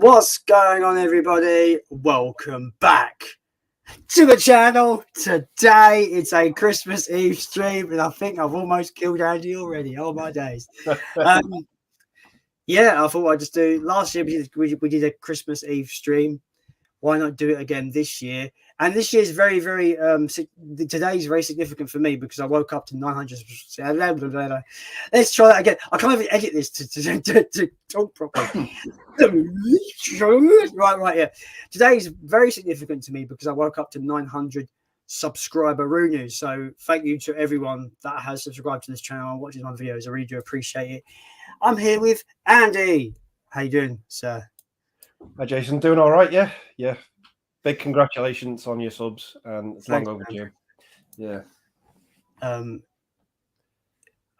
What's going on, everybody? Welcome back to the channel. Today it's a Christmas Eve stream, and I think I've almost killed Andy already. Oh my days. Yeah, I thought I'd just do. Last year we did a Christmas Eve stream. Why not do it again this year? And this year is very, very today is very significant for me because I woke up to 900. Let's try that again. I can't even edit this to talk properly. right, yeah. Today is very significant to me because I woke up to 900 subscriber Rooney. So thank you to everyone that has subscribed to this channel and watches my videos. I really do appreciate it. I'm here with Andy. How you doing, sir? Hi, Jason. Doing all right? Yeah. Big congratulations on your subs, and it's long overdue. Yeah.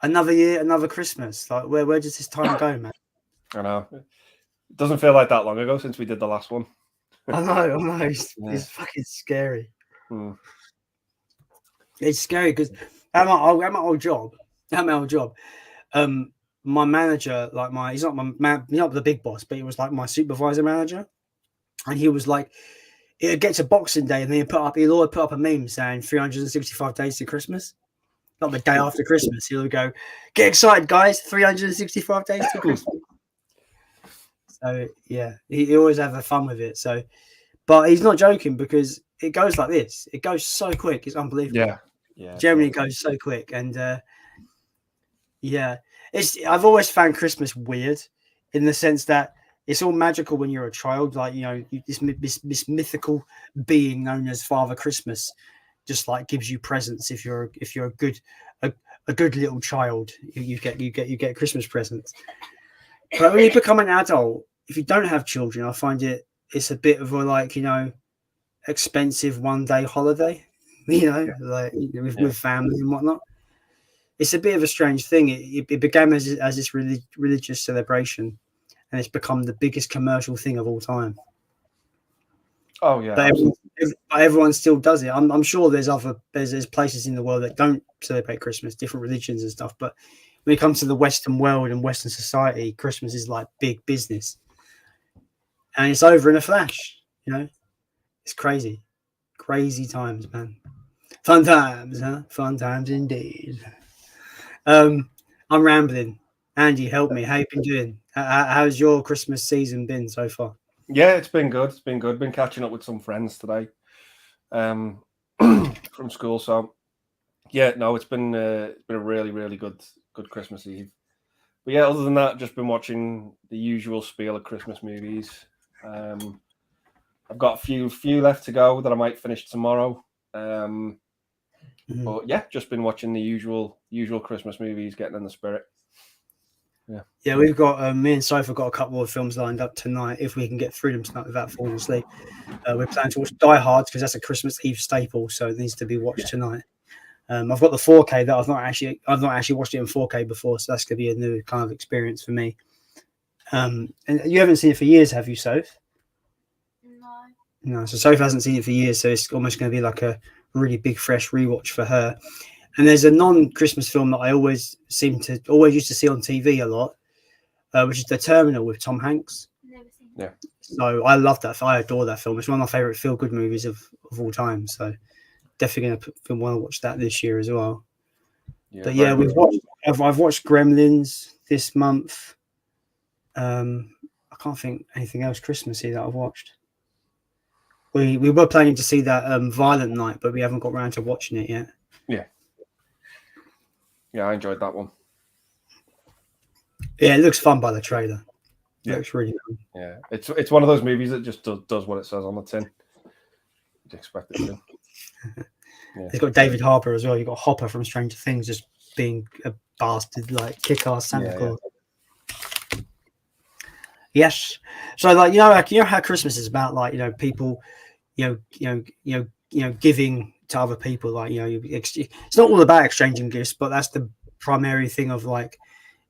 Another year, another Christmas. Like, where does this time go, man? I know. It doesn't feel like that long ago since we did the last one. I know. It's fucking scary. It's scary because at my old job, my manager, like he's not the big boss, but he was like my supervisor manager, and he was like, it gets to Boxing Day, and then he'll always put up a meme saying 365 days to Christmas. Not the day after Christmas, he'll go, "Get excited, guys! 365 days to Christmas." So yeah, he always have fun with it. So, but he's not joking because it goes like this. It goes so quick. It's unbelievable. Yeah. Generally, it goes so quick, and yeah. I've always found Christmas weird in the sense that it's all magical when you're a child. Like, you know, this mythical being known as Father Christmas just like gives you presents. If you're a good little child, you get Christmas presents. But when you become an adult, if you don't have children, I find it's a bit of a, like, you know, expensive one-day holiday, you know, with family and whatnot. It's a bit of a strange thing. It began as this religious celebration, and it's become the biggest commercial thing of all time. Oh yeah, but everyone still does it. I'm sure there's places in the world that don't celebrate Christmas, different religions and stuff. But when it comes to the Western world and Western society, Christmas is like big business, and it's over in a flash. You know, it's crazy times, man. Fun times, huh? Fun times indeed. I'm rambling. Andy, help me. How you been doing? How's your Christmas season been so far? Yeah, it's been good. Been catching up with some friends today from school. So yeah, no, it's been a really, really good Christmas Eve. But yeah, other than that, just been watching the usual spiel of Christmas movies. I've got a few left to go that I might finish tomorrow. But yeah, just been watching the usual Christmas movies, getting in the spirit. Yeah, we've got me and Sophie got a couple of films lined up tonight if we can get through them tonight without falling asleep. We're planning to watch Die Hard because that's a Christmas Eve staple, so it needs to be watched tonight. I've got the 4K that I've not actually watched it in 4K before, so that's gonna be a new kind of experience for me. And you haven't seen it for years, have you, Soph? No. So Sophie hasn't seen it for years, so it's almost going to be like a really big fresh rewatch for her. And there's a non-Christmas film that I always used to see on TV a lot, which is The Terminal with Tom Hanks. Yeah. So I love that. I adore that film. It's one of my favorite feel-good movies of all time. So definitely going to want to watch that this year as well. Yeah, but yeah, I've watched Gremlins this month. I can't think anything else Christmassy that I've watched. We were planning to see that Violent Night, but we haven't got around to watching it yet. Yeah, I enjoyed that one. Yeah, it looks fun by the trailer. It looks really fun. Yeah, it's one of those movies that just does what it says on the tin. You'd expect it to. Yeah. It's got David Harbour as well. You've got Hopper from Stranger Things just being a bastard, like kick-ass Santa Claus. Yeah. Yes. So, like, you know how Christmas is about, like, you know, people, you know, giving to other people, like, you know, it's not all about exchanging gifts, but that's the primary thing of, like,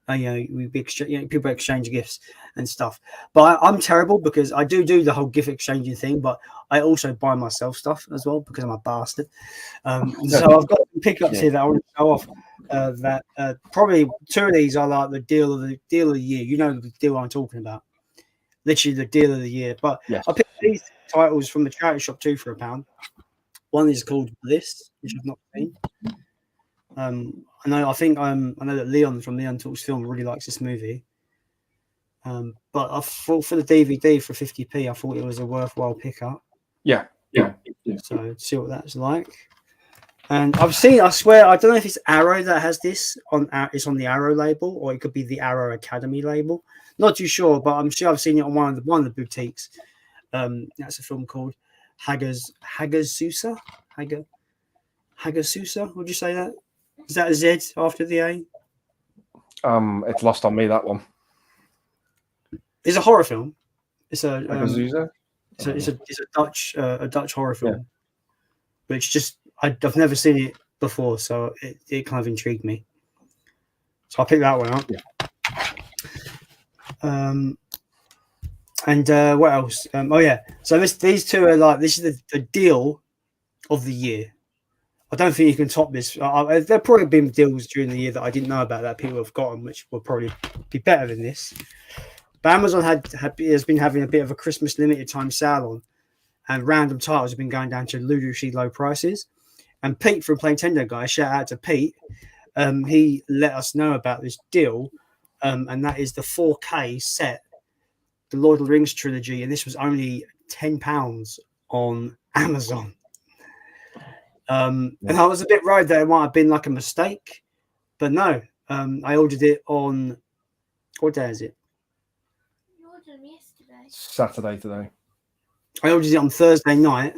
you know, people exchange gifts and stuff. But I'm terrible because I do the whole gift exchanging thing, but I also buy myself stuff as well because I'm a bastard. So I've got some pickups here that I want to show off. That probably two of these are like the deal of the year. You know the deal I'm talking about. literally the deal of the year. But Yes. I picked these titles from the charity shop too for £1. One is called Bliss, which I've not seen. I know that Leon from Leon Talks Film really likes this movie. But I thought for the DVD for 50p, I thought it was a worthwhile pickup. Yeah. So see what that's like. And I've seen, I swear, I don't know if it's Arrow that has this on. It's on the Arrow label, or it could be the Arrow Academy label. Not too sure, but I'm sure I've seen it on one of the boutiques. That's a film called Hagasusa. Hagasusa. Would you say that? Is that a Z after the A? It's lost on me, that one. It's a horror film. It's a it's a Dutch horror film, which just I've never seen it before, so it kind of intrigued me. So I picked that one up. And what else? So these two are like, this is the deal of the year. I don't think you can top this. There probably been deals during the year that I didn't know about that people have gotten, which will probably be better than this. But Amazon has been having a bit of a Christmas limited time sale on, and random titles have been going down to ludicrously low prices. And Pete from Plain Tender Guy, shout out to Pete, he let us know about this deal, and that is the 4K set, the Lord of the Rings trilogy, and this was only £10 on Amazon. And I was a bit worried that it might have been like a mistake, but no. I ordered it on, what day is it? You ordered them yesterday. Saturday today. I ordered it on Thursday night,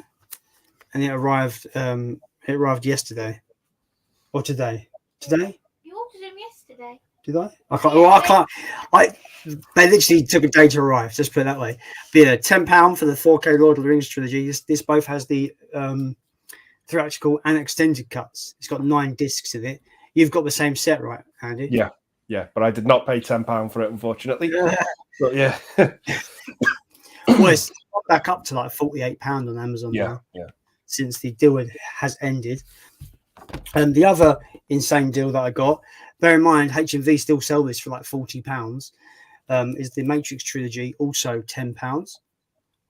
and it arrived. It arrived yesterday, or today. Today? You ordered them yesterday. Did I? I can't. They literally took a day to arrive. Just put it that way. But yeah, £10 for the 4K Lord of the Rings trilogy. This both has the theatrical and extended cuts. It's got 9 discs in it. You've got the same set, right, Andy? Yeah. But I did not pay £10 for it, unfortunately. But yeah. Well, it's back up to like £48 on Amazon now. Yeah. Since the deal has ended. And the other insane deal that I got, bear in mind, HMV still sell this for like £40, is the Matrix trilogy, also £10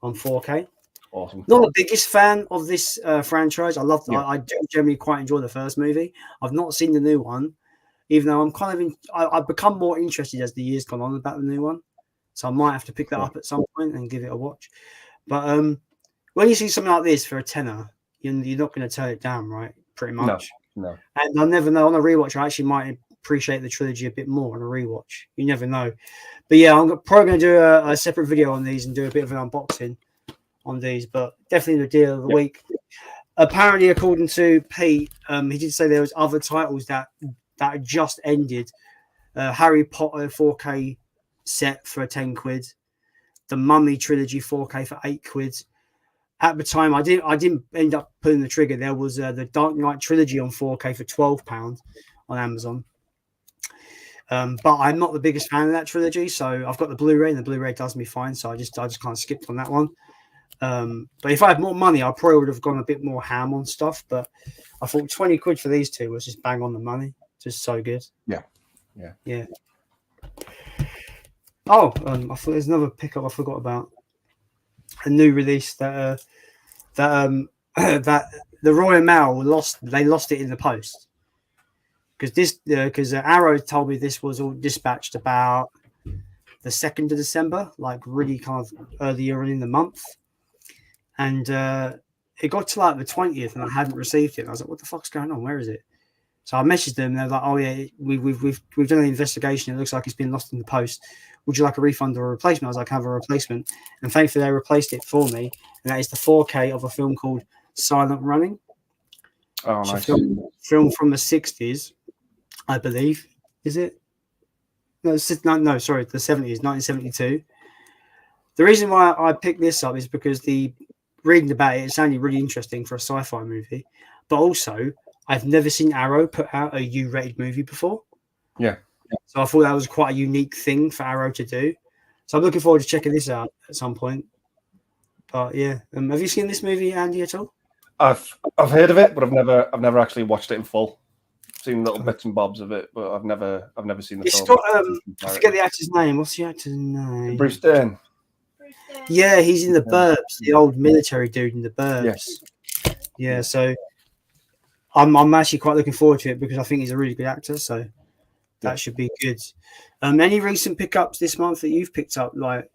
on 4K. Awesome. Not the biggest fan of this franchise. I do generally quite enjoy the first movie. I've not seen the new one, even though I'm kind of I've become more interested as the years gone on about the new one. So I might have to pick that up at some point and give it a watch. But when you see something like this for a tenner, you're not going to turn it down, right? Pretty much. No. And I never know. On a rewatch, I actually might appreciate the trilogy a bit more on a rewatch. You never know. But yeah, I'm probably going to do a separate video on these and do a bit of an unboxing on these. But definitely the deal of the week. Apparently, according to Pete, he did say there was other titles that just ended. Harry Potter 4K set for £10, the Mummy trilogy 4K for £8. At the time, I didn't end up pulling the trigger. There was the Dark Knight trilogy on 4K for £12 on Amazon. But I'm not the biggest fan of that trilogy, so I've got the Blu-ray, and the Blu-ray does me fine. So I just kind of skipped on that one. But if I had more money, I probably would have gone a bit more ham on stuff. But I thought £20 for these two was just bang on the money. Just so good. Yeah. Oh, I thought there's another pickup I forgot about. A new release that the Royal Mail lost. They lost it in the post because Arrow told me this was all dispatched about the 2nd of December, like really kind of earlier in the month, and it got to like the 20th, and I hadn't received it. And I was like, "What the fuck's going on? Where is it?" So I messaged them. They're like, "Oh yeah, we've done an investigation. It looks like it's been lost in the post. Would you like a refund or a replacement?" I was like, "I have a replacement." And thankfully, they replaced it for me. And that is the 4K of a film called Silent Running. Oh, nice. Film from the 60s, I believe. Is it? No, sorry, the 70s, 1972. The reason why I picked this up is because reading about it sounded really interesting for a sci-fi movie. But also, I've never seen Arrow put out a U-rated movie before. Yeah. So I thought that was quite a unique thing for Arrow to do. So I'm looking forward to checking this out at some point. But yeah, have you seen this movie, Andy, at all? I've heard of it, but I've never actually watched it in full. I've seen little bits and bobs of it, but I've never seen the film. Got, I forget the actor's name. What's the actor's name? Bruce Dern. Yeah, he's in the Burbs, the old military dude in the Burbs. Yes. Yeah, so I'm actually quite looking forward to it because I think he's a really good actor. So that should be good. Any recent pickups this month that you've picked up, like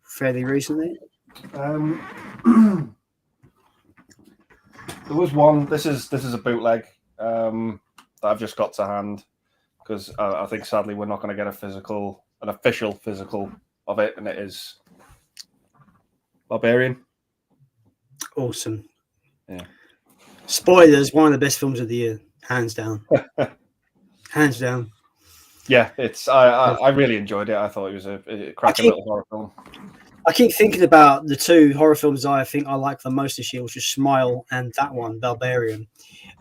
fairly recently? There was one. This is a bootleg that I've just got to hand because I think sadly we're not going to get an official physical of it, and it is Barbarian. Awesome. Yeah. Spoilers, one of the best films of the year, hands down. Hands down. Yeah, I really enjoyed it. I thought it was a cracking little horror film. I keep thinking about the two horror films I think I like the most this year, which is Smile and that one, Barbarian.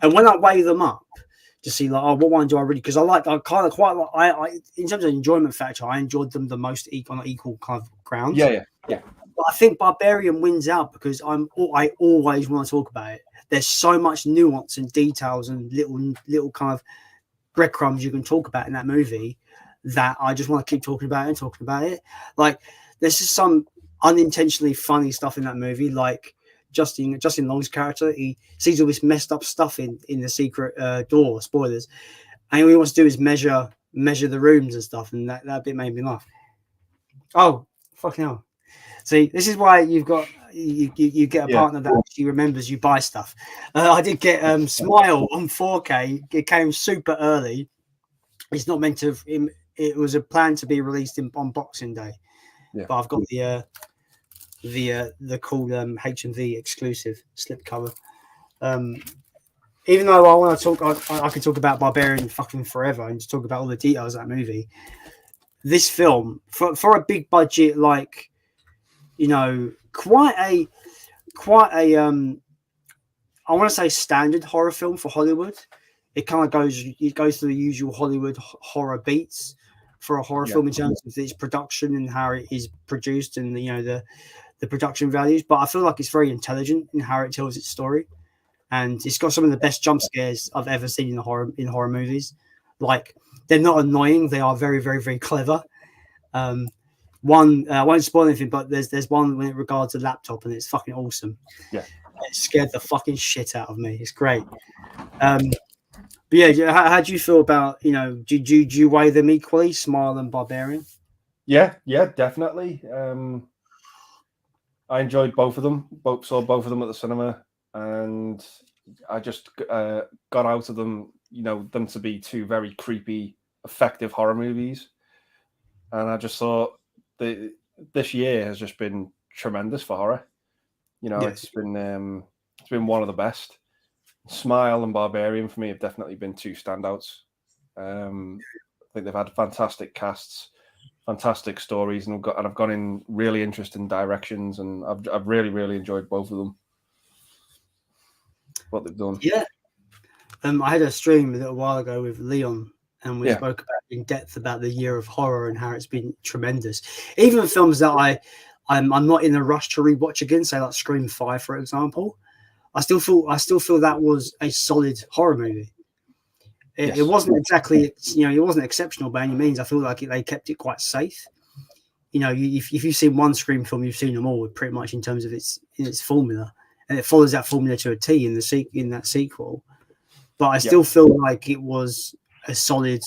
And when I weigh them up to see what one do I really, because I kind of quite like, I in terms of enjoyment factor, I enjoyed them the most on equal kind of grounds. Yeah. But I think Barbarian wins out because I always want to talk about it. There's so much nuance and details and little kind of breadcrumbs you can talk about in that movie that I just want to keep talking about it. Like there's just some unintentionally funny stuff in that movie, like Justin Long's character. He sees all this messed up stuff in the secret door, spoilers, and all he wants to do is measure the rooms and stuff, and that bit made me laugh. Oh, fucking hell. See, this is why you get a partner that actually remembers you buy stuff. I did get Smile on 4K. It came super early. It's not meant to. It was a plan to be released on Boxing Day, but I've got the cool HMV exclusive slipcover. Even though I want to talk, I can talk about Barbarian fucking forever and just talk about all the details of that movie. This film, for a big budget, like quite a I want to say standard horror film for Hollywood. It kind of goes through the usual Hollywood horror beats for a horror film in terms of its production and how it is produced and the production values. But I feel like it's very intelligent in how it tells its story, and it's got some of the best jump scares I've ever seen in horror movies. Like they're not annoying; they are very, very, very clever. One, I won't spoil anything, but there's one when it regards a laptop, and it's fucking awesome. Yeah, it scared the fucking shit out of me. It's great. But yeah, how do you feel about do you weigh them equally, Smile and Barbarian? Yeah, definitely. I enjoyed both of them. Saw both of them at the cinema, and I just got out of them, them to be two very creepy, effective horror movies. And I just thought this year has just been tremendous for horror. It's been one of the best. Smile and Barbarian for me have definitely been two standouts. I think they've had fantastic casts, fantastic stories, and I've gone in really interesting directions, and I've really, really enjoyed both of them. What they've done. Yeah. I had a stream a little while ago with Leon, and we spoke about in depth about the year of horror and how it's been tremendous. Even films that I'm not in a rush to rewatch again, say like Scream 5, for example. I still feel that was a solid horror movie. It wasn't exactly, it wasn't exceptional by any means. I feel like they kept it quite safe. If you've seen one Scream film, you've seen them all pretty much in terms of its formula, and it follows that formula to a T in that sequel. But I still feel like it was a solid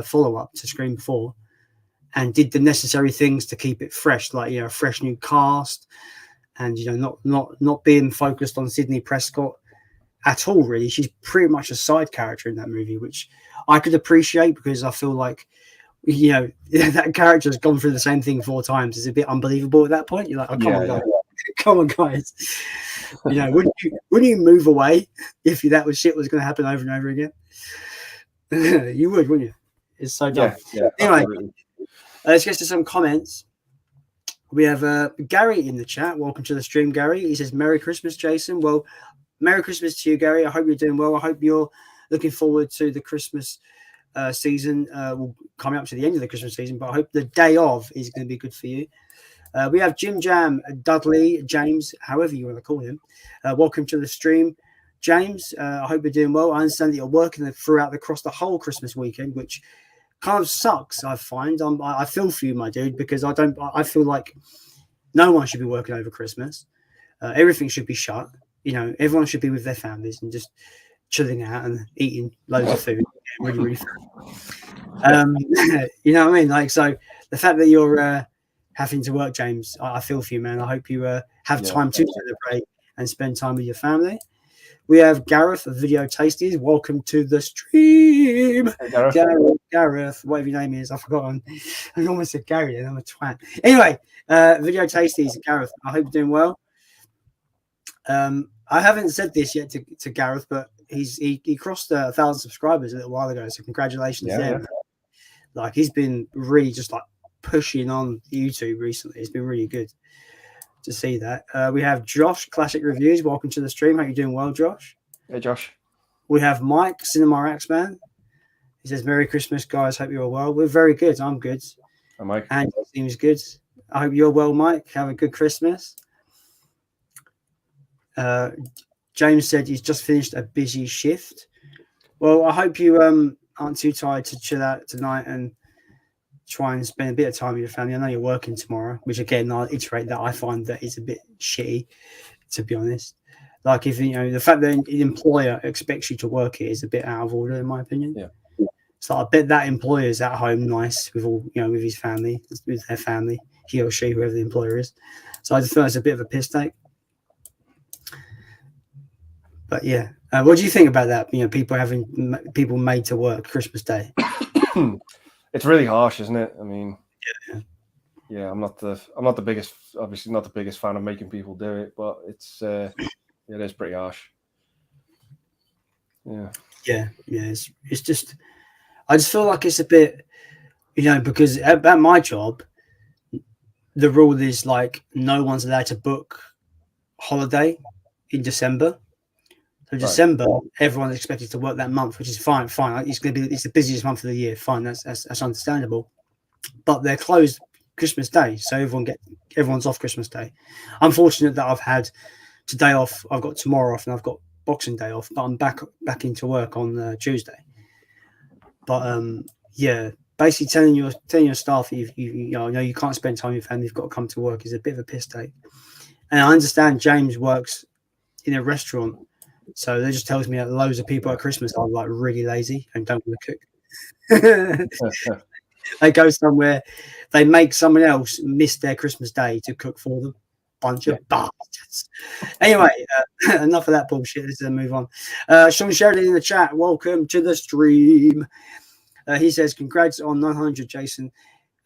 follow up to Scream 4, and did the necessary things to keep it fresh, like a fresh new cast, and not being focused on Sidney Prescott at all. Really, she's pretty much a side character in that movie, which I could appreciate because I feel like that character has gone through the same thing 4 times. It's a bit unbelievable at that point. You're like, oh, come on, guys. Wouldn't you move away if that shit was going to happen over and over again? You would, wouldn't you? It's so dumb. Yeah, anyway, let's get to some comments. We have Gary in the chat. Welcome to the stream, Gary. He says, Merry Christmas, Jason. Well, Merry Christmas to you, Gary. I hope you're doing well. I hope you're looking forward to the Christmas season. We'll coming up to the end of the Christmas season, but I hope the day of is going to be good for you. We have Jim Jam, Dudley, James, however you want to call him. Welcome to the stream, James. I hope you're doing well. I understand that you're working across the whole Christmas weekend, which kind of sucks. I find I feel for you, my dude, because I feel like No one should be working over Christmas. Everything should be shut. You know, everyone should be with their families and just chilling out and eating loads of food. Really, really fun. You know what I mean? Like, so the fact that you're having to work, James, I feel for you, man. I hope you have time to celebrate and spend time with your family. We have Gareth of Video Tasties. Welcome to the stream. Hey, Gareth, whatever your name is, I've forgotten. I almost said Gary, and I'm a twat. Anyway, Video Tasties, Gareth, I hope you're doing well. I haven't said this yet to Gareth, but he crossed 1,000 subscribers a little while ago, so congratulations there. Man. Like, he's been really just like pushing on YouTube recently. It's been really good to see that. We have Josh, Classic Reviews. Welcome to the stream. How you doing? Well, Josh. Hey, Josh. We have Mike, Cinema Axman. He says, "Merry Christmas, guys. Hope you're well." We're very good. I'm good. Hi, Mike. And it seems good. I hope you're well, Mike. Have a good Christmas. James said he's just finished a busy shift. Well, I hope you aren't too tired to chill out tonight and try and spend a bit of time with your family. I know you're working tomorrow, which again, I'll iterate that I find that is a bit shitty, to be honest. Like, if you know, the fact that the employer expects you to work it is a bit out of order, in my opinion. Yeah. So I bet that employer's at home nice with all, you know, with his family, with their family, he or she, whoever the employer is. So I just feel it's a bit of a piss take. But yeah, what do you think about that? You know, people made to work Christmas Day. It's really harsh, isn't it? I mean, yeah, I'm not the biggest, obviously not the biggest fan of making people do it, but it is pretty harsh. Yeah. It's just, I just feel like it's a bit, you know, because at my job, the rule is like no one's allowed to book holiday in December. So December, everyone's expected to work that month, which is fine. It's the busiest month of the year. Fine, that's understandable. But they're closed Christmas Day, so everyone's off Christmas Day. I'm fortunate that I've had today off. I've got tomorrow off, and I've got Boxing Day off. But I'm back into work on Tuesday. But yeah, basically telling your staff you know you can't spend time with your family. You've got to come to work is a bit of a piss take. And I understand James works in a restaurant. So that just tells me that loads of people at Christmas are like really lazy and don't want to cook. They go somewhere, they make someone else miss their Christmas Day to cook for them. Bunch of bastards. Anyway, enough of that bullshit. Let's move on. Sean Sheridan in the chat. Welcome to the stream. He says, "Congrats on 900, Jason.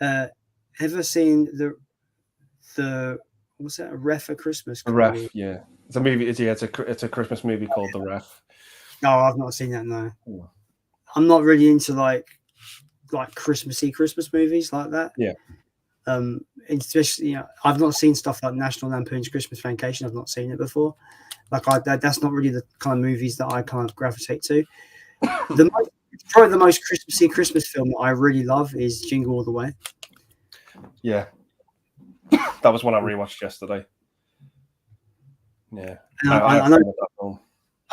Ever seen the what's that? A Ref for Christmas? The Ref, yeah. It's a movie. It's a Christmas movie called The Ref. No, I've not seen that. No, I'm not really into like Christmassy Christmas movies like that. Yeah. Especially, you know, I've not seen stuff like National Lampoon's Christmas Vacation. I've not seen it before. Like that's not really the kind of movies that I kind of gravitate to. Probably the most Christmassy Christmas film that I really love is Jingle All the Way. Yeah. That was one I rewatched yesterday. Yeah, I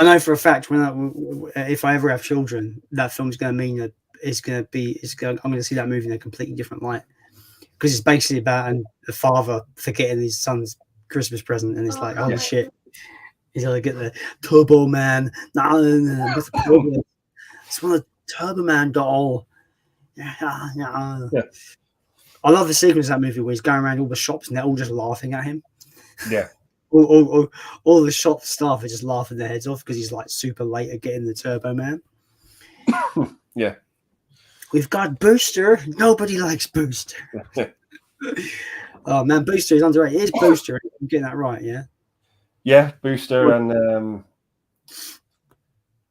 know for a fact if I ever have children, that film's going to mean that I'm going to see that movie in a completely different light, because it's basically about a father forgetting his son's Christmas present, and it's like, holy shit, he's going to get the Turbo Man. It's one of the Turbo Man doll. Yeah. I love the sequence of that movie where he's going around all the shops and they're all just laughing at him. Yeah. All the shop staff are just laughing their heads off because he's like super late at getting the Turbo Man. Yeah. We've got Booster. Nobody likes Booster. Oh man, Booster is underrated. It is Booster. I'm getting that right, yeah? Yeah, Booster, and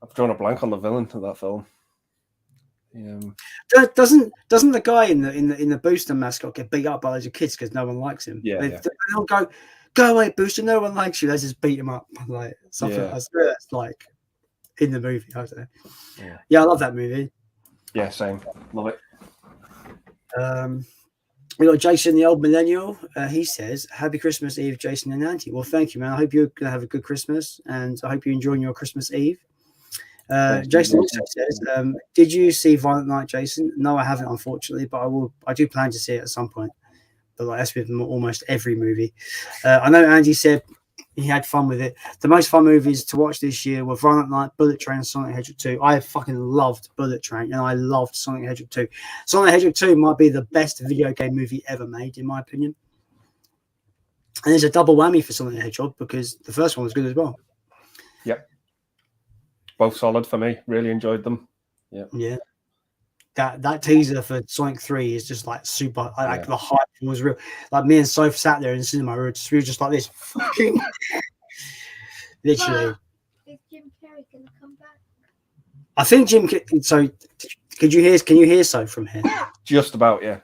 I've drawn a blank on the villain of that film. Doesn't the guy in the Booster mascot get beat up by loads of kids because no one likes him? Yeah. They don't go away, Booster. No one likes you. They just beat him up, like something that's like in the movie. I don't know. Yeah, I love that movie. Yeah, same. Love it. We got Jason, the old millennial. He says, "Happy Christmas Eve, Jason and Auntie." Well, thank you, man. I hope you're gonna have a good Christmas, and I hope you're enjoying your Christmas Eve. Jason also says, "Did you see Violent Night, Jason?" No, I haven't, unfortunately, but I do plan to see it at some point. but like that's with almost every movie. I know Andy said he had fun with it. The most fun movies to watch this year were Violent Night, Bullet Train, and Sonic the Hedgehog 2. I fucking loved Bullet Train, and I loved Sonic the Hedgehog 2. Sonic the Hedgehog 2 might be the best video game movie ever made, in my opinion. And there's a double whammy for Sonic the Hedgehog because the first one was good as well. Yep. Both solid for me. Really enjoyed them. Yeah. That teaser for Sonic 3 is just like super. Like the hype was real. Like me and Soph sat there in the cinema. We were just like this. Fucking literally. Is Jim Carrey gonna come back? I think Jim. So, can you hear Soph from here? Just about, yeah.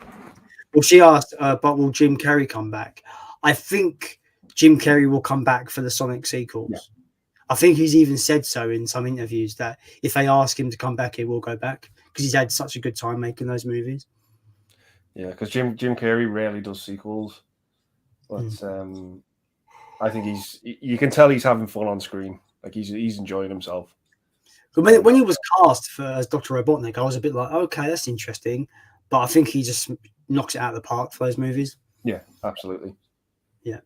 Well, she asked, but will Jim Carrey come back? I think Jim Carrey will come back for the Sonic sequels. Yeah. I think he's even said so in some interviews that if they ask him to come back, he will go back because he's had such a good time making those movies. Yeah, because Jim Carrey rarely does sequels, but I think you can tell he's having fun on screen. Like he's enjoying himself. But when he was cast as Dr. Robotnik, I was a bit like, okay, that's interesting, but I think he just knocks it out of the park for those movies. Yeah, absolutely. Yeah,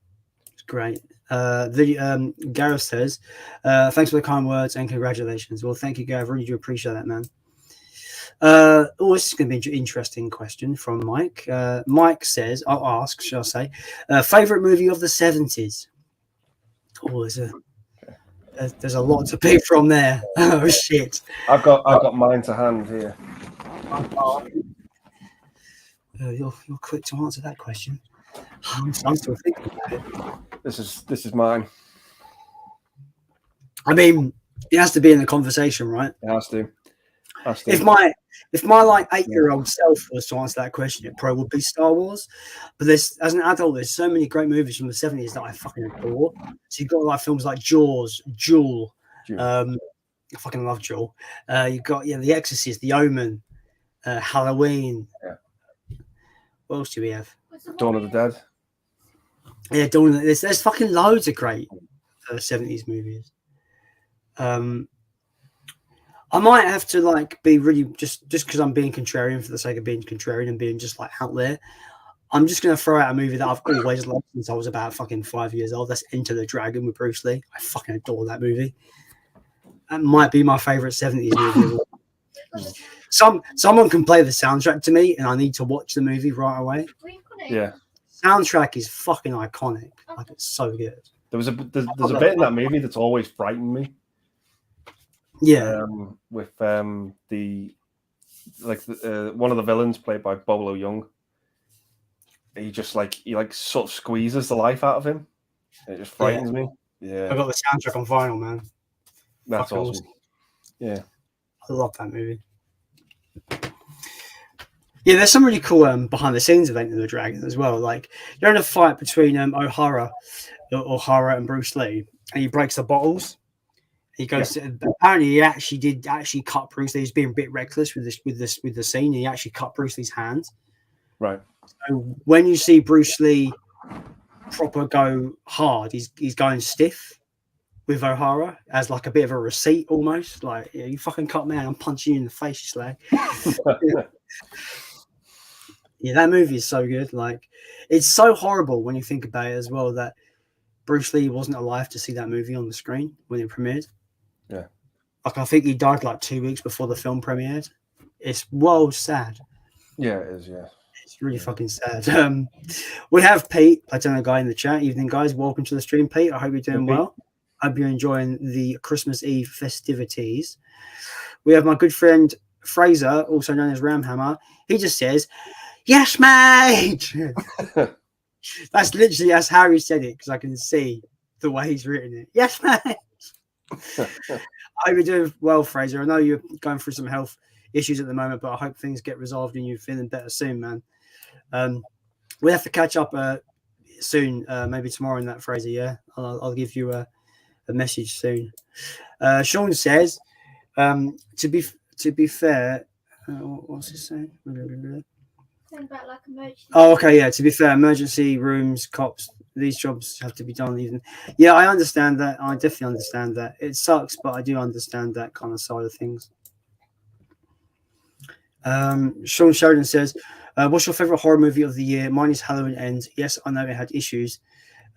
it's great. Gareth says, thanks for the kind words and congratulations. Well, thank you, Gareth. Really do appreciate that, man. This is going to be an interesting question from Mike. Mike says, I'll ask, shall I say, favorite movie of the 70s? Oh, there's a lot to pick from there. Oh shit! I've got mine to hand here. You're quick to answer that question. I'm still thinking about it. This is mine. I mean, it has to be in the conversation, right? It has to. If my like 8-year-old self was to answer that question, it probably would be Star Wars. But as an adult, there's so many great movies from the 70s that I fucking adore. So you've got like films like Jaws, Jewel. I fucking love Jewel. You've got The Exorcist, The Omen, Halloween. Yeah. What else do we have? Dawn of the Dead. Yeah, Dawn. There's fucking loads of great 70s movies. I might have to like be really just because I'm being contrarian for the sake of being contrarian and being just like out there. I'm just gonna throw out a movie that I've always loved since I was about fucking 5 years old. That's Enter the Dragon with Bruce Lee. I fucking adore that movie. That might be my favorite 70s movie. Someone can play the soundtrack to me, and I need to watch the movie right away. Yeah, soundtrack is fucking iconic. Like it's so good. There's a bit in that movie that's always frightened me. Yeah, with one of the villains played by Bolo Young. He sort of squeezes the life out of him. It just frightens me. Yeah, I got the soundtrack on vinyl, man. That's awesome. Yeah, I love that movie. Yeah, there's some really cool behind the scenes of Enter the Dragon as well. Like you're in a fight between O'Hara and Bruce Lee, and he breaks the bottles. He goes. Apparently, he actually cut Bruce Lee. He's being a bit reckless with the scene. He actually cut Bruce Lee's hands. Right. So when you see Bruce Lee proper go hard, he's going stiff with O'Hara as like a bit of a receipt almost. Like you fucking cut me, I'm punching you in the face, you slag. Yeah, that movie is so good. Like it's so horrible when you think about it as well that Bruce Lee wasn't alive to see that movie on the screen when it premiered. Yeah. Like, I think he died like 2 weeks before the film premiered. It's well sad. Yeah, it is, yeah. It's really fucking sad. We have Pete, Platano guy in the chat. Evening, guys. Welcome to the stream, Pete. I hope you're doing well. I hope you're enjoying the Christmas Eve festivities. We have my good friend Fraser, also known as Ramhammer. He just says, yes, mate! That's how he said it, because I can see the way he's written it. Yes, mate! I hope you're doing well, Fraser. I know you're going through some health issues at the moment, but I hope things get resolved and you're feeling better soon, man. We have to catch up soon, maybe tomorrow in that, Fraser, yeah? I'll give you a message soon. Sean says, to be fair, what's he saying? About like emergency. Oh, okay, yeah. To be fair, emergency rooms, cops, these jobs have to be done. Even, yeah, I understand that. I definitely understand that. It sucks, but I do understand that kind of side of things. Sean Sheridan says, What's your favorite horror movie of the year? Mine is Halloween Ends. Yes, I know it had issues,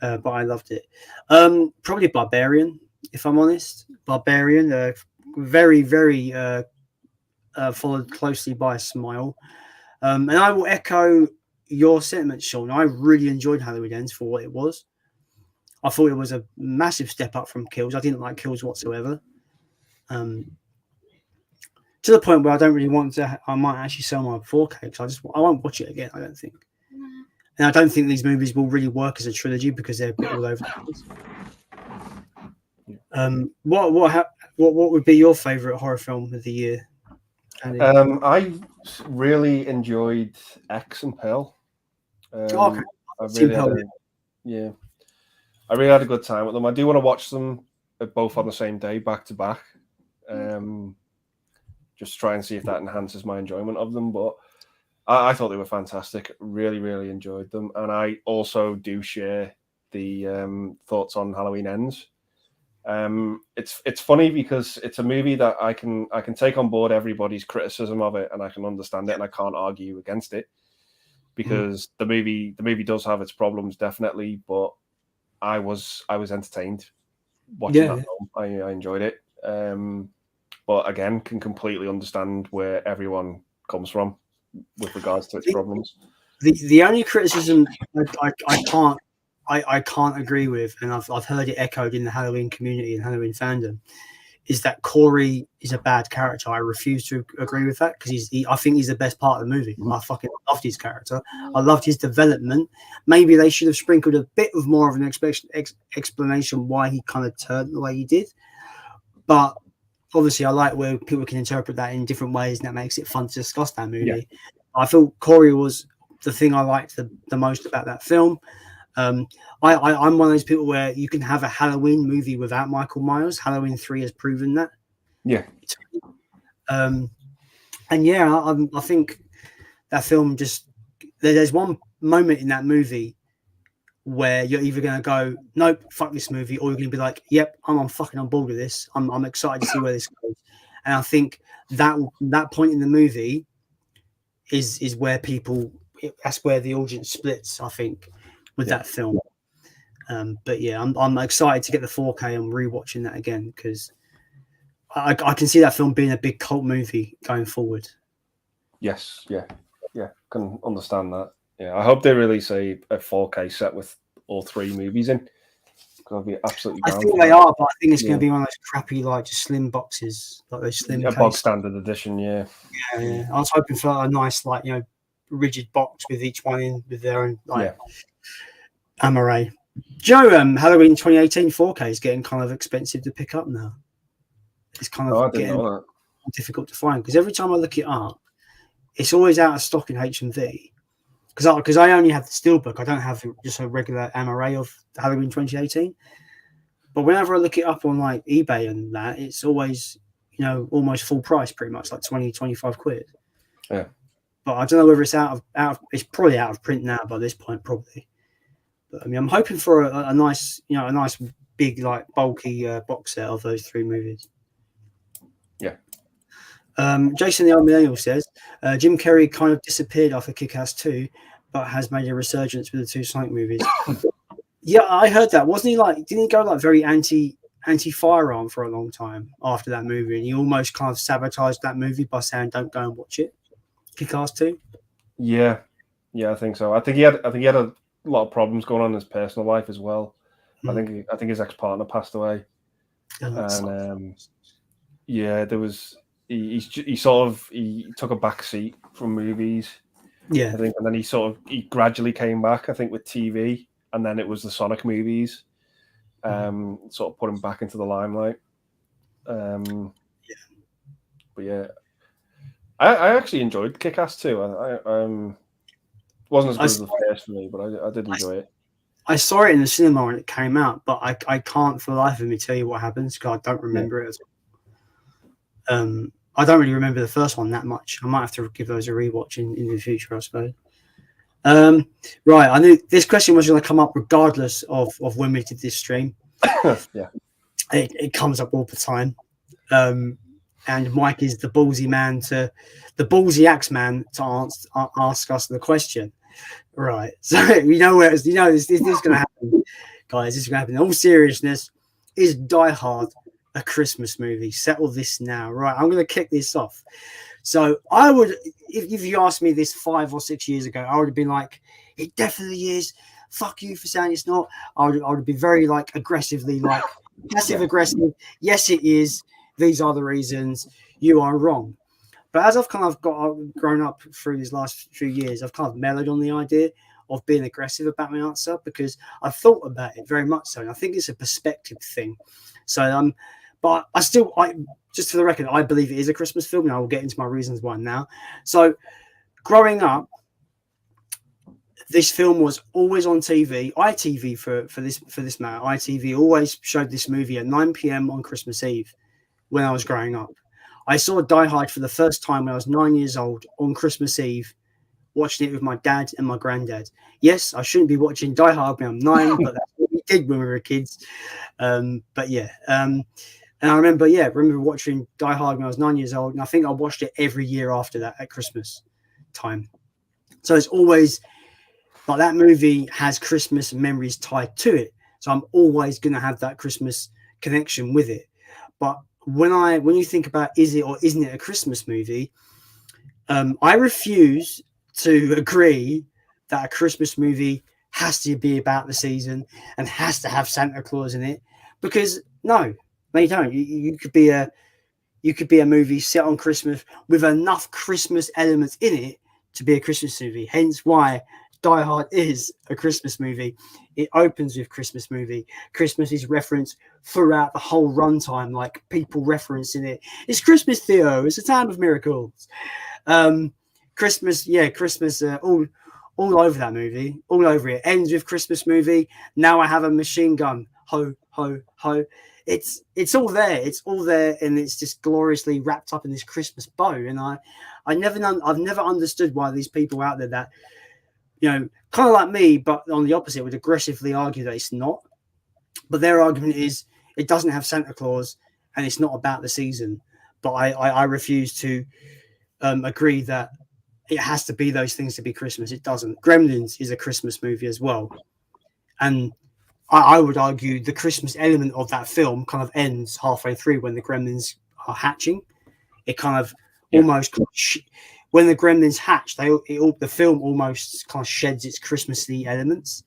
but I loved it. Probably Barbarian, if I'm honest. Barbarian, very, very followed closely by Smile. And I will echo your sentiments, Sean. I really enjoyed Halloween Ends for what it was. I thought it was a massive step up from Kills. I didn't like Kills whatsoever. To the point where I don't really want to. I might actually sell my 4K because I won't watch it again. I don't think, and I don't think these movies will really work as a trilogy because they're a bit all over the place. What would be your favorite horror film of the year? Andy? I really enjoyed X and Pearl. Okay. I really had a good time with them. I do want to watch them both on the same day, back to back. Just try and see if that enhances my enjoyment of them. But I thought they were fantastic. Really, really enjoyed them. And I also do share the thoughts on Halloween Ends. It's funny because it's a movie that I can take on board everybody's criticism of it, and I can understand it, and I can't argue against it because the movie does have its problems, definitely. But I was entertained watching that film. I enjoyed it. But again, can completely understand where everyone comes from with regards to its problems. The only criticism I can't agree with, and I've heard it echoed in the Halloween community and Halloween fandom, is that Corey is a bad character. I refuse to agree with that because I think he's the best part of the movie. I fucking loved his character. I loved his development. Maybe they should have sprinkled a bit of more of an explanation why he kind of turned the way he did. But obviously, I like where people can interpret that in different ways, and that makes it fun to discuss that movie. Yeah. I feel Corey was the thing I liked the most about that film. I'm one of those people where you can have a Halloween movie without Michael Myers. Halloween 3 has proven that. Yeah. And yeah, I think that film there's one moment in that movie where you're either going to go, nope, fuck this movie, or you're going to be like, yep, I'm fucking on board with this. I'm excited to see where this goes. And I think that point in the movie is where that's where the audience splits, I think, with that film. But yeah, I'm excited to get the 4K and rewatching that again because I can see that film being a big cult movie going forward. Yes, yeah, can understand that. Yeah, I hope they release a 4K set with all 3 movies in. I'll be absolutely. I think they are, but I think it's going to be one of those crappy, like just slim boxes, like those slim. A bog standard edition, yeah. Yeah. I was hoping for a nice, like rigid box with each one in with their own Amaray. Joe, Halloween 2018 4K is getting kind of expensive to pick up now. It's kind of getting difficult to find because every time I look it up, it's always out of stock in HMV. Because I only have the steelbook, I don't have just a regular Amaray of Halloween 2018. But whenever I look it up on like eBay and that, it's always almost full price, pretty much like 20-25 quid. Yeah. But I don't know whether it's out of it's probably out of print now by this point, probably. But I mean, I'm hoping for a nice, a nice big, like bulky box set of those 3 movies. Yeah. Jason the Millennial says Jim Carrey kind of disappeared after Kick-Ass 2, but has made a resurgence with the 2 Sonic movies. Yeah, I heard that. Wasn't he didn't he go like very anti-firearm for a long time after that movie, and he almost kind of sabotaged that movie by saying don't go and watch it? Kick-Ass 2. Yeah, I think so. I think he had a lot of problems going on in his personal life as well. I think his ex-partner passed away, and there was he took a back seat from movies. Yeah, I think, and then he gradually came back. I think with TV, and then it was the Sonic movies, sort of put him back into the limelight. But yeah, I actually enjoyed Kick-Ass 2. I wasn't as good as the first for me, but I did enjoy it. I saw it in the cinema when it came out, but I can't for the life of me tell you what happens because I don't remember it at all. I don't really remember the first one that much. I might have to give those a rewatch in the future, I suppose. Right, I knew this question was going to come up regardless of when we did this stream. Yeah, it comes up all the time. and Mike is the ballsy axe man to ask us the question. Right. So you know this is going to happen, guys. This is going to happen. In all seriousness, is Die Hard a Christmas movie? Settle this now. Right. I'm going to kick this off. So I would, if you asked me this 5 or 6 years ago, I would have been like, it definitely is. Fuck you for saying it's not. I would be very like aggressively, like passive aggressive. Yes, it is. These are the reasons. You are wrong. But as I've kind of grown up through these last few years, I've kind of mellowed on the idea of being aggressive about my answer because I've thought about it very much so. And I think it's a perspective thing. So, but just for the record, I believe it is a Christmas film, and I will get into my reasons why now. So, growing up, this film was always on TV. ITV for this matter. ITV always showed this movie at 9 p.m. on Christmas Eve when I was growing up. I saw Die Hard for the first time when I was 9 years old on Christmas Eve, watching it with my dad and my granddad. Yes, I shouldn't be watching Die Hard when I'm 9, but that's what we did when we were kids. But yeah, and I remember watching Die Hard when I was 9 years old, and I think I watched it every year after that at Christmas time. So it's always like that movie has Christmas memories tied to it. So I'm always going to have that Christmas connection with it. But when you think about is it or isn't it a Christmas movie, I refuse to agree that a Christmas movie has to be about the season and has to have Santa Claus in it, because no, you don't. You could be a movie set on Christmas with enough Christmas elements in it to be a Christmas movie. Hence why Die Hard is a Christmas movie. It opens with Christmas movie. Christmas is referenced throughout the whole runtime, like people referencing it. It's Christmas, Theo. It's a time of miracles. Christmas, all over that movie, all over it. Ends with Christmas movie. Now I have a machine gun. Ho, ho, ho. It's all there. It's all there, and it's just gloriously wrapped up in this Christmas bow. And I've never understood why these people out there that, you know, kind of like me, but on the opposite, would aggressively argue that it's not. But their argument is it doesn't have Santa Claus and it's not about the season. But I refuse to agree that it has to be those things to be Christmas. It doesn't. Gremlins is a Christmas movie as well. And I would argue the Christmas element of that film kind of ends halfway through when the Gremlins are hatching. It kind of almost... when the Gremlins hatch, the film almost kind of sheds its Christmassy elements.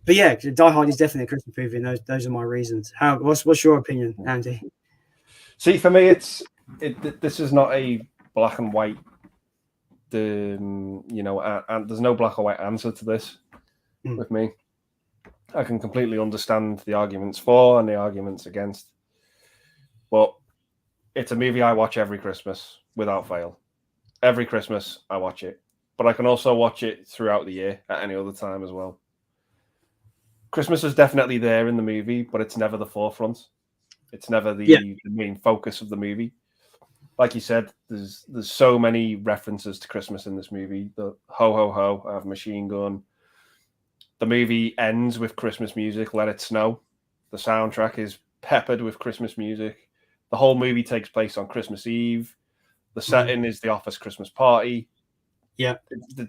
But yeah, Die Hard is definitely a Christmas movie, and those are my reasons. What's your opinion, Andy? See, for me, this is not a black and white. And there's no black or white answer to this with me. I can completely understand the arguments for and the arguments against, but it's a movie I watch every Christmas without fail. Every Christmas, I watch it. But I can also watch it throughout the year at any other time as well. Christmas is definitely there in the movie, but it's never the forefront. It's never the main focus of the movie. Like you said, there's so many references to Christmas in this movie. The ho, ho, ho, I have a machine gun. The movie ends with Christmas music, Let It Snow. The soundtrack is peppered with Christmas music. The whole movie takes place on Christmas Eve. The setting is the office Christmas party. Yeah.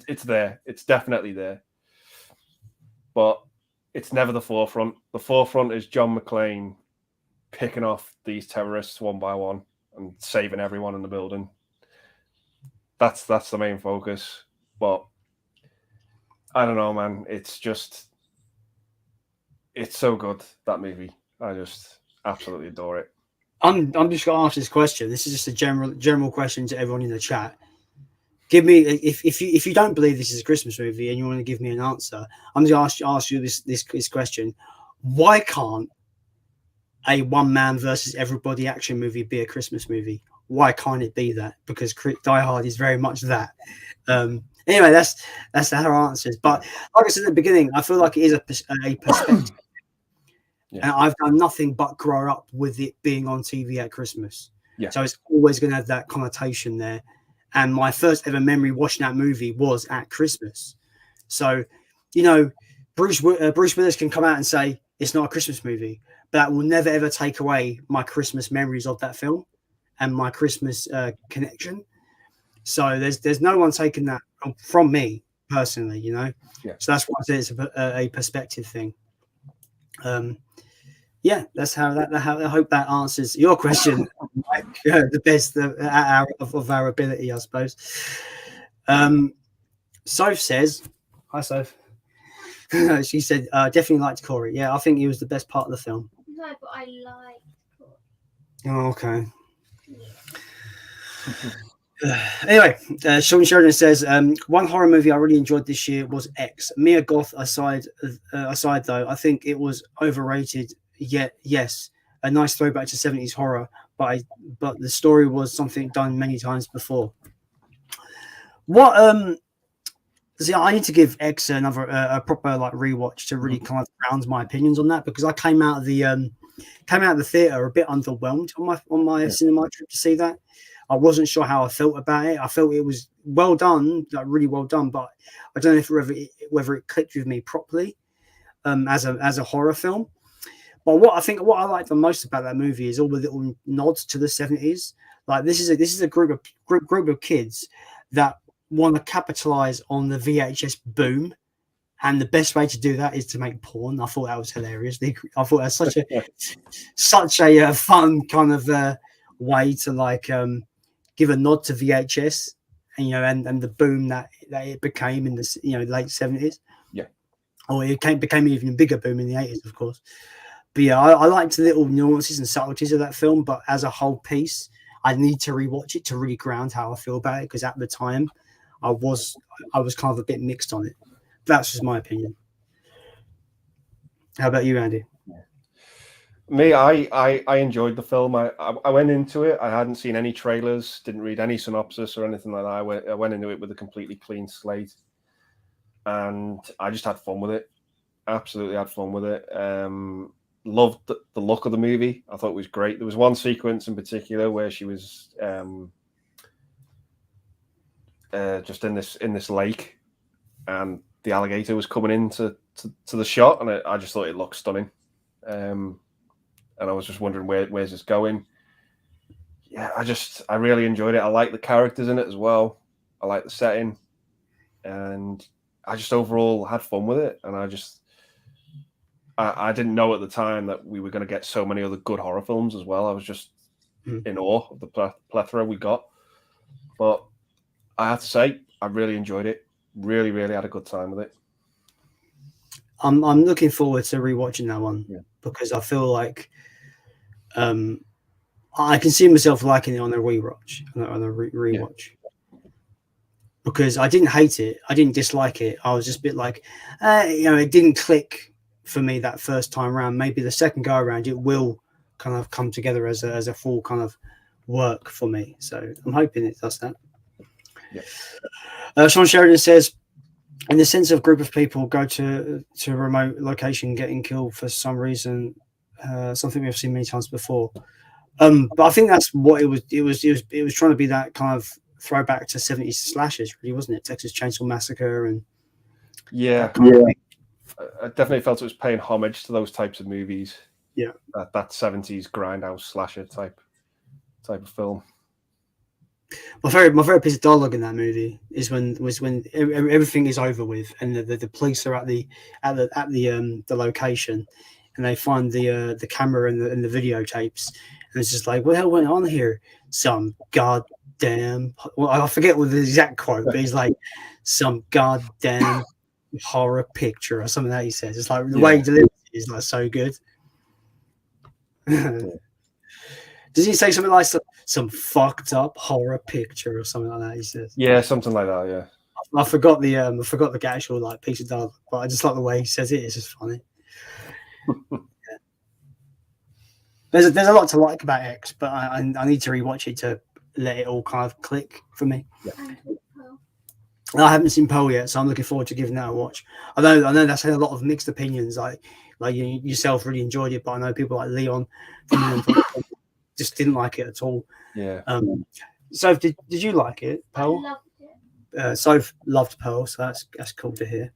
It's there. It's definitely there. But it's never the forefront. The forefront is John McClane picking off these terrorists one by one and saving everyone in the building. That's the main focus. But I don't know, man. It's so good, that movie. I just absolutely adore it. I'm just going to ask this question. This is just a general question to everyone in the chat. Give me, if you don't believe this is a Christmas movie and you want to give me an answer, I'm going to ask you this question: why can't a one man versus everybody action movie be a Christmas movie? Why can't it be that? Because Die Hard is very much that. Anyway, that's our answers. But like I said at the beginning, I feel like it is a perspective. And I've done nothing but grow up with it being on TV at Christmas. Yeah. So it's always going to have that connotation there. And my first ever memory watching that movie was at Christmas. So, you know, Bruce Willis can come out and say it's not a Christmas movie, but that will never, ever take away my Christmas memories of that film. and my Christmas connection. So there's no one taking that from me personally, you know. Yeah. So that's why I say it's a perspective thing. Yeah, that's how that. I hope that answers your question, Mike, the best of our ability, I suppose. Soph says, "Hi, Soph." She said, "Definitely liked Corey. Yeah, I think he was the best part of the film." No, but I liked Corey. Oh, okay. Yeah. Anyway, Sean Sheridan says, one horror movie I really enjoyed this year was X. Mia Goth aside though, I think it was overrated. Yet, yes, a nice throwback to 70s horror, but the story was something done many times before. What see, I need to give X another a proper like rewatch to really kind of ground my opinions on that, because I came out of the theater a bit underwhelmed on my cinema trip to see that. I wasn't sure how I felt about it. I felt it was well done, like really well done, but I don't know whether it clicked with me properly as a horror film. But what I like the most about that movie is all the little nods to the 70s. Like this is a group of kids that want to capitalize on the VHS boom, and the best way to do that is to make porn. I thought that was hilarious. I thought that's such a fun kind of way to like give a nod to VHS, and and the boom that it became in the late 70s. Yeah, or it became even a bigger boom in the 80s, of course. But yeah, I liked the little nuances and subtleties of that film, but as a whole piece, I need to rewatch it to really ground how I feel about it, because at the time I was kind of a bit mixed on it. That's just my opinion. How about you, Andy? Me, I enjoyed the film. I went into it. I hadn't seen any trailers, didn't read any synopsis or anything like that. I went into it with a completely clean slate, and I just had fun with it. Absolutely had fun with it. Loved the look of the movie. I thought it was great. There was one sequence in particular where she was just in this lake, and the alligator was coming into the shot, and I just thought it looked stunning. And I was just wondering where's this going. Yeah, I really enjoyed it. I like the characters in it as well. I like the setting, and I just overall had fun with it. And I didn't know at the time that we were going to get so many other good horror films as well. I was just in awe of the plethora we got. But I have to say, I really enjoyed it. Really, really had a good time with it. I'm looking forward to rewatching that one, because I feel like I can see myself liking it on a rewatch. Because I didn't hate it, I didn't dislike it. I was just a bit like, it didn't click for me that first time around. Maybe the second go around it will kind of come together as a full kind of work for me. So I'm hoping it does that. Sean Sheridan says, in the sense of group of people go to a remote location getting killed for some reason, something we've seen many times before. But I think that's what it was. It was trying to be that kind of throwback to 70s slashers, really, wasn't it? Texas Chainsaw Massacre and I definitely felt it was paying homage to those types of movies. Yeah, that 70s grindhouse slasher type of film. My favorite piece of dialogue in that movie is when everything is over with and the police are at the location, and they find the camera and the videotapes, and it's just like, what the hell went on here? Some goddamn, well, I forget what the exact quote, but he's like, some goddamn horror picture or something that he says. It's like the way he delivers it is like so good. Does he say something like some fucked up horror picture or something like that? He says, yeah, something like that. Yeah, I forgot the actual like piece of dialogue, but I just like the way he says it. It's just funny. There's a lot to like about X, but I need to rewatch it to let it all kind of click for me. I haven't seen Pearl yet, so I'm looking forward to giving that a watch. I know that's had a lot of mixed opinions. Like you yourself really enjoyed it, but I know people like Leon just didn't like it at all. Yeah. So did you like it, Pearl? I loved it. So loved Pearl, so that's cool to hear.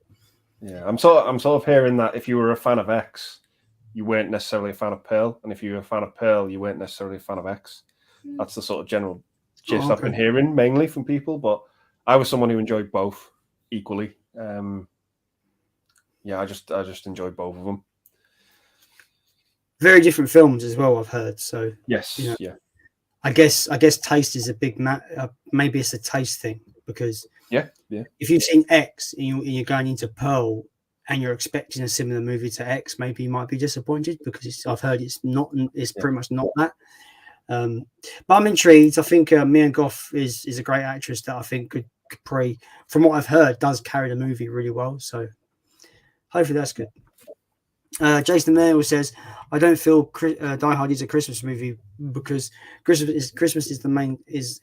Yeah, I'm sort of hearing that if you were a fan of X, you weren't necessarily a fan of Pearl, and if you were a fan of Pearl, you weren't necessarily a fan of X. That's the sort of general gist Oh, I've been okay. hearing, mainly from people. But I was someone who enjoyed both equally. Yeah, I just enjoyed both of them. Very different films as well, I've heard. So Yes, you know, yeah, I guess taste is a big maybe it's a taste thing, because yeah. if you've seen X and you're going into Pearl and you're expecting a similar movie to X, maybe you might be disappointed, because I've heard it's not. It's pretty much not that. But I'm intrigued. I think Mia Goth is a great actress that I think could probably, from what I've heard, does carry the movie really well. So hopefully that's good. Jason Mayer says, "I don't feel Die Hard is a Christmas movie because Christmas is the main is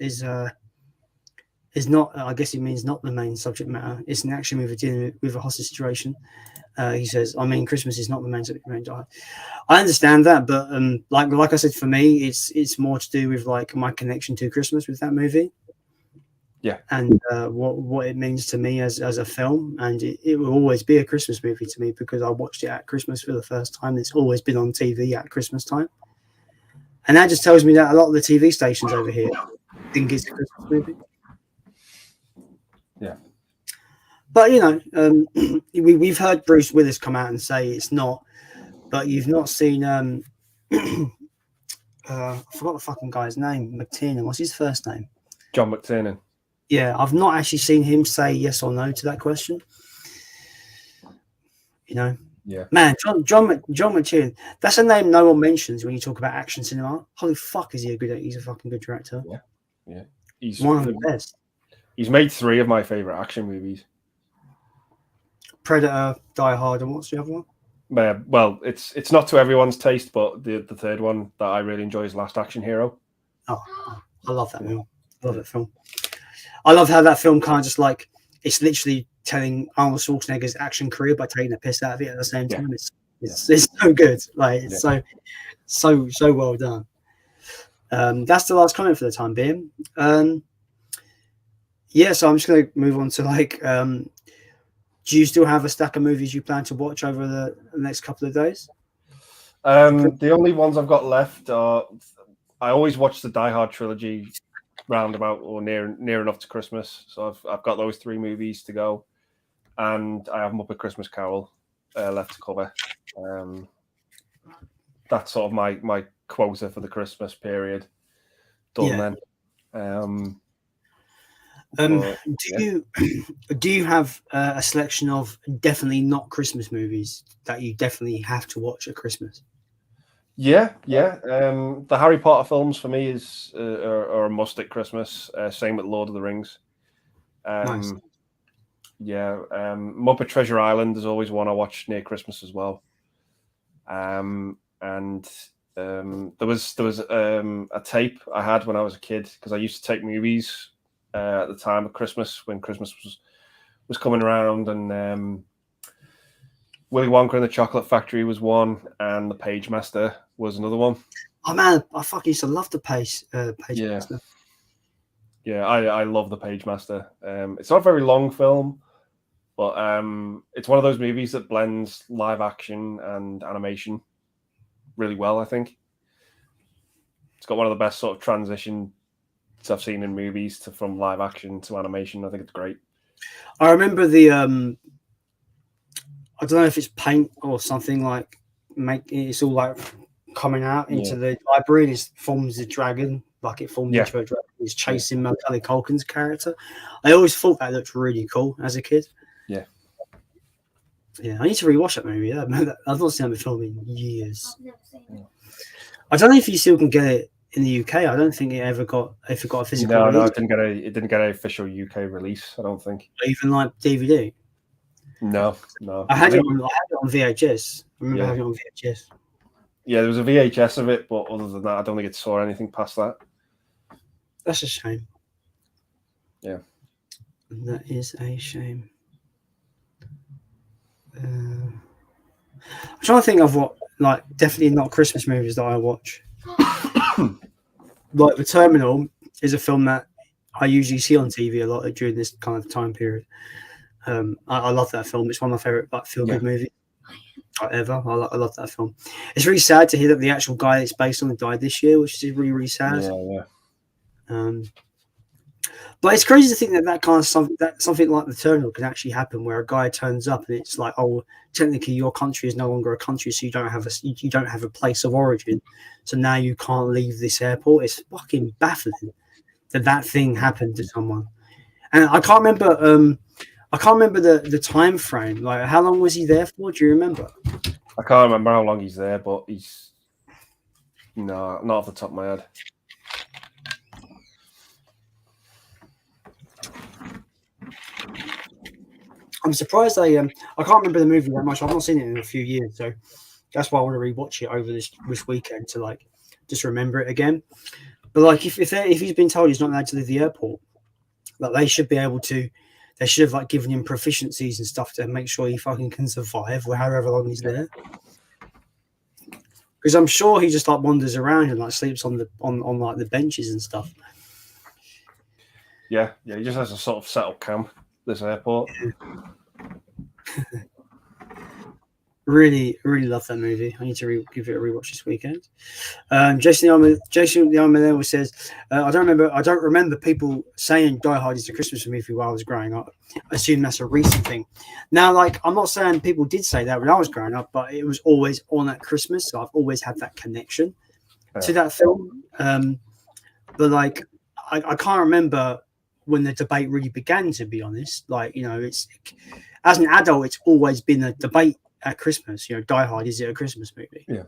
not. I guess he means not the main subject matter. It's an action movie dealing with a hostage situation." He says, "I mean, Christmas is not the main subject matter." I understand that, but like I said, for me, it's more to do with like my connection to Christmas with that movie. Yeah. And what it means to me as a film, and it will always be a Christmas movie to me because I watched it at Christmas for the first time. It's always been on TV at Christmas time, and that just tells me that a lot of the TV stations over here think it's a Christmas movie. Yeah. But you know, we've heard Bruce Willis come out and say it's not, but you've not seen I forgot the fucking guy's name. McTiernan. What's his first name? John McTiernan. Yeah, I've not actually seen him say yes or no to that question. You know, Yeah. man, John McTiernan. That's a name no one mentions when you talk about action cinema. Holy fuck, is he a good? He's a fucking good director. Yeah. He's One of the best. He's made 3 of my favorite action movies. Predator, Die Hard, and what's the other one? Well, it's not to everyone's taste, but the third one that I really enjoy is Last Action Hero. Oh, I love that film. I love that film. I love how that film kind of just like, it's literally telling Arnold Schwarzenegger's action career by taking the piss out of it at the same time. It's so good. Like it's so well done. That's the last comment for the time being. Yeah, so I'm just gonna move on to like do you still have a stack of movies you plan to watch over the next couple of days? The only ones I've got left are, I always watch the Die Hard trilogy roundabout or near enough to Christmas. So I've got those 3 movies to go, and I have Muppet Christmas Carol left to cover. That's sort of my quota for the Christmas period. Done then. Do you have a selection of definitely not Christmas movies that you definitely have to watch at Christmas? Yeah. The Harry Potter films for me are a must at Christmas. Same with Lord of the Rings. Nice. Yeah. Muppet Treasure Island is always one I watch near Christmas as well. And there was a tape I had when I was a kid, because I used to take movies at the time of Christmas, when Christmas was coming around, and Willy Wonka and the Chocolate Factory was one, and The Page Master was another one. Oh man, I fucking used to love the Page Master. Yeah, I love The Page Master. It's not a very long film, but it's one of those movies that blends live action and animation really well, I think. It's got one of the best sort of transitions I've seen in movies from live action to animation. I think it's great. I remember the I don't know if it's paint or something, like it's all like coming out into the library, and it forms a dragon, like it formed into a dragon. It's chasing Macaulay Culkin's character. I always thought that looked really cool as a kid. Yeah, I need to rewatch that movie. I've not seen that film in years. I've never seen it. I don't know if you still can get it in the UK. I don't think it got a physical release. No, it didn't get an official UK release, I don't think. Even like DVD. No. I had it on VHS. I remember having it on VHS. Yeah, there was a VHS of it, but other than that, I don't think it saw anything past that. That's a shame. Yeah. That is a shame. I'm trying to think of what, like, definitely not Christmas movies that I watch. Like The Terminal is a film that I usually see on TV a lot during this kind of time period. I love that film. It's one of my favorite feel-good movies ever. I love that film. It's really sad to hear that the actual guy it's based on died this year, which is really, really sad. But it's crazy to think that kind of something like the terminal can actually happen, where a guy turns up and it's like, oh, technically your country is no longer a country, so you don't have a place of origin, so now you can't leave this airport. It's fucking baffling that thing happened to someone, and I can't remember. The time frame. Like, how long was he there for? Do you remember? I can't remember how long he's there, but he's not off the top of my head. I'm surprised I can't remember the movie that much. I've not seen it in a few years, so that's why I want to rewatch it over this weekend to like just remember it again. But like, if he's been told he's not allowed to leave the airport, like they should be able to. They should have like given him proficiencies and stuff to make sure he fucking can survive or however long he's there. Because I'm sure he just like wanders around and like sleeps on like the benches and stuff. Yeah, he just has a sort of set up camp, this airport. Really, really love that movie. I need to give it a rewatch this weekend. Jason the Armadillo says, I don't remember people saying Die Hard is a Christmas movie while I was growing up. I assume that's a recent thing. Now, like, I'm not saying people did say that when I was growing up, but it was always on at Christmas, so I've always had that connection to that film. But like, I can't remember when the debate really began, to be honest. Like, you know, it's as an adult, it's always been a debate at Christmas. You know, Die Hard, is it a Christmas movie? Yeah.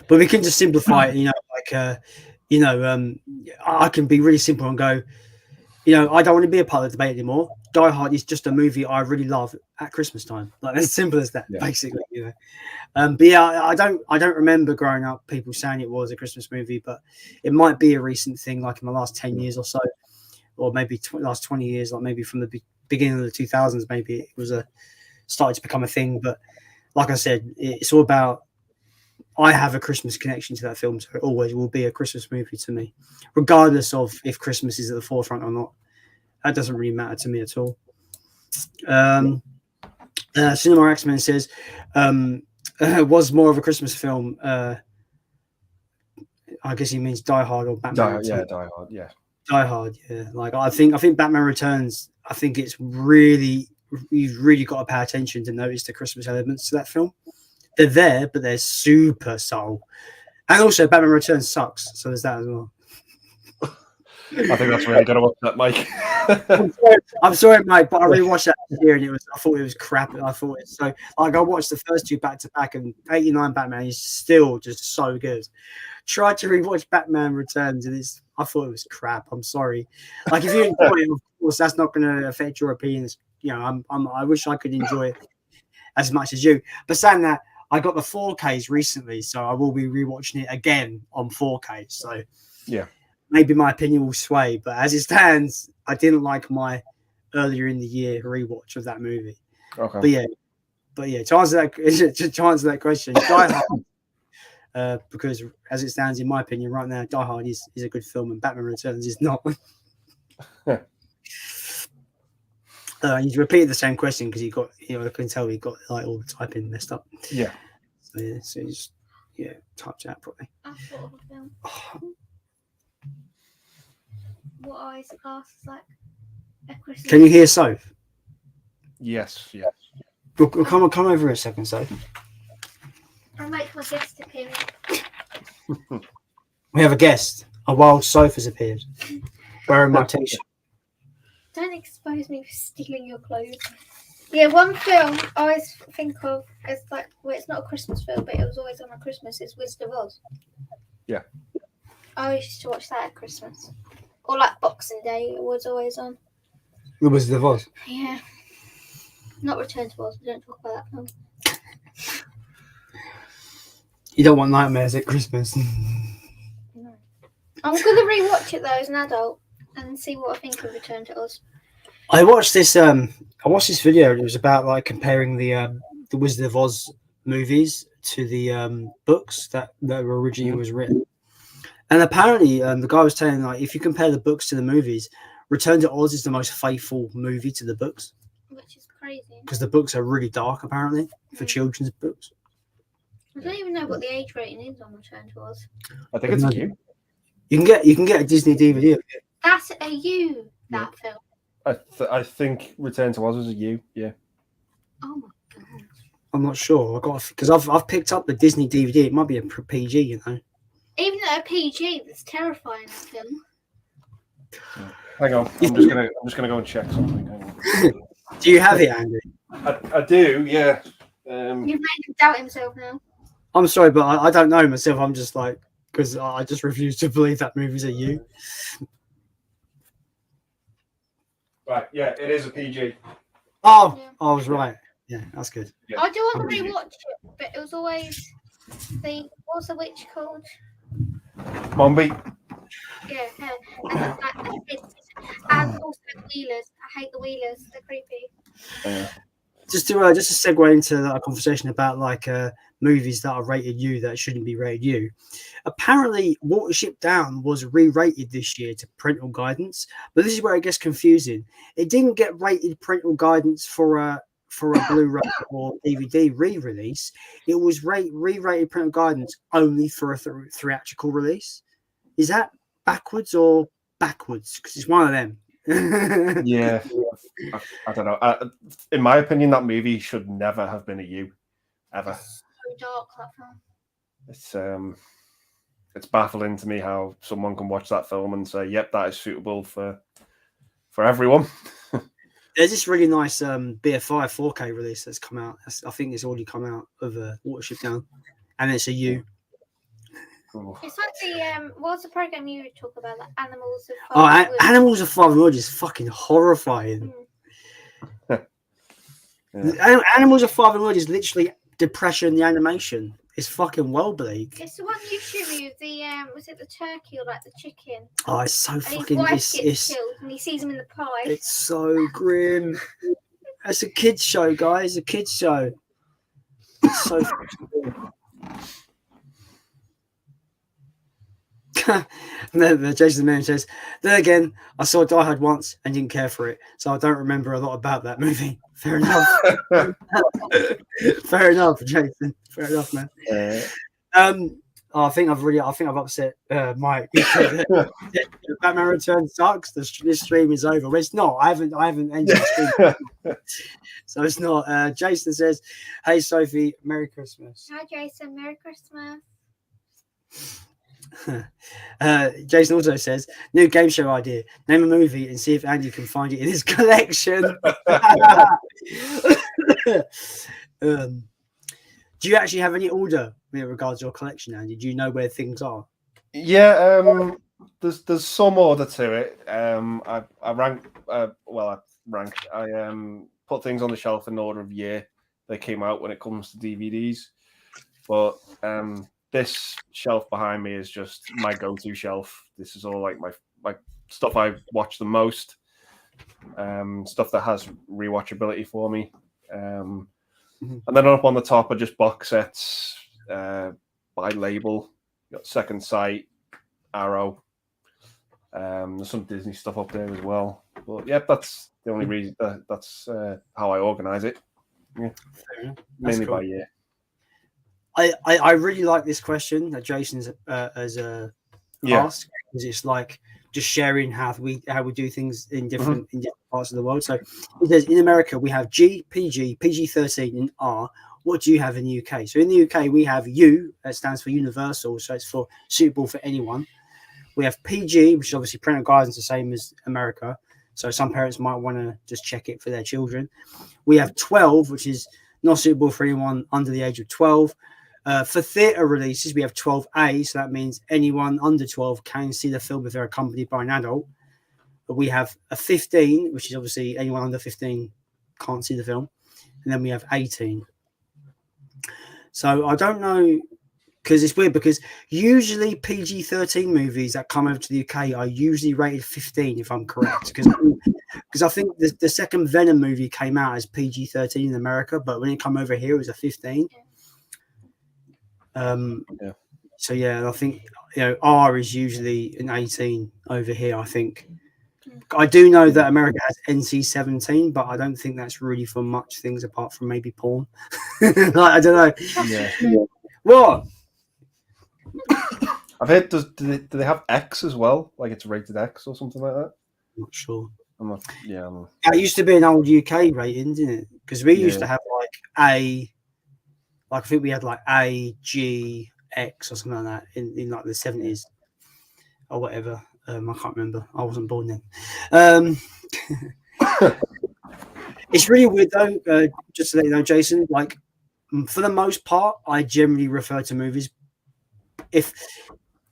But we can just simplify it, you know, like, I can be really simple and go, you know, I don't want to be a part of the debate anymore. Die Hard is just a movie I really love at Christmas time. Like, as simple as that, basically, you know. But yeah, I don't remember growing up people saying it was a Christmas movie, but it might be a recent thing, like in the last 10 years or so, or maybe last 20 years, like maybe from the beginning of the 2000s, maybe it was started to become a thing. But like I said, it's all about, I have a Christmas connection to that film, so it always will be a Christmas movie to me, regardless of if Christmas is at the forefront or not. That doesn't really matter to me at all. Cinema X-Men says, was more of a Christmas film. I guess he means Die Hard or Batman. Die Hard, yeah. Die Hard, yeah. Like, I think Batman Returns, I think it's really, you've really got to pay attention to notice the Christmas elements to that film. They're there, but they're super subtle. And also, Batman Returns sucks, so there's that as well. I think that's really going to watch that, Mike. I'm sorry, Mike, but I rewatched that here and I thought it was crap. I thought it's so, like, I watched the first two back to back, and 89 Batman is still just so good. Tried to rewatch Batman Returns, and I thought it was crap. I'm sorry. Like, if you enjoy it, of course, that's not going to affect your opinions. You know, I wish I could enjoy it as much as you. But saying that, I got the 4Ks recently, so I will be rewatching it again on 4K. So yeah, maybe my opinion will sway. But as it stands, I didn't like my earlier in the year rewatch of that movie. Okay. But yeah. To answer that question, Die Hard. Because as it stands, in my opinion, right now, Die Hard is a good film, and Batman Returns is not. He's repeated the same question because I can tell he got like all the typing messed up. Yeah. So he just typed it out properly. I thought of a film. What I class as like a Christmas. Can you hear Soph? Yes. We'll come over a second, Soph. I'll make my guest appear. We have a guest. A wild Soph has appeared. Wearing my t-shirt. Don't expose me for stealing your clothes. Yeah, one film I always think of as like, well, it's not a Christmas film, but it was always on at Christmas, is Wizard of Oz. Yeah. I used to watch that at Christmas. Or like Boxing Day, it was always on. The Wizard of Oz? Yeah. Not Return to Oz, we don't talk about that film. You don't want nightmares at Christmas. No. I'm going to rewatch it though as an adult and see what I think of Return to Oz. I watched this video. It was about like comparing the Wizard of Oz movies to the books that originally was written. And apparently, the guy was saying, like, if you compare the books to the movies, Return to Oz is the most faithful movie to the books. Which is crazy. Because the books are really dark, apparently, for children's books. I don't even know what the age rating is on Return to Oz. I think it's you. You can get a Disney DVD of it. That's a you. That film. I think Return to Oz was a U. Yeah. Oh my god. I'm not sure. Because I've picked up the Disney DVD. It might be a PG, you know. Even though a PG, that's terrifying. That film. Hang on. I'm just gonna go and check something. Hang on. Do you have it, Andy? I do. Yeah. You've made him doubt himself now. I'm sorry, but I don't know myself. I'm just like, because I just refuse to believe that movie's a you. Right. Yeah. It is a PG. Oh, Yeah. I was right. Yeah, that's good. Yeah. I do want to rewatch it, but it was always what's the witch called? Mombi. Yeah, her. And, like, the kids. And also the Wheelers. I hate the Wheelers. They're creepy. Just to segue into that conversation about like movies that are rated U that shouldn't be rated U. Apparently, Watership Down was re-rated this year to parental guidance, but this is where it gets confusing. It didn't get rated parental guidance for a Blu-ray or DVD re-release. It was re-rated parental guidance only for a theatrical release. Is that backwards or backwards? Because it's one of them. Yeah. I don't know. In my opinion, that movie should never have been a U, ever. So dark, that film. It's baffling to me how someone can watch that film and say, "Yep, that is suitable for everyone." There's this really nice BFI 4K release that's come out. I think it's already come out of Watership Down, and it's a U. Ooh. It's like the what's the program you talk about? The Animals of Oh, Father Wood. Animals of Father Wood is fucking horrifying. Yeah. Animals of Father Wood is literally depression. The animation is fucking well bleak. It's the one you showed me with the was it the turkey or like the chicken? Oh, it's so And fucking. his wife gets It's killed and he sees him in the pie. it's so grim. It's a kids show, guys. A kids show. It's so fucking grim. The Jason Man says, then again, I saw Die Hard once and didn't care for it, so I don't remember a lot about that movie. Fair enough. Fair enough, Jason. Fair enough, man. I think I've upset Mike. Batman Returns sucks. This stream is over. Well, it's not. I haven't ended the stream. So it's not. Jason says, "Hey Sophie, Merry Christmas." Hi Jason, Merry Christmas. Jason also says, new game show idea. Name a movie and see if Andy can find it in his collection. Do you actually have any order with regards to your collection, Andy? Do you know where things are? Yeah, there's some order to it. I rank. I put things on the shelf in order of year they came out when it comes to DVDs. But this shelf behind me is just my go-to shelf. This is all like my stuff I watch the most. Stuff that has rewatchability for me. And then up on the top are just box sets by label. You got Second Sight, Arrow. There's some Disney stuff up there as well. But yeah, that's the only reason. That's how I organize it. Yeah. Mainly cool. By year. I really like this question that Jason's asked, because it's like just sharing how we do things in different parts of the world. So it says in America we have G, PG, PG-13, and R. What do you have in the UK? So in the UK we have U, that stands for universal, so it's for suitable for anyone. We have PG, which is obviously parental guidance, the same as America. So some parents might want to just check it for their children. We have 12, which is not suitable for anyone under the age of 12. For theatre releases, we have 12A, so that means anyone under 12 can see the film if they're accompanied by an adult. But we have a 15, which is obviously anyone under 15 can't see the film. And then we have 18. So I don't know, because it's weird, because usually PG-13 movies that come over to the UK are usually rated 15, if I'm correct. Because I think the second Venom movie came out as PG-13 in America, but when it came over here, it was a 15. So yeah, I think R is usually an 18 over here. I think I do know that America has NC-17, but I don't think that's really for much things apart from maybe porn. Like, I don't know. Yeah. What? I've heard. Do they have X as well? Like it's rated X or something like that? I'm not sure. I'm not. Yeah. It used to be an old UK rating, didn't it? Because we used to have I think we had like A, G, X or something like that in like the 70s or whatever. I can't remember. I wasn't born then. It's really weird though. Just to let you know, Jason. Like for the most part, I generally refer to movies. If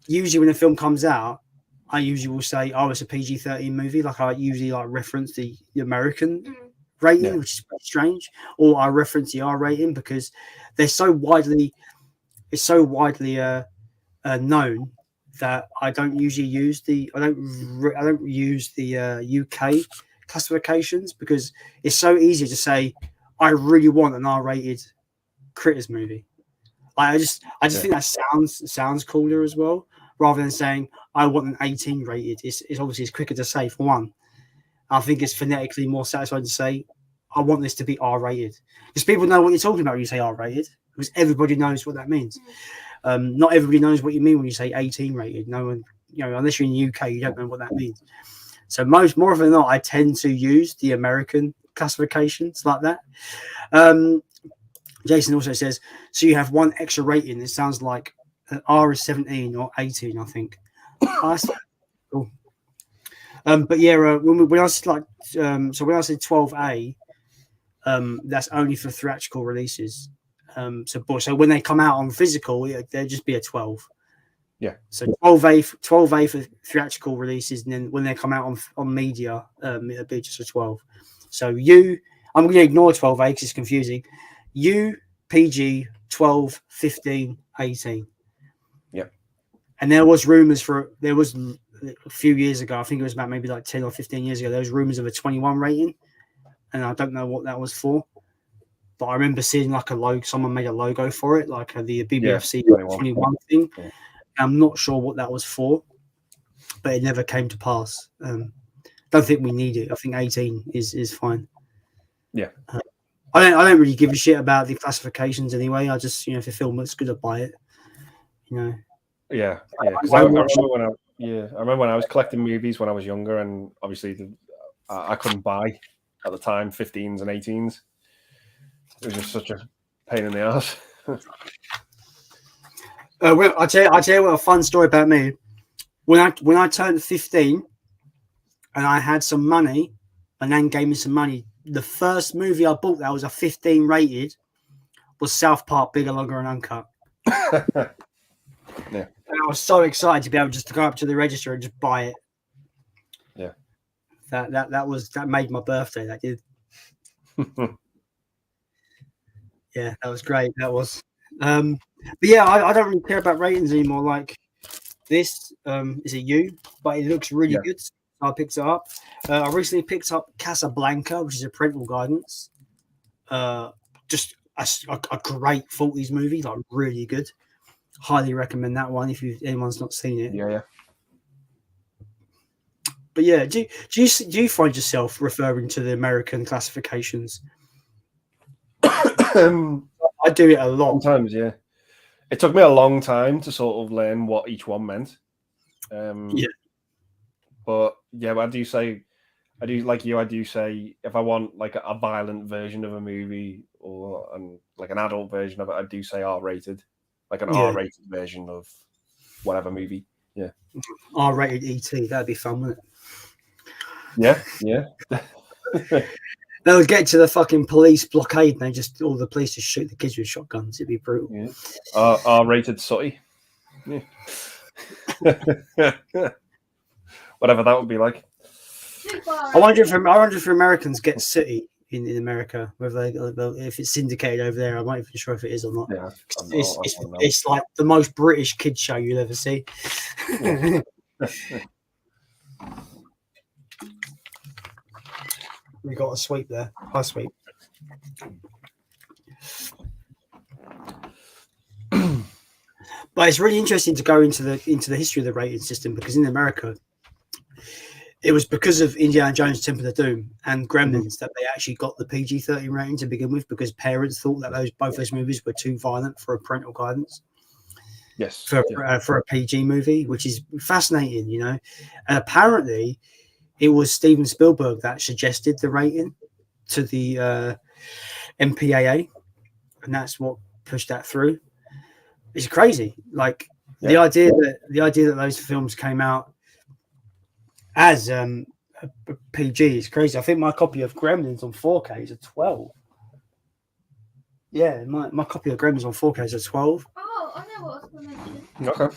usually when a film comes out, I usually will say, "Oh, it's a PG-13 movie." Like I usually reference the American rating, which is quite strange, or I reference the R rating because they're so widely. It's so widely known that I don't usually use I don't use the UK classifications because it's so easy to say I really want an R-rated Critters movie. I just think that sounds cooler as well, rather than saying I want an 18 rated. It's obviously it's quicker to say for one. I think it's phonetically more satisfying to say I want this to be R-rated because people know what you're talking about when you say R-rated because everybody knows what that means. Not everybody knows what you mean when you say 18 rated. No one, unless you're in the UK, you don't know what that means. So more often than not, I tend to use the American classifications like that. Jason also says, so you have one extra rating. It sounds like R is 17 or 18, I think. Cool. But yeah, when I said when I said 12A, that's only for theatrical releases. So when they come out on physical, they'll just be a 12. Yeah. So 12A for theatrical releases, and then when they come out on media, it'll be just a 12. So I'm going to ignore 12A because it's confusing. PG 12, 15, 18. Yeah. And there was a few years ago, I think it was about maybe like 10 or 15 years ago, there was rumors of a 21 rating, and I don't know what that was for. But I remember seeing like a logo, someone made a logo for it, like the BBFC 21 thing. Yeah. I'm not sure what that was for, but it never came to pass. Don't think we need it. I think 18 is fine. Yeah. I don't really give a shit about the classifications anyway. I just, if the film looks good, I buy it. Yeah. I remember when I was collecting movies when I was younger, and obviously I couldn't buy at the time 15s and 18s. It was just such a pain in the ass. I'll tell you what a fun story about me. When I turned 15 and I had some money, and Nan gave me some money, the first movie I bought that was a 15 rated was South Park Bigger, Longer and Uncut. Yeah. And I was so excited to be able just to go up to the register and just buy it. Yeah. That made my birthday. That did. Yeah, that was great. That was. But yeah, I don't really care about ratings anymore. Like this is a U, but it looks really good. So I picked it up. I recently picked up Casablanca, which is a parental guidance. Just a great 40s movie, like really good. Highly recommend that one if anyone's not seen it. Yeah. But yeah, do you find yourself referring to the American classifications? I do it a lot. Sometimes, yeah. It took me a long time to sort of learn what each one meant. But yeah, I do say if I want like a violent version of a movie or like an adult version of it, I do say R-rated, like an R-rated version of whatever movie. Yeah, R-rated ET. That'd be fun, wouldn't it? Yeah. They'll get to the fucking police blockade and all the police just shoot the kids with shotguns. It'd be brutal. Yeah. R-rated Sooty. Yeah. Whatever that would be like. I wonder if Americans get Sooty in America, whether if it's syndicated over there. I'm not even sure if it is or not. Yeah, it's like the most British kids show you'll ever see. Yeah. We got a sweep there. High sweep. But it's really interesting to go into the history of the rating system, because in America, it was because of Indiana Jones, Temple of Doom, and Gremlins that they actually got the PG-13 rating to begin with, because parents thought that both those movies were too violent for a parental guidance. Yes. for a PG movie, which is fascinating, you know. And apparently, it was Steven Spielberg that suggested the rating to the MPAA, and that's what pushed that through. It's crazy. Like the idea that those films came out as a PG is crazy. I think my copy of Gremlins on 4K is a 12. Yeah, my copy of Gremlins on 4K is a 12. Oh, I know what I was going to mention. Okay.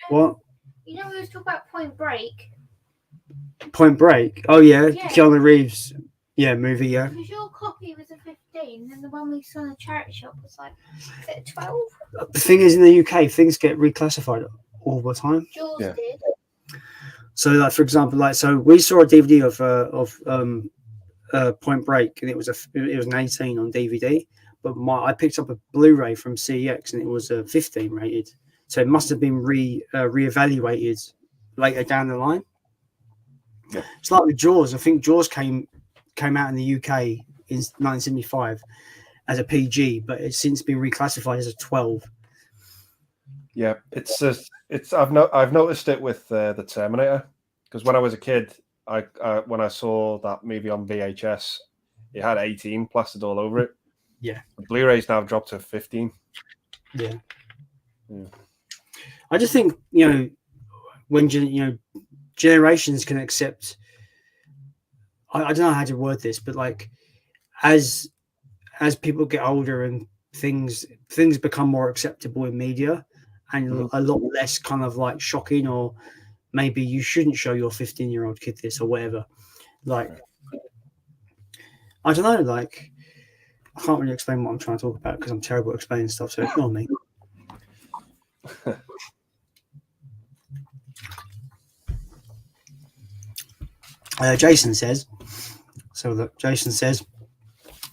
What? You know, we was talking about Point Break. Point Break? Oh, yeah. Keanu Reeves. Yeah, movie, yeah. Because your copy was a 15, and the one we saw in the charity shop was like, is it a 12? The thing is, in the UK, things get reclassified all the time. Jaws did. So, like, for example, so we saw a DVD of Point Break, and it was an 18 on DVD. But I picked up a Blu-ray from CEX, and it was a 15 rated. So it must have been reevaluated later down the line. Yeah. It's like with Jaws. I think Jaws came out in the UK in 1975 as a PG, but it's since been reclassified as a 12. Yeah, I've noticed it with the Terminator, because when I was a kid, when I saw that movie on VHS, it had 18 plastered all over it. Yeah, the Blu-rays now dropped to 15. Yeah. I just think, you know, when generations can accept. I don't know how to word this, but like as people get older and things become more acceptable in media and a lot less kind of like shocking, or maybe you shouldn't show your 15-year-old kid this or whatever. Like, I don't know, like I can't really explain what I'm trying to talk about because I'm terrible at explaining stuff, so ignore me. Jason says,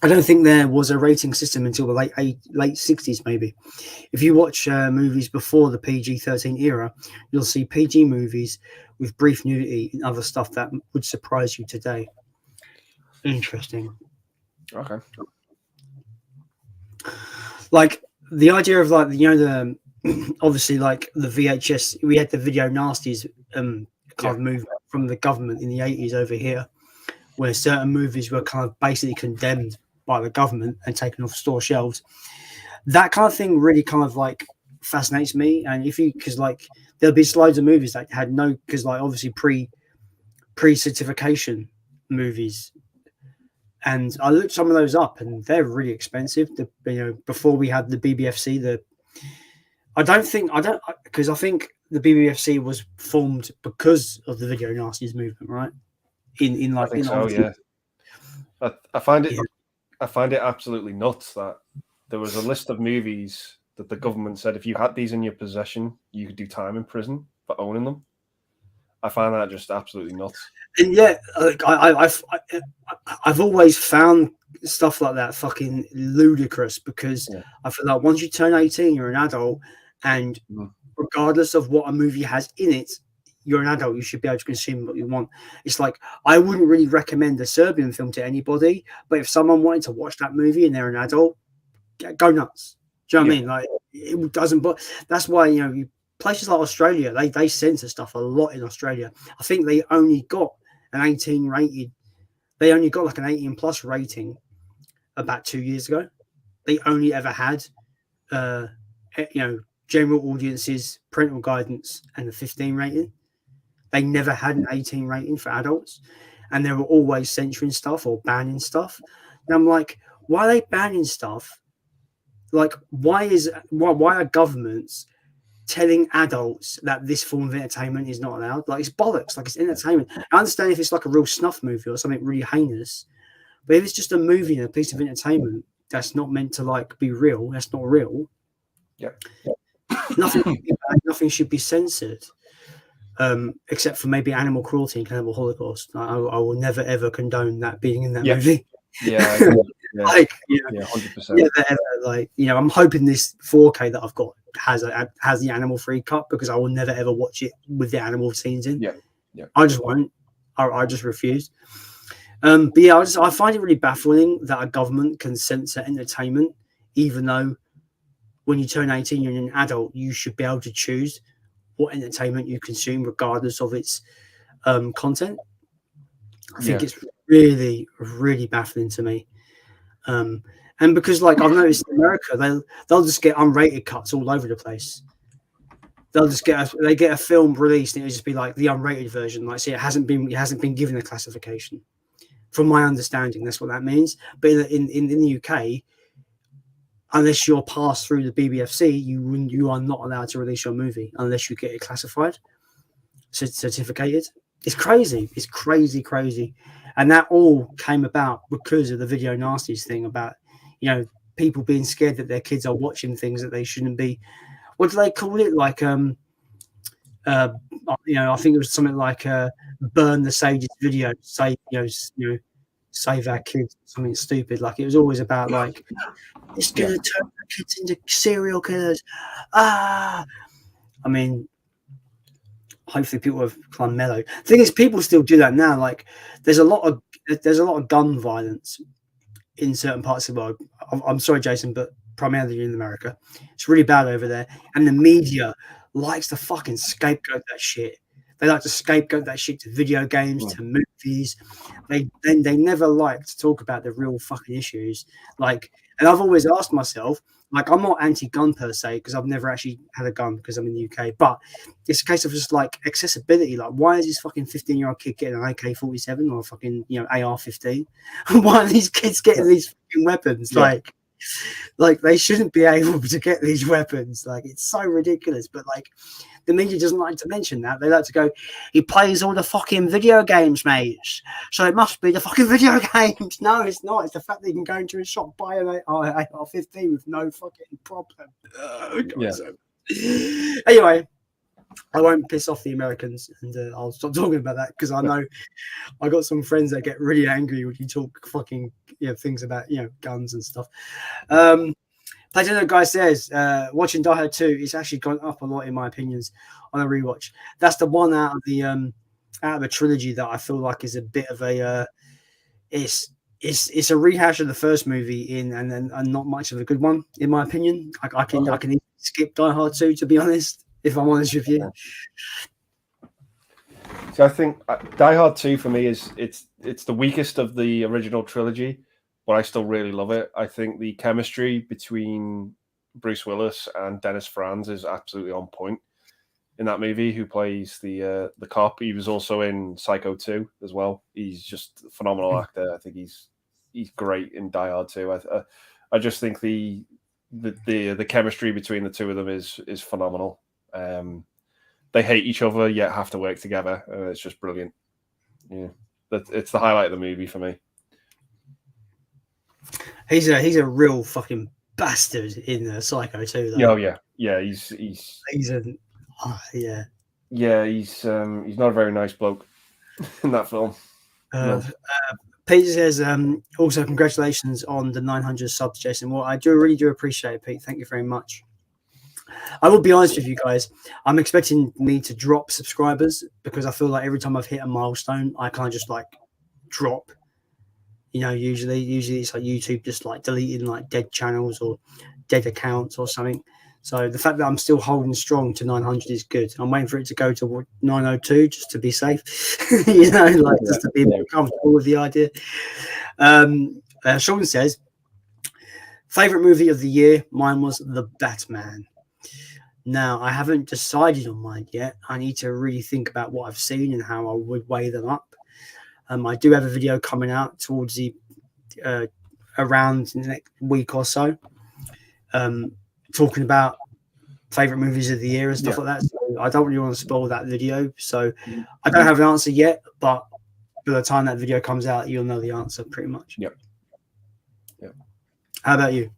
I don't think there was a rating system until the late 60s, maybe. If you watch movies before the PG-13 era, you'll see PG movies with brief nudity and other stuff that would surprise you today. Interesting. Okay. Like the idea of like, you know, the obviously like the VHS, we had the video nasties kind of movement from the government in the 80s over here, where certain movies were kind of basically condemned by the government and taken off store shelves. That kind of thing really kind of like fascinates me. And because like there'll be loads of movies that had no, because like obviously pre-certification movies, and I looked some of those up and they're really expensive. Before we had the BBFC, I think the BBFC was formed because of the video nasties movement, right? I find it absolutely nuts that there was a list of movies that the government said if you had these in your possession, you could do time in prison for owning them. I find that just absolutely nuts. And yeah, like I've always found stuff like that fucking ludicrous, because I feel like once you turn 18, you're an adult, and regardless of what a movie has in it, you're an adult. You should be able to consume what you want. It's like, I wouldn't really recommend a Serbian film to anybody, but if someone wanted to watch that movie and they're an adult, go nuts. Do you know what I mean? Like, it doesn't. But that's why, you know, places like Australia, they censor stuff a lot in Australia. I think they only got an 18 rated. They only got like an 18 plus rating about 2 years ago. They only ever had, general audiences, parental guidance, and the 15 rating. They never had an 18 rating for adults, and they were always censoring stuff or banning stuff. And I'm like, why are they banning stuff? Like, why are governments telling adults that this form of entertainment is not allowed? Like, it's bollocks. Like, it's entertainment. I understand if it's like a real snuff movie or something really heinous, but if it's just a movie and a piece of entertainment that's not meant to like be real, that's not real. Nothing should be censored. Except for maybe animal cruelty and cannibal holocaust. I will never ever condone that being in that movie. 100%. Like, you know, I'm hoping this 4K that I've got has the animal free cut, because I will never ever watch it with the animal scenes in. I just won't. I just refuse. But yeah, I find it really baffling that a government can censor entertainment, even though when you turn 18, you're an adult, you should be able to choose what entertainment you consume, regardless of its content. I think it's really, really baffling to me. And because, like, I've noticed in America, they'll just get unrated cuts all over the place. They'll just get a film released, and it'll just be like the unrated version. Like, see, it hasn't been given a classification. From my understanding, that's what that means. But in the UK, unless you're passed through the BBFC, you are not allowed to release your movie unless you get it classified, certificated. It's crazy. It's crazy. And that all came about because of the video nasties thing about, people being scared that their kids are watching things that they shouldn't be. What do they call it? Like, I think it was something like burn the sage's video, save our kids, something stupid. Like, it was always about like, it's gonna turn our kids into serial killers. I mean, hopefully people have climbed mellow. The thing is, people still do that now. Like, there's a lot of gun violence in certain parts of the world. I'm sorry, Jason, but primarily in America, it's really bad over there. And the media likes to fucking scapegoat that shit. They like to scapegoat that shit to video games, to movies. They never like to talk about the real fucking issues. Like, and I've always asked myself, like, I'm not anti-gun per se because I've never actually had a gun because I'm in the UK, but it's a case of just like accessibility. Like, why is this fucking 15-year-old kid getting an AK-47 or a fucking AR-15? Why are these kids getting these fucking weapons? Yeah. Like they shouldn't be able to get these weapons. Like, it's so ridiculous. But like, the media doesn't like to mention that. They like to go, he plays all the fucking video games, mate. So it must be the fucking video games. No, it's not. It's the fact that you can go into a shop, buy an AR-15 with no fucking problem. Anyway, I won't piss off the Americans, and I'll stop talking about that because I know I got some friends that get really angry when you talk fucking things about guns and stuff. Platinum Guy says, watching Die Hard 2, it's actually gone up a lot in my opinions on a rewatch. That's the one out of the trilogy that I feel like is a bit of a it's a rehash of the first movie and not much of a good one in my opinion. I can skip Die Hard 2, to be honest, if I'm honest with you. So I think Die Hard 2 for me is it's the weakest of the original trilogy, but I still really love it. I think the chemistry between Bruce Willis and Dennis Franz is absolutely on point in that movie. Who plays the cop? He was also in Psycho 2 as well. He's just a phenomenal actor. I think he's great in Die Hard 2. I just think the chemistry between the two of them is phenomenal. They hate each other yet have to work together. It's just brilliant. Yeah, it's the highlight of the movie for me. He's a real fucking bastard in Psycho 2, though. Oh yeah. He's not a very nice bloke in that film. No. Pete says, also congratulations on the 900 subs, Jason. Well, I really do appreciate it, Pete. Thank you very much. I will be honest with you guys. I'm expecting me to drop subscribers because I feel like every time I've hit a milestone, I kind of just like drop. Usually it's like YouTube just like deleting like dead channels or dead accounts or something. So the fact that I'm still holding strong to 900 is good. I'm waiting for it to go to 902 just to be safe, just to be more comfortable with the idea. Sean says, favorite movie of the year? Mine was The Batman. Now, I haven't decided on mine yet. I need to really think about what I've seen and how I would weigh them up. I do have a video coming out towards the around the next week or so, talking about favorite movies of the year and stuff like that. So I don't really want to spoil that video. So I don't have an answer yet, but by the time that video comes out, you'll know the answer pretty much. Yep. How about you?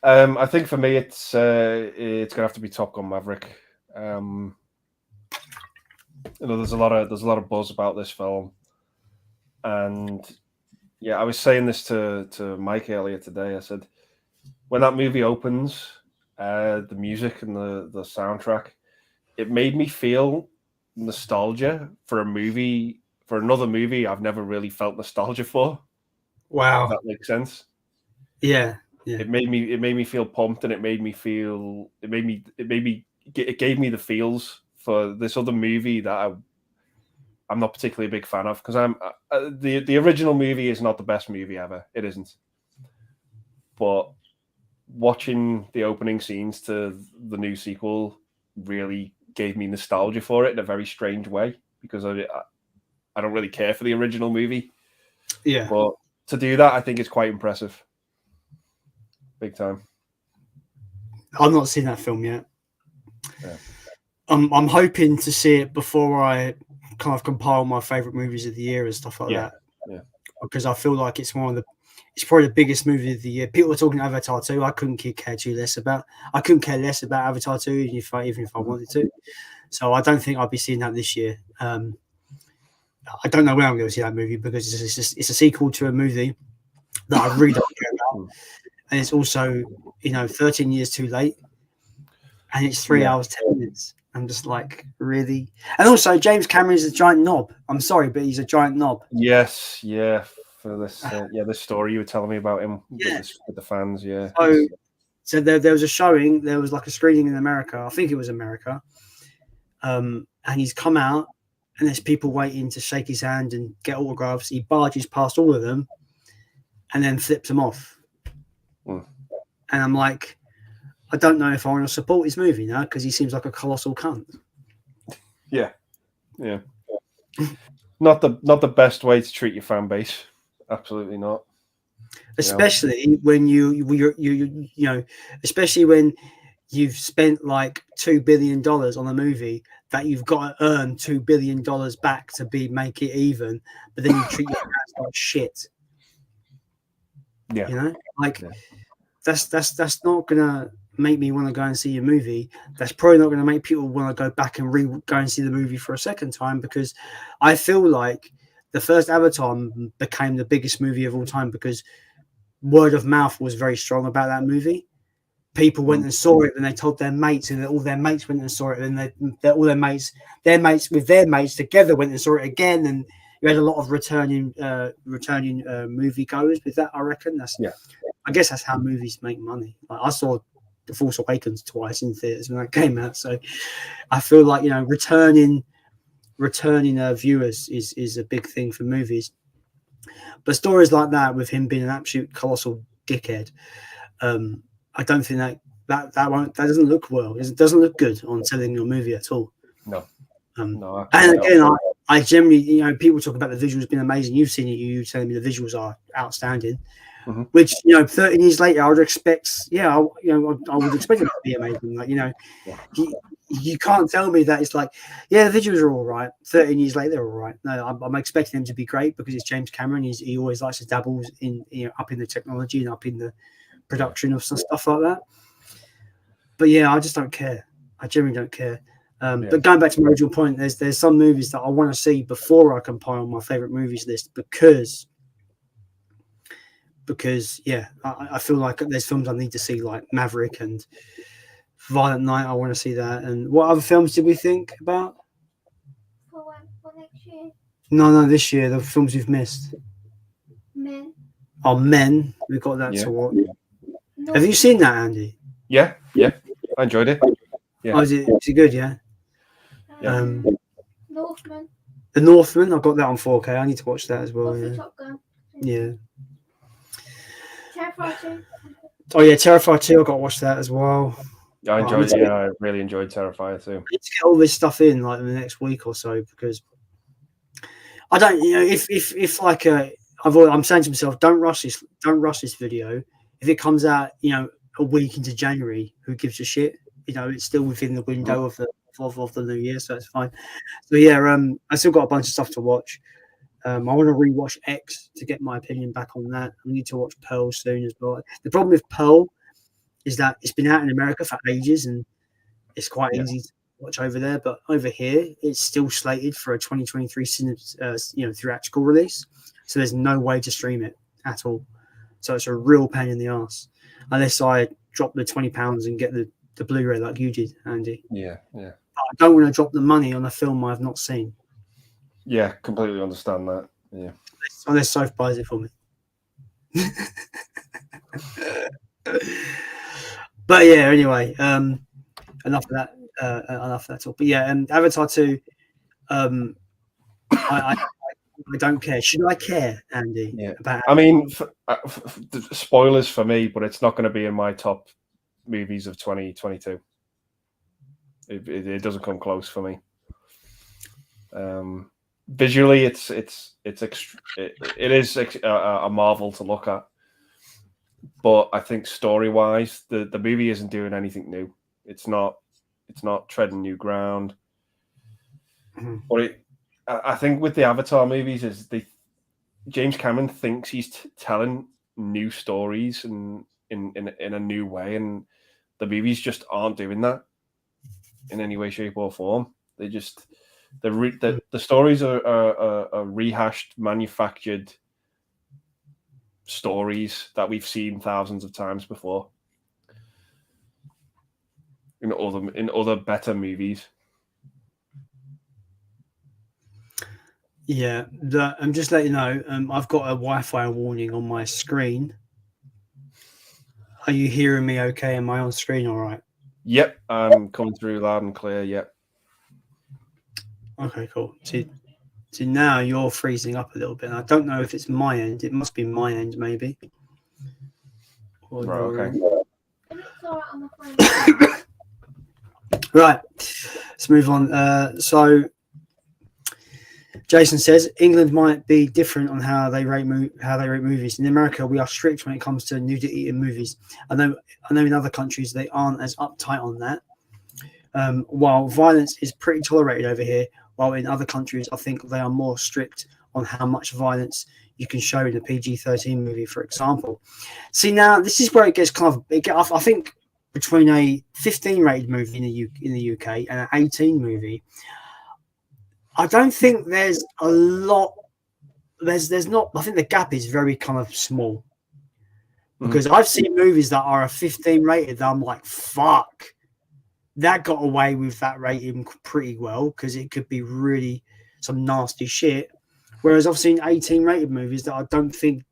I think for me, it's gonna have to be Top Gun Maverick. There's a lot of buzz about this film, and I was saying this to Mike earlier today. I said when that movie opens, the music and the soundtrack, it made me feel nostalgia for another movie I've never really felt nostalgia for. Wow, If that makes sense. Yeah. Yeah. It made me feel pumped, and it gave me the feels for this other movie that I'm not particularly a big fan of, because the original movie is not the best movie ever. It isn't. But watching the opening scenes to the new sequel really gave me nostalgia for it in a very strange way, because I don't really care for the original movie. Yeah. But to do that, I think it's quite impressive. Big time. I've not seen that film yet. Yeah. I'm hoping to see it before I kind of compile my favorite movies of the year and stuff like that. Yeah. Because I feel like it's probably the biggest movie of the year. People are talking Avatar 2. I couldn't care less about Avatar 2, even if I wanted to. So I don't think I'll be seeing that this year. I don't know when I'm going to see that movie, because it's a sequel to a movie that I really don't care about, and it's also 13 years too late, and it's 3 hours 10 minutes. I'm just like, really? And also, James Cameron is a giant knob. I'm sorry, but he's a giant knob. Yes, yeah. For this, this story you were telling me about him with the fans, yeah. So there was a showing. There was like a screening in America. I think it was America. And he's come out, and there's people waiting to shake his hand and get autographs. He barges past all of them, and then flips them off. And I'm like, I don't know if I want to support his movie now, because he seems like a colossal cunt. Yeah. Not the best way to treat your fan base. Absolutely not. Especially when especially when you've spent like $2 billion on a movie that you've got to earn $2 billion back to make it even, but then you treat your fans like shit. Yeah. That's not gonna make me want to go and see a movie. That's probably not going to make people want to go back and go and see the movie for a second time, because I feel like the first Avatar became the biggest movie of all time because word of mouth was very strong about that movie. People went and saw it, and they told their mates, and all their mates went and saw it, and all their mates with their mates together went and saw it again, and you had a lot of returning moviegoers with that. I reckon I guess that's how movies make money. Like, I saw The Force Awakens twice in theaters when that came out, so I feel like returning viewers is a big thing for movies. But stories like that, with him being an absolute colossal dickhead, I don't think that doesn't look well. It doesn't look good on selling your movie at all. No. No. And again, I generally, people talk about the visuals being amazing. You've seen it. You telling me the visuals are outstanding. Mm-hmm. Which 13 years later, I would expect. I would expect it to be amazing. Like you can't tell me that it's like, the visuals are all right. 13 years later, they're all right. No, I'm expecting them to be great because it's James Cameron. He always likes to dabble in up in the technology and up in the production of some stuff like that. But I just don't care. I genuinely don't care. But going back to my original point, there's some movies that I want to see before I compile my favorite movies list because I feel like there's films I need to see, like Maverick and Violent Night. I want to see that. And what other films did we think about? For next year. No, this year, the films we've missed. Men. Oh, Men. We've got that to watch. No. Have you seen that, Andy? Yeah. I enjoyed it. Yeah. Oh, is it good? Yeah. Northman. The Northman. I've got that on 4K. I need to watch that as well. What's the Top Gun? Yeah. Terrifier 2. Oh yeah, Terrifier 2. I've got to watch that as well. I enjoyed it. I really enjoyed Terrifier 2. I need to get all this stuff in like in the next week or so, because I don't, if like I'm saying to myself, don't rush this video. If it comes out, a week into January, who gives a shit? It's still within the window of the new year, so it's fine. So I still got a bunch of stuff to watch. I want to rewatch X to get my opinion back on that. I need to watch Pearl soon as well. The problem with Pearl is that it's been out in America for ages and it's quite easy to watch over there, but over here it's still slated for a 2023 theatrical release. So there's no way to stream it at all. So it's a real pain in the ass unless I drop the £20 and get the Blu-ray like you did, Andy. Yeah. I don't want to drop the money on a film I've not seen. Yeah, completely understand that. Yeah. Unless Soph buys it for me. But yeah, anyway, enough of that. Enough of that talk. But yeah, Avatar 2. I don't care. Should I care, Andy? Yeah. About I mean, spoilers for me, but it's not going to be in my top movies of 2022. It doesn't come close for me. Visually, it is a marvel to look at, but I think story wise, the movie isn't doing anything new. It's not treading new ground. But I think with the Avatar movies is James Cameron thinks he's telling new stories and in a new way, and the movies just aren't doing that in any way, shape, or form. They just the stories are rehashed, manufactured stories that we've seen thousands of times before in other better movies. Yeah, I'm just letting you know. I've got a Wi-Fi warning on my screen. Are you hearing me? Okay, am I on screen? All right. Yep, I'm coming through loud and clear. Yep. Okay, cool. See, now you're freezing up a little bit. And I don't know if it's my end. It must be my end, maybe. Or Right. Okay. Right. Let's move on. So. Jason says England might be different on how they rate movies. In America, we are strict when it comes to nudity in movies. I know in other countries they aren't as uptight on that. While violence is pretty tolerated over here, while in other countries I think they are more strict on how much violence you can show in a PG-13 movie, for example. See, now this is where it gets kind of. I think between a 15 rated movie in the UK and an 18 movie. I don't think there's a lot. There's not. I think the gap is very kind of small because I've seen movies that are a 15 rated that I'm like, fuck, that got away with that rating pretty well because it could be really some nasty shit. Whereas I've seen 18 rated movies that I don't think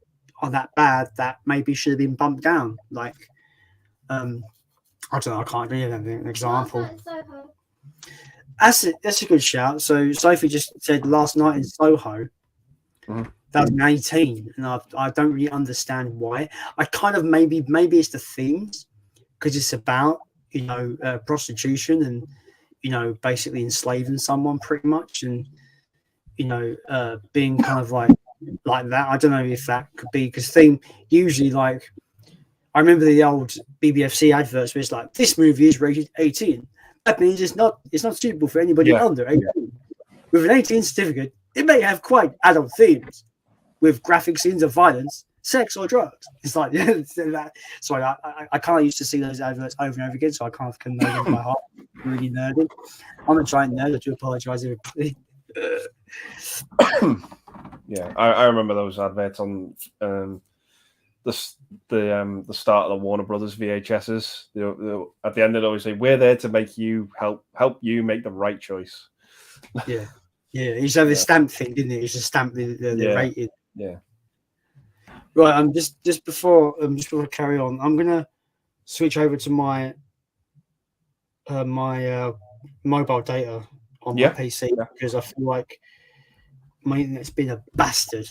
are that bad that maybe should have been bumped down. Like, I don't know. I can't give an example. That's a good shout. So Sophie just said last night in Soho, that was an 18, and I don't really understand why. I kind of maybe it's the themes because it's about prostitution and basically enslaving someone pretty much and being kind of like that. I don't know if that could be because theme usually like I remember the old BBFC adverts where it's like this movie is rated 18. That means it's not suitable for anybody under 18. With an 18 certificate, it may have quite adult themes with graphic scenes of violence, sex, or drugs. It's like that. Sorry, I kind of used to see those adverts over and over again, so I kind of can know them by heart. Really nerdy. I'm a giant nerd. I do apologise. Yeah, I remember those adverts on the start of the Warner Brothers VHSs. At the end, they'd always say, "We're there to make you help you make the right choice." Yeah. He used to have this stamp thing, didn't he? He used to stamp the rating. Yeah. Right. Just before I carry on, I'm gonna switch over to my mobile data on my PC because I feel like my internet's been a bastard.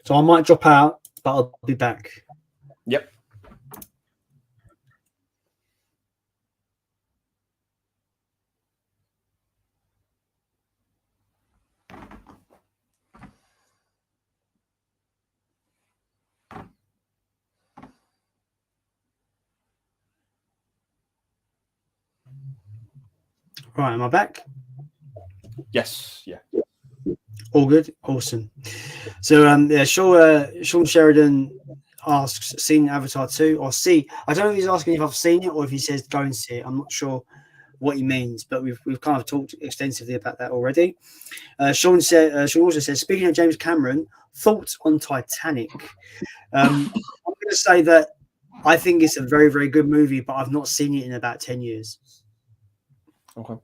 So I might drop out, but I'll be back. Yep. Right, am I back? Yes. Yeah. All good, awesome. So Sean Sheridan asks, seen Avatar 2 or see? I don't know if he's asking if I've seen it or if he says go and see it. I'm not sure what he means, but we've kind of talked extensively about that already. Sean also says, speaking of James Cameron, thoughts on Titanic. I'm going to say that I think it's a very, very good movie, but I've not seen it in about 10 years. Okay.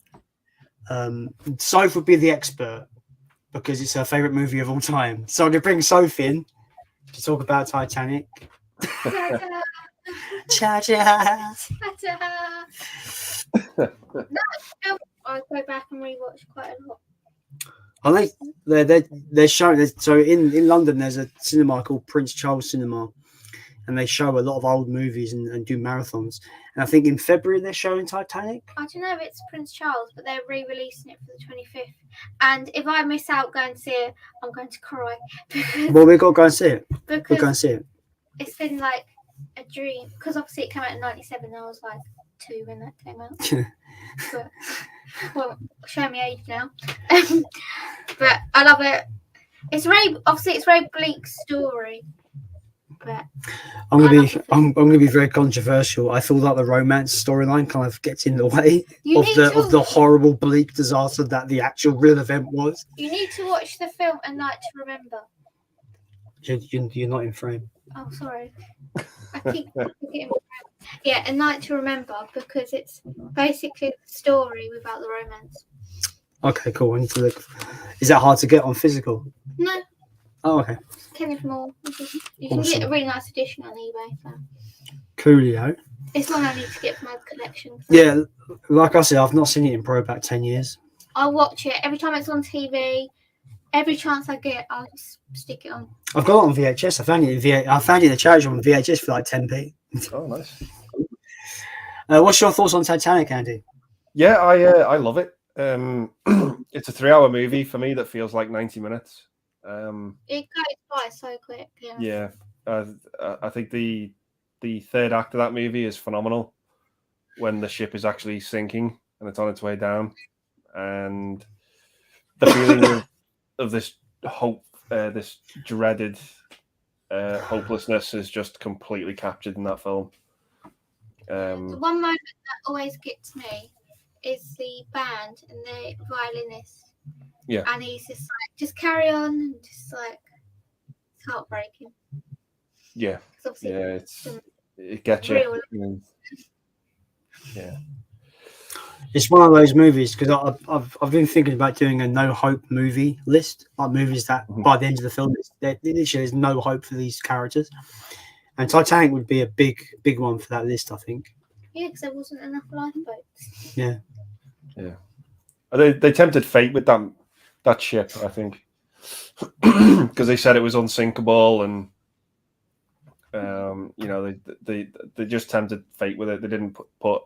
Soph would be the expert because it's her favorite movie of all time. So I'm going to bring Soph in to talk about Titanic. Cha cha. No, I go back and rewatch quite a lot. I think they're showing. So in London, there's a cinema called Prince Charles Cinema, and they show a lot of old movies and do marathons. And I think in February they're showing Titanic. I don't know if it's Prince Charles, but they're re-releasing it for the 25th. And if I miss out going to see it, I'm going to cry. Well, we've got to go and see it. We'll go and Because see it. it's been like a dream. Because obviously it came out in 97 and I was like 2 when that came out. But, well, show me age now. But I love it. It's very bleak story. But I'm gonna be very controversial. I feel like the romance storyline kind of gets in the way of the horrible bleak disaster that the actual real event was. You need to watch the film A Night to Remember. You're not in frame. Oh, sorry. I keep getting A Night to Remember, because it's basically the story without the romance. Okay, cool. I need to look. Is that hard to get on physical? No. Oh, okay. Kenneth Moore. You can get a really nice edition on eBay. So. Coolio. It's one I need to get for my collection. So. Yeah, like I said, I've not seen it in probably about 10 years. I'll watch it every time it's on TV. Every chance I get, I'll just stick it on. I've got it on VHS. I found it in the charity on VHS for like 10p. Oh, nice. What's your thoughts on Titanic, Andy? Yeah, I love it. It's a 3-hour movie for me that feels like 90 minutes. It goes by so quick. Yeah, I think the third act of that movie is phenomenal when the ship is actually sinking and it's on its way down, and the feeling of this hope, this dreaded hopelessness is just completely captured in that film. The one moment that always gets me is the band and the violinist. Yeah. And he's just like, just carry on, and just like, it's heartbreaking. Yeah. Yeah, it gets real. you. Yeah. It's one of those movies, because I've been thinking about doing a no hope movie list, like movies that by the end of the film, there's no hope for these characters. And Titanic would be a big one for that list, I think. Yeah, because there wasn't enough lifeboats. Yeah. Yeah. They tempted fate with that ship, I think, because they said it was unsinkable, and they just tempted fate with it. They didn't put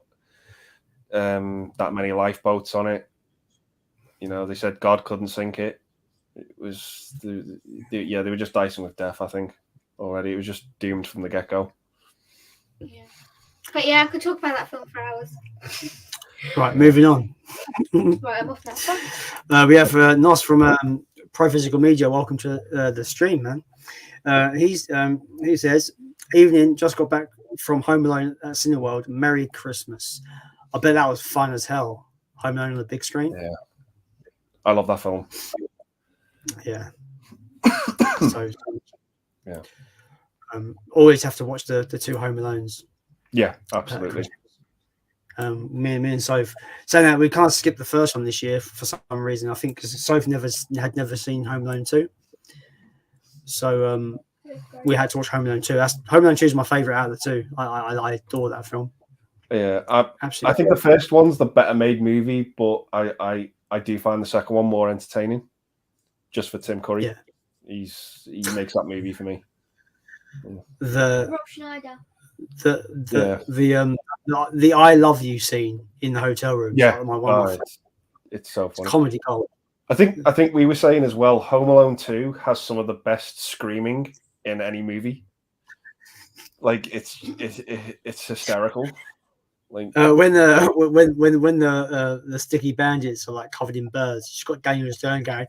that many lifeboats on it. They said God couldn't sink it. It was they were just dicing with death, I think. Already, it was just doomed from the get-go. Yeah, but yeah, I could talk about that film for hours. Right, moving on. Right, I'm off now. We have Nos from Pro Physical Media. Welcome to the stream, man. He says, "Evening, just got back from Home Alone at Cineworld. Merry Christmas." I bet that was fun as hell. Home Alone on the big screen. Yeah, I love that film. Yeah. So yeah. Always have to watch the two Home Alones. Yeah, absolutely. Me and Soph saying that we can't skip the first one this year for some reason. I think because Soph had never seen Home Alone 2, so we had to watch Home Alone 2. Home Alone 2 is my favorite out of the two. I adore that film. Yeah, absolutely. I think the first one's the better made movie, but I do find the second one more entertaining. Just for Tim Curry, yeah, he makes that movie for me. The Rob Schneider. The I love you scene in the hotel room. Yeah, it's so funny. It's comedy gold. I think we were saying as well, Home Alone 2 has some of the best screaming in any movie. Like it's hysterical. Like when the sticky bandits are like covered in birds, you've got Daniel Stern going.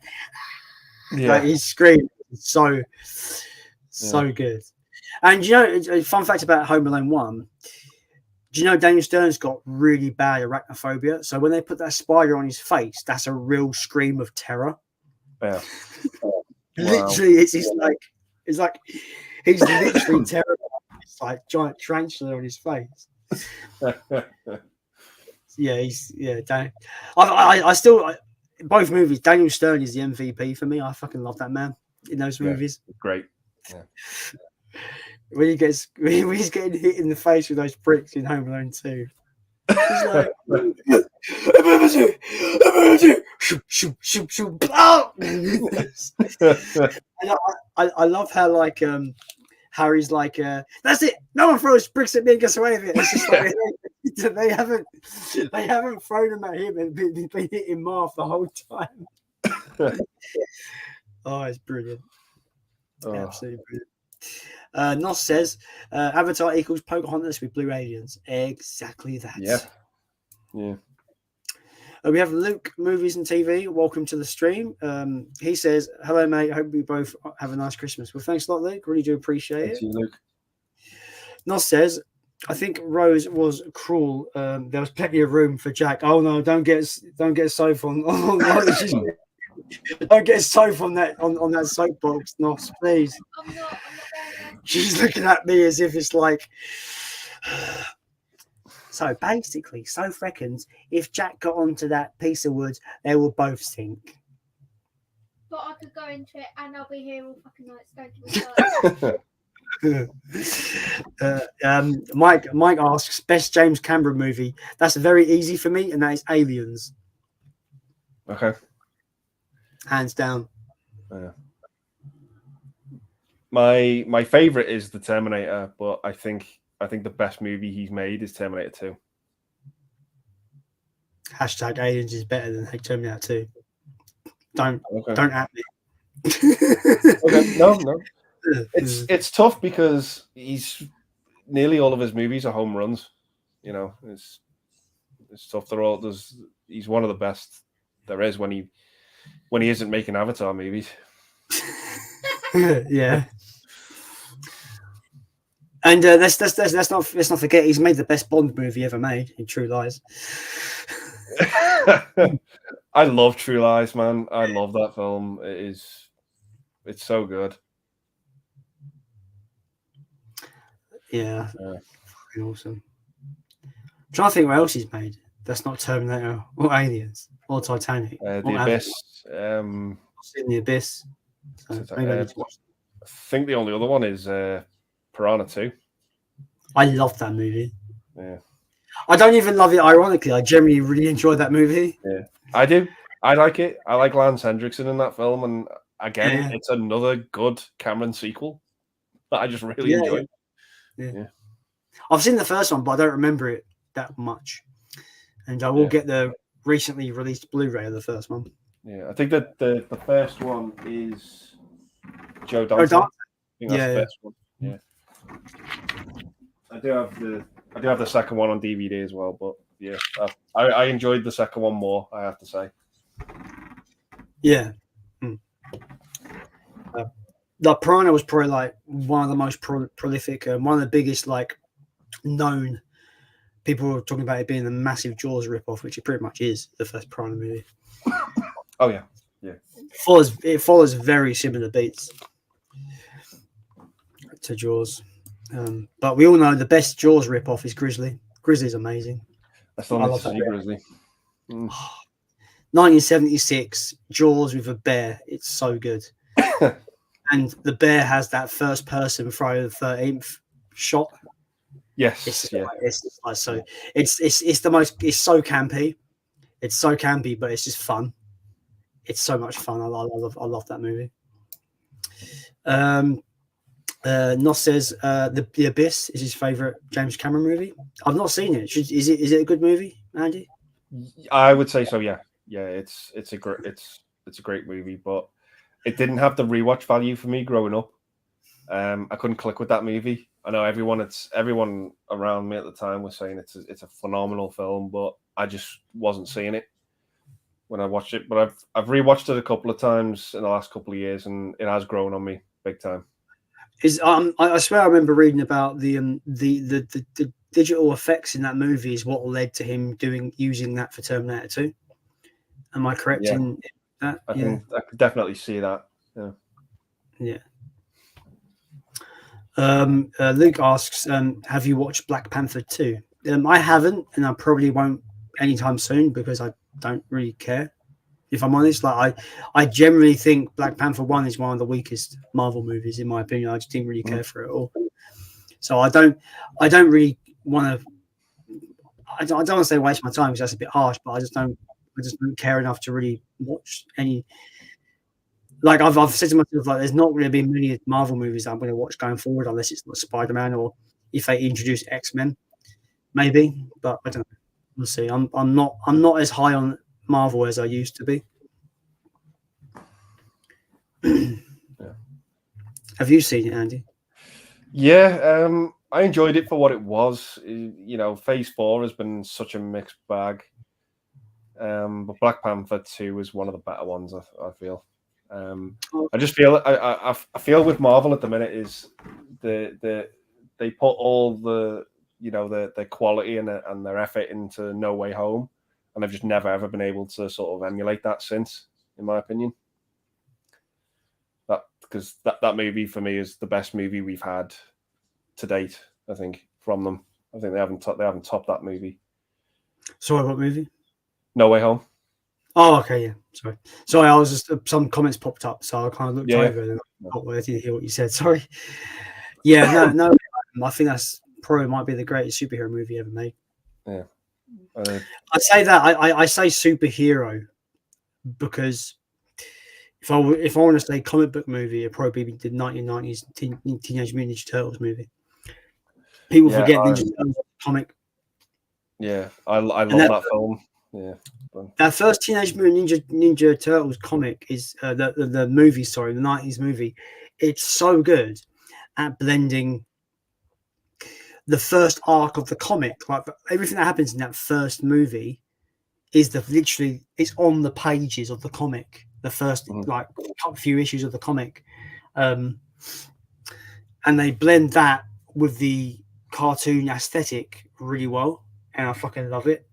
Yeah, like, his scream is so good. And a fun fact about Home Alone 1, do you know Daniel Stern's got really bad arachnophobia? So when they put that spider on his face, that's a real scream of terror. Yeah. Literally, it's like he's literally terrified. It's like giant tarantula on his face. I still both movies. Daniel Stern is the MVP for me. I fucking love that man in those movies. Great. Yeah. when he's getting hit in the face with those bricks in Home Alone 2. He's like, shoot, shoot, shoot, shoot. Oh! And I love how like Harry's like that's it. No one throws bricks at me and gets away with it. It's just like they haven't thrown them at him and been hitting Marv the whole time. Oh, it's brilliant. Absolutely brilliant. Nos says Avatar equals Pocahontas with blue aliens. Exactly that. Yeah. We have Luke, movies and TV. Welcome to the stream. He says, "Hello, mate. I hope we both have a nice Christmas." Well, thanks a lot, Luke. Really do appreciate Thanks it. you, Luke. Nos says, "I think Rose was cruel. There was plenty of room for Jack." Oh no! Don't get soap on. Don't get soap on that soapbox, Nos, please. I'm not She's looking at me as if it's like. So basically, Soph reckons if Jack got onto that piece of wood, they will both sink. But I could go into it and I'll be here all fucking night. Mike asks, best James Cameron movie. That's very easy for me, and that is Aliens. Okay. Hands down. Yeah. My favorite is The Terminator, but I think the best movie he's made is Terminator 2. Hashtag Aliens is better than Terminator 2. Don't at me. Okay. No. It's tough because he's nearly all of his movies are home runs. You know, it's tough. He's one of the best there is when he isn't making Avatar movies. Yeah. And let's not forget he's made the best Bond movie ever made in True Lies. I love True Lies, man. I love that film. It's so good. Yeah. Fucking awesome. I'm trying to think what else he's made. That's not Terminator or Aliens or Titanic. The or Abyss. In the Abyss. So maybe I need to watch I think the only other one is Piranha 2. I love that movie. Yeah. I don't even love it ironically. I generally really enjoy that movie. Yeah, I do. I like it. I like Lance Hendrickson in that film. And again, it's another good Cameron sequel that I just really enjoy. Yeah. I've seen the first one, but I don't remember it that much. And I will get the recently released Blu-ray of the first one. Yeah, I think that the first one is Joe Dante. I think that's the first one. Yeah. I do have the second one on DVD as well, but yeah, I enjoyed the second one more, I have to say. Yeah. The Piranha was probably like one of the most prolific, one of the biggest like known. People were talking about it being a massive Jaws ripoff, which it pretty much is, the first Piranha movie. Oh yeah. It follows very similar beats to Jaws. But we all know the best Jaws ripoff is Grizzly. Grizzly's amazing. I still need to see Grizzly. 1976, Jaws with a bear. It's so good. And the bear has that first person Friday the 13th shot. Yes. It's so campy. It's so campy, but it's just fun. It's so much fun. I love that movie. Nos says the Abyss is his favorite James Cameron movie. I've not seen it. Is it a good movie, Andy? I would say so. Yeah. It's a great movie, but it didn't have the rewatch value for me growing up. I couldn't click with that movie. I know everyone around me at the time was saying it's a phenomenal film, but I just wasn't seeing it when I watched it. But I've rewatched it a couple of times in the last couple of years, and it has grown on me big time. I swear I remember reading about the digital effects in that movie is what led to him using that for Terminator 2. Am I correct in that? I could definitely see that. Yeah. Luke asks, have you watched Black Panther 2? I haven't, and I probably won't anytime soon because I don't really care. If I'm honest, like I generally think Black Panther 1 is one of the weakest Marvel movies in my opinion. I just didn't really care for it at all. So I don't really want to. I don't want to say waste my time because that's a bit harsh, but I just don't care enough to really watch any. Like I've said to myself, like there's not going to be many Marvel movies that I'm going to watch going forward unless it's like Spider-Man or if they introduce X-Men, maybe. But I don't know. We'll see. I'm not as high on Marvel as I used to be. Yeah. Have you seen it, Andy? Yeah, I enjoyed it for what it was. You know, Phase 4 has been such a mixed bag. But Black Panther 2 is one of the better ones, I feel. I just feel I feel with Marvel at the minute is they put all the their quality and their effort into No Way Home, and they've just never ever been able to sort of emulate that since, in my opinion. Because that movie for me is the best movie we've had to date. I think from them. I think they haven't topped that movie. Sorry, what movie? No Way Home. Oh, okay, yeah. Sorry. I was just some comments popped up, so I kind of looked over and I didn't hear what you said. Sorry. Yeah, no. I think that's probably might be the greatest superhero movie ever made. Yeah, I'd say that I say superhero because if I want to say comic book movie, it'd probably be the 1990s Teenage Mutant Ninja Turtles movie. People forget Ninja Turtles comic. Yeah, I love that film. Yeah, that first Teenage Mutant Ninja Turtles comic is the movie. Sorry, the 90s movie. It's so good at blending the first arc of the comic. Like everything that happens in that first movie is literally it's on the pages of the comic. The first like few issues of the comic, and they blend that with the cartoon aesthetic really well, and I fucking love it.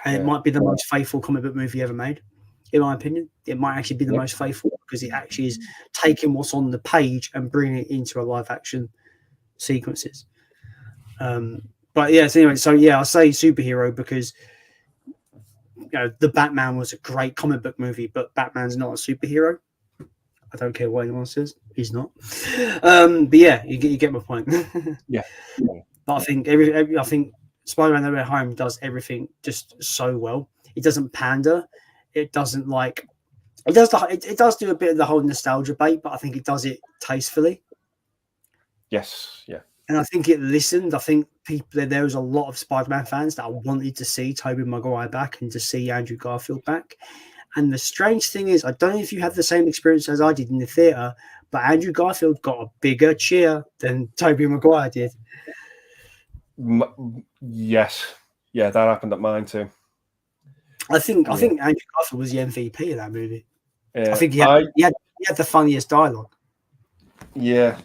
And it might be the most faithful comic book movie ever made, in my opinion. It might actually be the most faithful because it actually is taking what's on the page and bringing it into a live action sequences. But yeah, so anyway, I say superhero because the Batman was a great comic book movie, but Batman's not a superhero. I don't care what anyone says, he's not. But yeah, you get my point. Yeah. But I think I think Spider-Man: No Way Home does everything just so well. It doesn't pander. It doesn't it does do a bit of the whole nostalgia bait, but I think it does it tastefully. Yes, yeah. And I think it listened. I think there was a lot of Spider-Man fans that wanted to see Tobey Maguire back and to see Andrew Garfield back. And the strange thing is, I don't know if you have the same experience as I did in the theater, but Andrew Garfield got a bigger cheer than Tobey Maguire did. Yes, yeah, that happened at mine too. I think Andrew Garfield was the MVP of that movie. Yeah, I think he had the funniest dialogue. Yeah,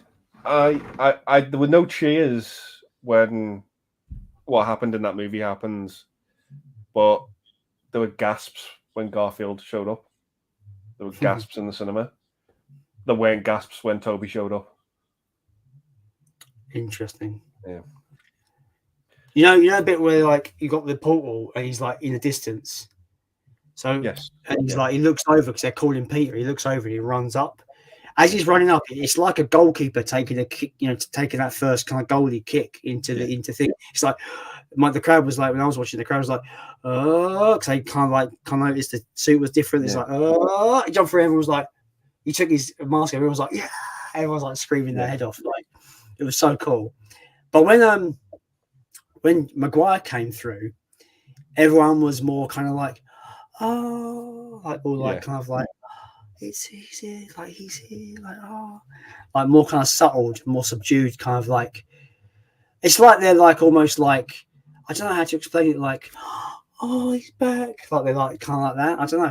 there were no cheers when what happened in that movie happens, but there were gasps when Garfield showed up. There were gasps in the cinema. There weren't gasps when Toby showed up. Interesting. Yeah. You know a bit where like you got the portal and he's like in the distance. So yes, and he's like he looks over because they're calling Peter. He looks over and he runs up. As he's running up, it's like a goalkeeper taking a kick, taking that first kind of goalie kick into thing. It's like the crowd was like when I was watching, the crowd was like, oh, because they kind of noticed the suit was different. It's like, oh, he jumped for everyone was like, he took his mask. Everyone was like, yeah, everyone was like screaming their head off. Like it was so cool. But when Maguire came through, everyone was more kind of like, oh, kind of like. He's here, like he's here, like like more kind of subtle, more subdued, kind of like it's like they're like almost like I don't know how to explain it, like oh he's back, like they're like kind of like that. I don't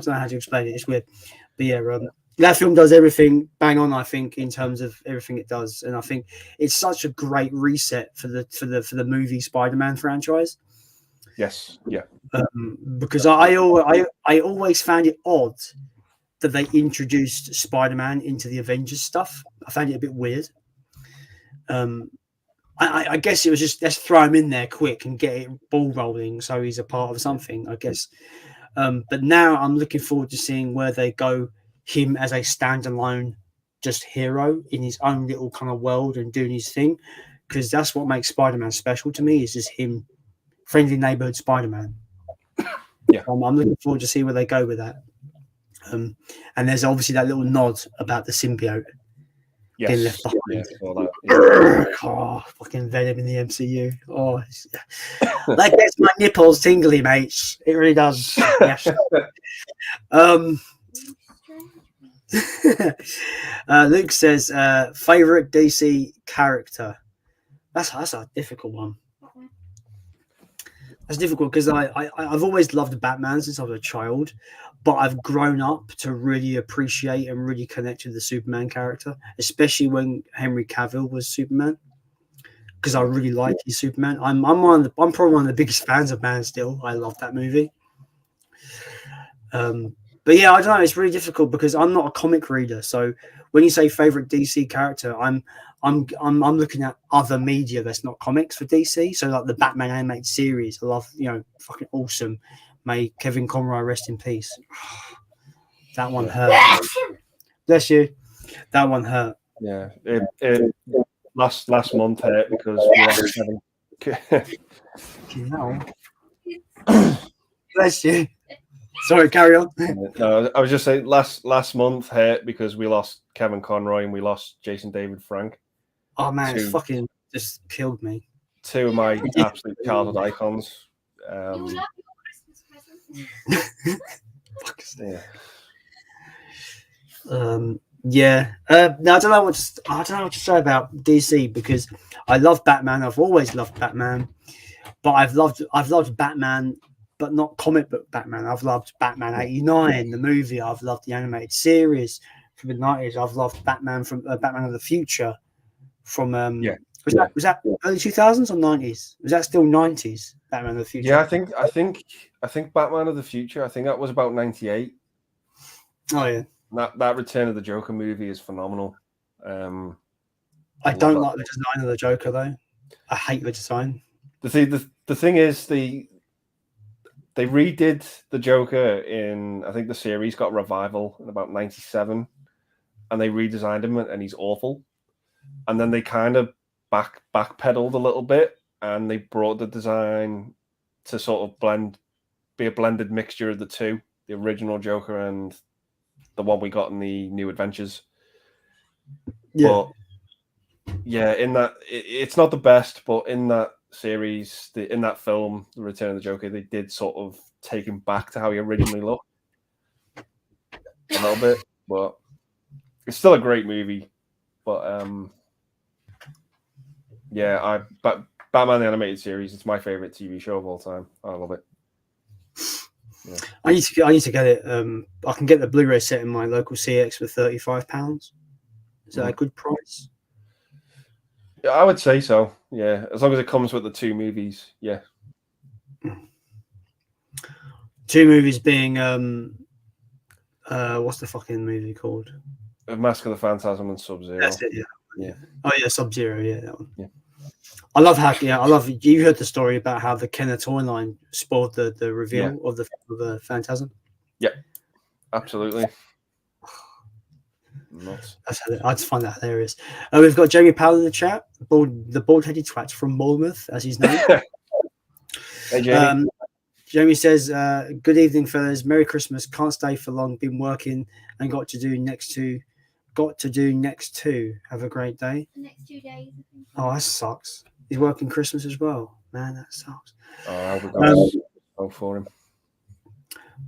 know how to explain it. It's weird, but yeah, that film does everything bang on. I think in terms of everything it does, and I think it's such a great reset for the movie Spider-Man franchise. Yes, yeah, because I always found it odd that they introduced Spider-Man into the Avengers stuff. I found it a bit weird. I guess it was just let's throw him in there quick and get it ball rolling so he's a part of something, I guess. But now I'm looking forward to seeing where they go him as a standalone just hero in his own little kind of world and doing his thing. because that's what makes Spider-Man special to me. Is just him, friendly neighborhood Spider-Man. Yeah. I'm looking forward to see where they go with that. And there's obviously that little nod about the symbiote being left behind. Yeah, saw that. Yeah. Oh, fucking Venom in the MCU. Oh, that gets my nipples tingly, mates. It really does. Yes. Luke says favorite DC character. That's a difficult one. That's difficult because I've always loved Batman since I was a child, but I've grown up to really appreciate and really connect with the Superman character, especially when Henry Cavill was Superman, because I really like his Superman. I'm probably one of the biggest fans of Man Steel. I love that movie. But yeah, I don't know. It's really difficult because I'm not a comic reader. So when you say favorite DC character, I'm looking at other media that's not comics for DC. So like the Batman animated series, I love, fucking awesome. May Kevin Conroy rest in peace. That one hurt. Bless you. That one hurt. Yeah. It last month hurt because we lost Kevin. Bless you. Sorry, carry on. No, I was just saying last month hurt because we lost Kevin Conroy and we lost Jason David Frank. Oh man, it fucking just killed me. Two of my absolute childhood icons. Yeah. No, I don't know what to say about DC because I love Batman. I've always loved Batman, but I've loved Batman, but not comic book Batman. I've loved Batman '89, the movie. I've loved the animated series from the '90s. I've loved Batman from Batman of the Future from was that early 2000s or '90s? Was that still '90s? Batman of the Future. Yeah, I think Batman of the Future. I think that was about '98. Oh yeah. That Return of the Joker movie is phenomenal. I don't like the design of the Joker though. I hate the design. The thing is they redid the Joker in, I think the series got a revival in about '97, and they redesigned him and he's awful. And then they kind of backpedaled a little bit and they brought the design to sort of be a blended mixture of the two, the original Joker and the one we got in the New Adventures. Yeah. But yeah, in that it's not the best, but in that series, in that film, The Return of the Joker, they did sort of take him back to how he originally looked a little bit, but it's still a great movie. But yeah, Batman the Animated Series, it's my favorite TV show of all time. I love it. Yeah. I need to get it. I can get the Blu-ray set in my local CX for £35. Is that a good price? Yeah, I would say so. Yeah, as long as it comes with the two movies. Yeah. Two movies being what's the fucking movie called? Mask of the Phantasm and Sub-Zero. That's it. Yeah. Oh yeah, Sub-Zero. Yeah, that one. Yeah. I love how. Yeah, I love. You heard the story about how the Kenner toy line spoiled the reveal of the Phantasm. Yeah, absolutely. Nuts. I just find that hilarious. We've got Jamie Powell in the chat, the bald-headed twat from Bournemouth, as he's known. Hey, Jamie. Jamie says, "Good evening, fellas. Merry Christmas. Can't stay for long. Been working and got to do next two. Have a great day. The next 2 days. Oh, that sucks. He's working Christmas as well. Man, that sucks. Oh, for him.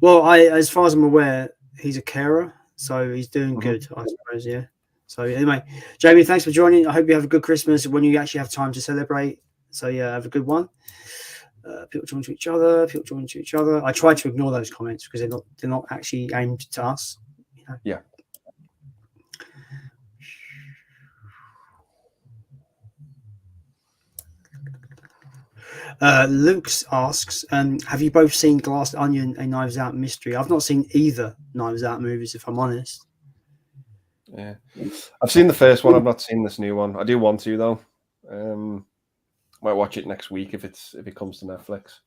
Well, as far as I'm aware, he's a carer, so he's doing good, I suppose. Yeah. So anyway, Jamie, thanks for joining. I hope you have a good Christmas when you actually have time to celebrate. So yeah, have a good one. People join to each other. I try to ignore those comments because they're not actually aimed to us. You know? Yeah. Luke asks, have you both seen Glass Onion and Knives Out Mystery? I've not seen either Knives Out movies, if I'm honest. Yeah, I've seen the first one. I've not seen this new one. I do want to though. Might watch it next week if it comes to Netflix.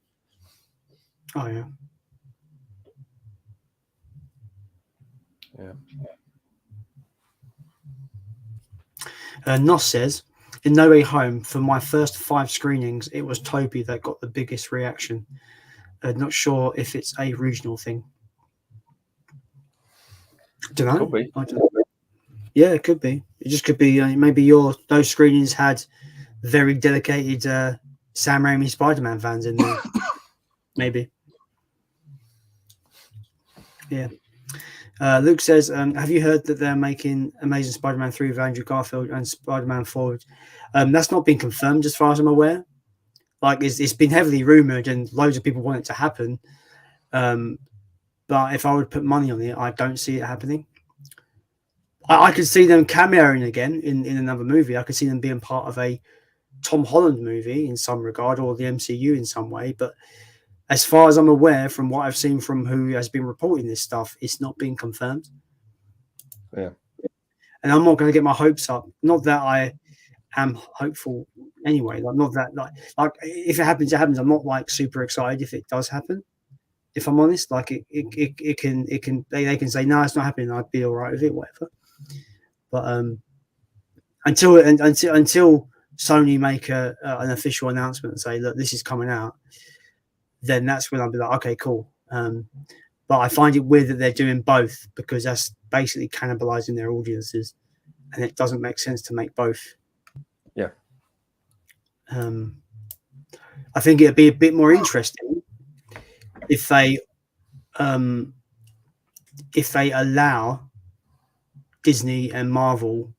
Oh yeah. Yeah. Nos says, in No Way Home, for my first 5 screenings, it was Toby that got the biggest reaction. Not sure if it's a regional thing. Don't know. Could be. I don't know. Yeah, it could be. It just could be. Maybe those screenings had very dedicated Sam Raimi Spider-Man fans in there. Maybe. Yeah. Luke says, have you heard that they're making Amazing Spider-Man 3 with Andrew Garfield and Spider-Man 4? That's not been confirmed as far as I'm aware. Like, it's been heavily rumoured and loads of people want it to happen. But if I would put money on it, I don't see it happening. I could see them cameoing again in another movie. I could see them being part of a Tom Holland movie in some regard, or the MCU in some way. But as far as I'm aware, from what I've seen from who has been reporting this stuff, it's not been confirmed. Yeah. And I'm not going to get my hopes up. Not that I am hopeful anyway. Like, not that like if it happens, it happens. I'm not like super excited if it does happen. If I'm honest, like it can they can say no, it's not happening. I'd be all right with it, whatever. But until Sony make an official announcement and say, look, this is coming out, then that's when I'll be like, okay, cool. But I find it weird that they're doing both, because that's basically cannibalizing their audiences, and it doesn't make sense to make both. Yeah. I think it'd be a bit more interesting if they allow Disney and Marvel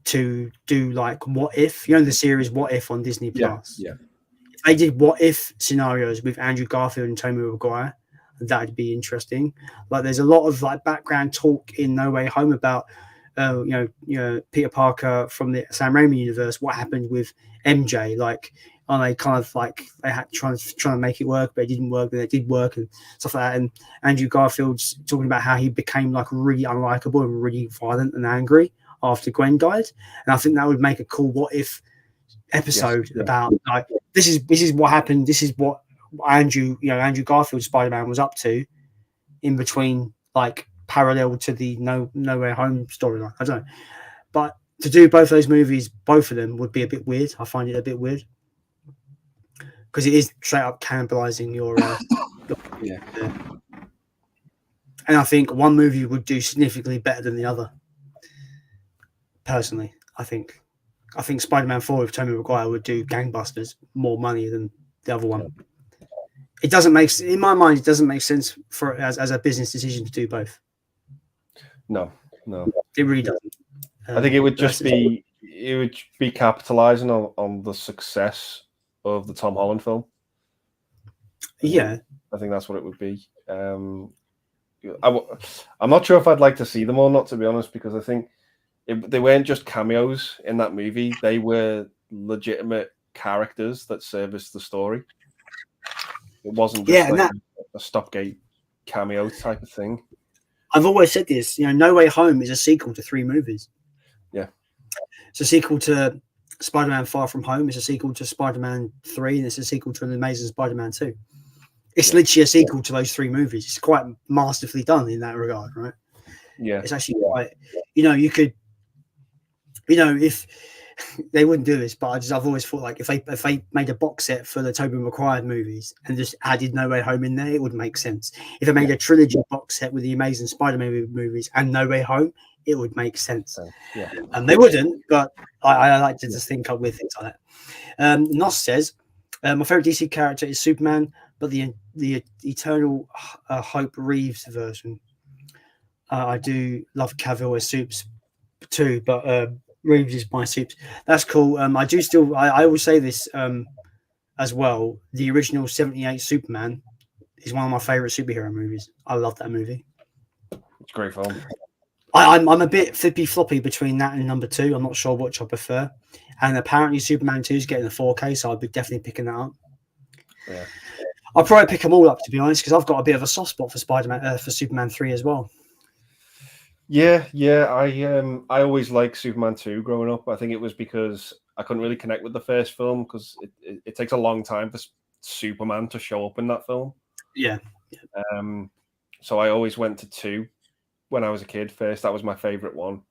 to do like What If, the series What If on Disney Plus. Yeah. If they did What If scenarios with Andrew Garfield and Tobey Maguire, that'd be interesting. Like, there's a lot of like background talk in No Way Home about Peter Parker from the Sam Raimi universe. What happened with MJ? Like, are they kind of like they had trying to make it work, but it didn't work, but it did work and stuff like that. And Andrew Garfield's talking about how he became like really unlikable and really violent and angry after Gwen died. And I think that would make a cool What If episode about like this is what happened. This is what Andrew Garfield Spider-Man was up to in between, like parallel to the No Way Home storyline. I don't know, but to do both those movies, both of them would be a bit weird. I find it a bit weird because it is straight up cannibalizing your and I think one movie would do significantly better than the other. Personally, I think Spider-Man 4 with Tobey Maguire would do gangbusters, more money than the other one. It doesn't make, in my mind, it doesn't make sense for as a business decision to do both. No, it really doesn't. I think it would just be capitalizing on the success of the Tom Holland film. Yeah, I think that's what it would be. I'm not sure if I'd like to see them or not, to be honest, because I think they weren't just cameos in that movie. They were legitimate characters that serviced the story. It wasn't just a stopgate cameo type of thing. I've always said this, No Way Home is a sequel to 3 movies. Yeah. It's a sequel to Spider-Man Far From Home. It's a sequel to Spider-Man 3, and it's a sequel to An Amazing Spider-Man 2. It's literally a sequel to those 3 movies. It's quite masterfully done in that regard, right? Yeah. It's actually quite, you could, if they wouldn't do this, but I've always thought like if they made a box set for the Tobey Maguire movies and just added No Way Home in there, it would make sense. If they made a trilogy box set with the Amazing Spider-Man movies and No Way Home, it would make sense. Yeah. They wouldn't, but I like to just think up with things like that. Nos says, my favorite DC character is Superman, but the Eternal Hope Reeves version. I do love Cavill as Supes too, but Reeves is my Supes. That's cool. I will say this as well. The original 78 Superman is one of my favorite superhero movies. I love that movie. It's a great film. I'm a bit flippy-floppy between that and number 2. I'm not sure which I prefer. And apparently Superman 2 is getting a 4K, so I'll be definitely picking that up. Yeah. I'll probably pick them all up, to be honest, because I've got a bit of a soft spot for for Superman 3 as well. Yeah. I always liked Superman 2 growing up. I think it was because I couldn't really connect with the first film because it takes a long time for Superman to show up in that film. Yeah. So I always went to 2 when I was a kid first. That was my favorite one.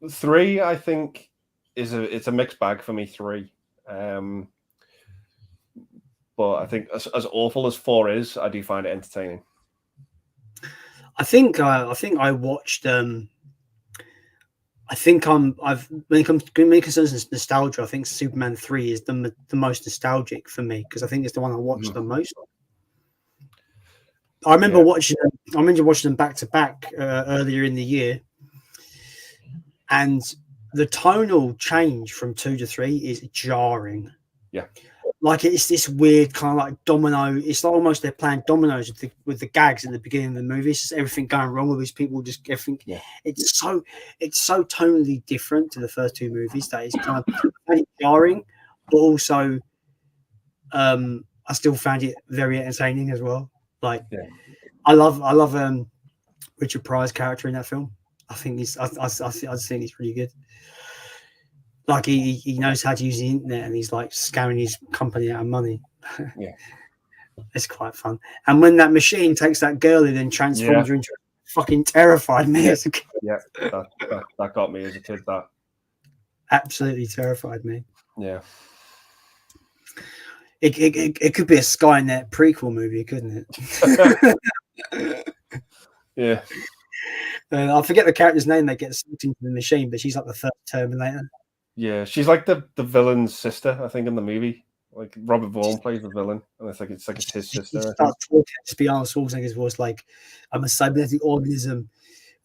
3, I think, it's a mixed bag for me. 3, but I think as awful as 4 is, I do find it entertaining. I think I watched. I think I've when it comes to nostalgia, I think Superman 3 is the most nostalgic for me because I think it's the one I watched the most. I remember watching them back to back earlier in the year, and the tonal change from 2 to 3 is jarring. Yeah. Like it's this weird kind of like domino. It's like almost they're playing dominoes with the gags at the beginning of the movie. It's just everything going wrong with these people. Just everything. Yeah. It's so tonally different to the first 2 movies that it's kind of jarring, but also I still found it very entertaining as well. Like I love Richard Pryor's character in that film. I think I think he's really good. Like he knows how to use the internet and he's like scamming his company out of money. Yeah. It's quite fun. And when that machine takes that girl and then transforms her into fucking terrified me as a kid. Yeah, that got me as a kid. That absolutely terrified me. Yeah. It could be a Skynet prequel movie, couldn't it? Yeah. I forget the character's name that gets sucked into the machine, but she's like the first Terminator. Yeah, she's like the villain's sister, I think, in the movie. Like Robert Vaughn plays the villain, and it's his sister. She starts talking, just be Arnold Schwarzenegger's voice, like I'm a cybernetic organism,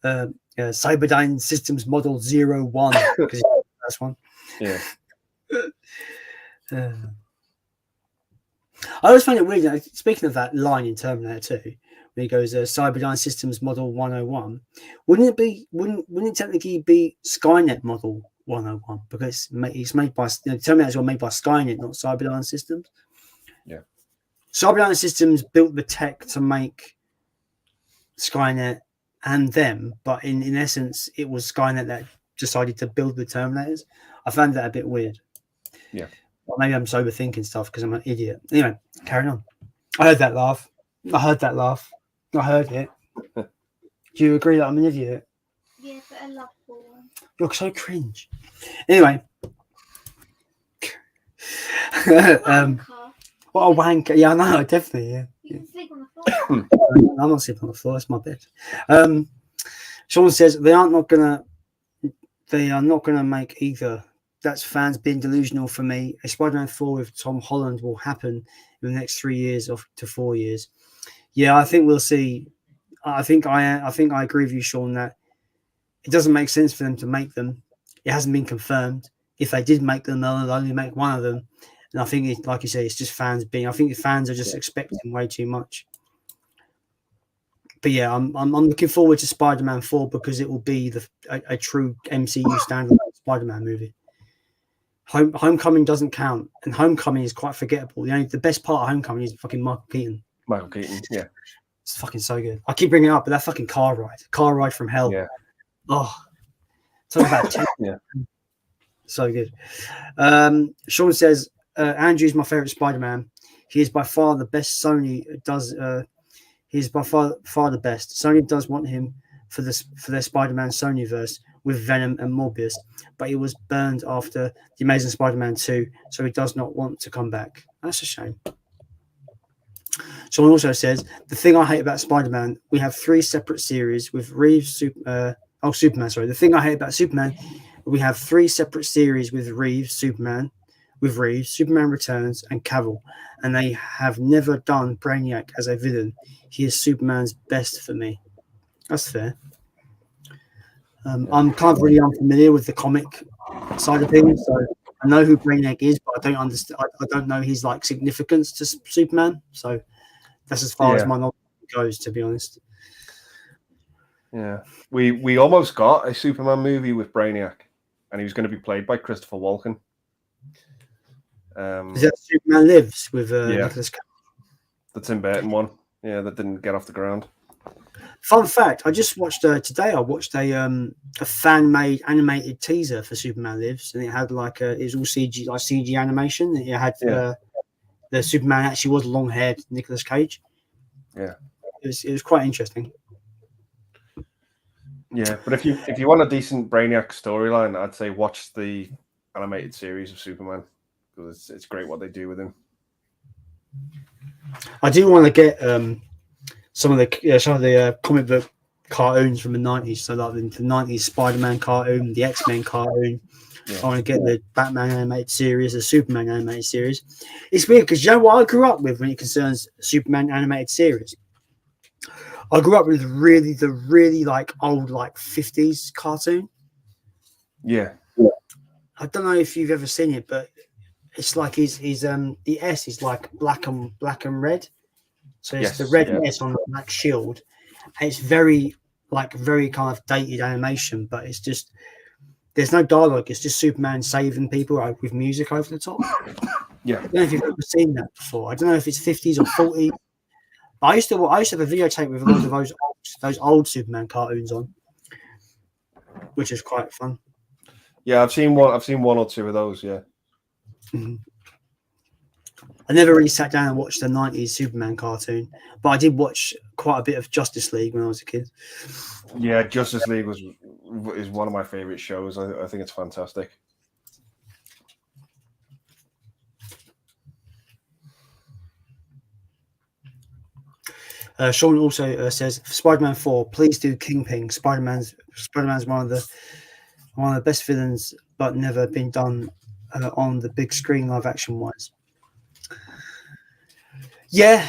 Cyberdyne Systems Model 01, because it's the first one. Yeah. I always find it weird. Speaking of that line in Terminator 2, when he goes Cyberdyne Systems Model 101, wouldn't it technically be Skynet Model 101 because it's made by Terminators were made by Skynet, not Cyberdyne Systems. Yeah, Cyberdyne Systems built the tech to make Skynet and them, but in essence, it was Skynet that decided to build the Terminators. I found that a bit weird. Yeah, well, maybe I'm overthinking stuff because I'm an idiot. Anyway, carrying on. I heard that laugh. I heard it. Do you agree that I'm an idiot? Yeah, but I love one. You're so cringe. Anyway. What a wanker. Yeah, I know, definitely, yeah. You can sleep on the floor. I'm not sleeping on the floor, it's my bed. Sean says they are not gonna make either. That's fans being delusional for me. A Spider-Man 4 with Tom Holland will happen in the next 3 years to 4 years. Yeah, I think we'll see. I think I agree with you, Sean, that it doesn't make sense for them to make them. It hasn't been confirmed. If they did make them, they'll only make one of them. And I think, like you say, it's just fans being. I think the fans are just expecting way too much. But yeah, I'm looking forward to Spider-Man 4 because it will be a true MCU standalone Spider-Man movie. Homecoming doesn't count, and Homecoming is quite forgettable. The best part of Homecoming is fucking Michael Keaton. Michael Keaton, yeah, it's fucking so good. I keep bringing it up, but that fucking car ride from hell. Yeah. Oh, talk about yeah, so good. Sean says Andrew's my favorite Spider-Man. He is by far the best. Sony does. He is by far the best. Sony does want him for their Spider-Man Sonyverse with Venom and Morbius, but he was burned after The Amazing Spider-Man 2, so he does not want to come back. That's a shame. Sean also says, the thing I hate about Spider-Man, we have 3 separate series with Reeves, Superman, sorry. The thing I hate about Superman, we have 3 separate series with Superman Returns, and Cavill, and they have never done Brainiac as a villain. He is Superman's best for me. That's fair. I'm kind of really unfamiliar with the comic side of things, so I know who Brainiac is, but I don't understand. I don't know his like significance to Superman. So that's as far as my knowledge goes, to be honest. Yeah, we almost got a Superman movie with Brainiac, and he was going to be played by Christopher Walken. Is that Superman Lives with Nicolas Cage? The Tim Burton one. Yeah, that didn't get off the ground. Fun fact: I just watched today. I watched a fan-made animated teaser for Superman Lives, and it had it was all CG animation. It had the Superman actually was long-haired Nicolas Cage. Yeah, it was quite interesting. Yeah, but if you want a decent Brainiac storyline, I'd say watch the animated series of Superman because it's great what they do with him. I do want to get some of the comic book cartoons from the 90s. So like the 90s Spider-Man cartoon, the X-Men cartoon. Yeah. I want to get the Batman animated series, the Superman animated series. It's weird because you know what I grew up with when it concerns Superman animated series. I grew up with the really like old like 50s cartoon. Yeah. I don't know if you've ever seen it, but it's like his the S is like black and red. So it's the red S on the black shield. And it's very kind of dated animation, but it's just there's no dialogue. It's just Superman saving people with music over the top. Yeah. I don't know if you've ever seen that before. I don't know if it's 50s or 40s. But I used to have a videotape with a lot of those old Superman cartoons on, which is quite fun. Yeah, I've seen one or two of those. Yeah. Mm-hmm. I never really sat down and watched the 90s Superman cartoon, but I did watch quite a bit of Justice League when I was a kid. Yeah, Justice League is one of my favorite shows. I think it's fantastic. Sean also says Spider-Man 4, please do Kingpin. Spider-Man's one of the best villains, but never been done on the big screen live action wise. Yeah,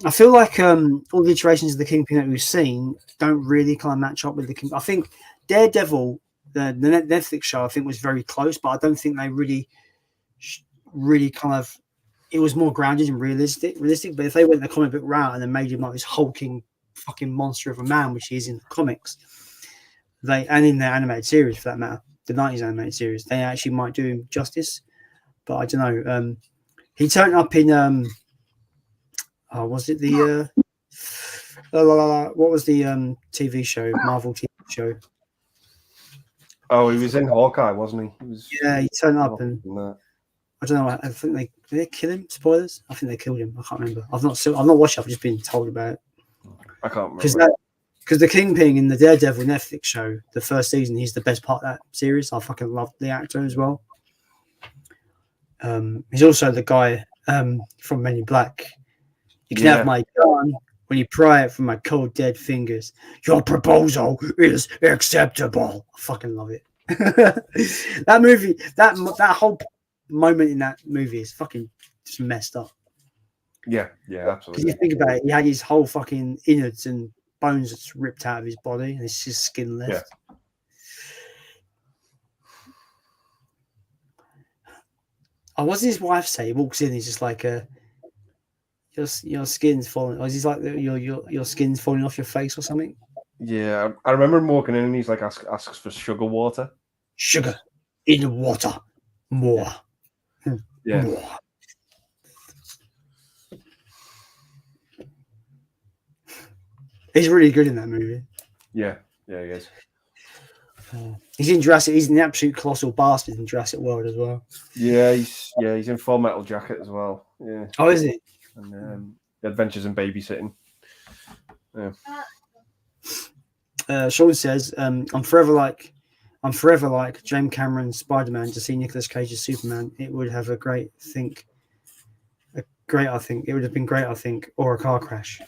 I feel like all the iterations of the Kingpin that we've seen don't really kind of match up with the Kingpin. I think Daredevil, the Netflix show, I think was very close, but I don't think they really kind of. It was more grounded and realistic. But if they went the comic book route and then made him like this hulking fucking monster of a man, which he is in the comics, and in their animated series for that matter, the 90s animated series, they actually might do him justice. But I don't know. He turned up in was it the what was the TV show, Marvel TV show? Oh, he was in Hawkeye, wasn't he? He turned up and I don't know. I think did they kill him? Spoilers. I think they killed him. I can't remember. I've not watched it. I've just been told about it. I can't remember. Because the Kingpin in the Daredevil Netflix show, the first season, he's the best part of that series. I fucking love the actor as well. He's also the guy from Men in Black. You can have my gun when you pry it from my cold dead fingers. Your proposal is acceptable. I fucking love it. That movie, that whole moment in that movie is fucking just messed up. Yeah, absolutely. Because you think about it, he had his whole fucking innards and bones just ripped out of his body, and it's just skin left. Oh, what does his wife say? He walks in, he's just like, your skin's falling. Or he's like, your skin's falling off your face or something. Yeah, I remember him walking in, and he's like, asks for sugar water. Sugar in water, more. Yeah. More. He's really good in that movie. Yeah, he is. He's in Jurassic. He's an absolute colossal bastard in Jurassic World as well. Yeah, he's in Full Metal Jacket as well. Yeah. Oh, is he? And Adventures in Babysitting. Yeah. Sean says, "I'm forever like James Cameron's Spider-Man to see Nicolas Cage's Superman. It would have I think. It would have been great, I think, or a car crash.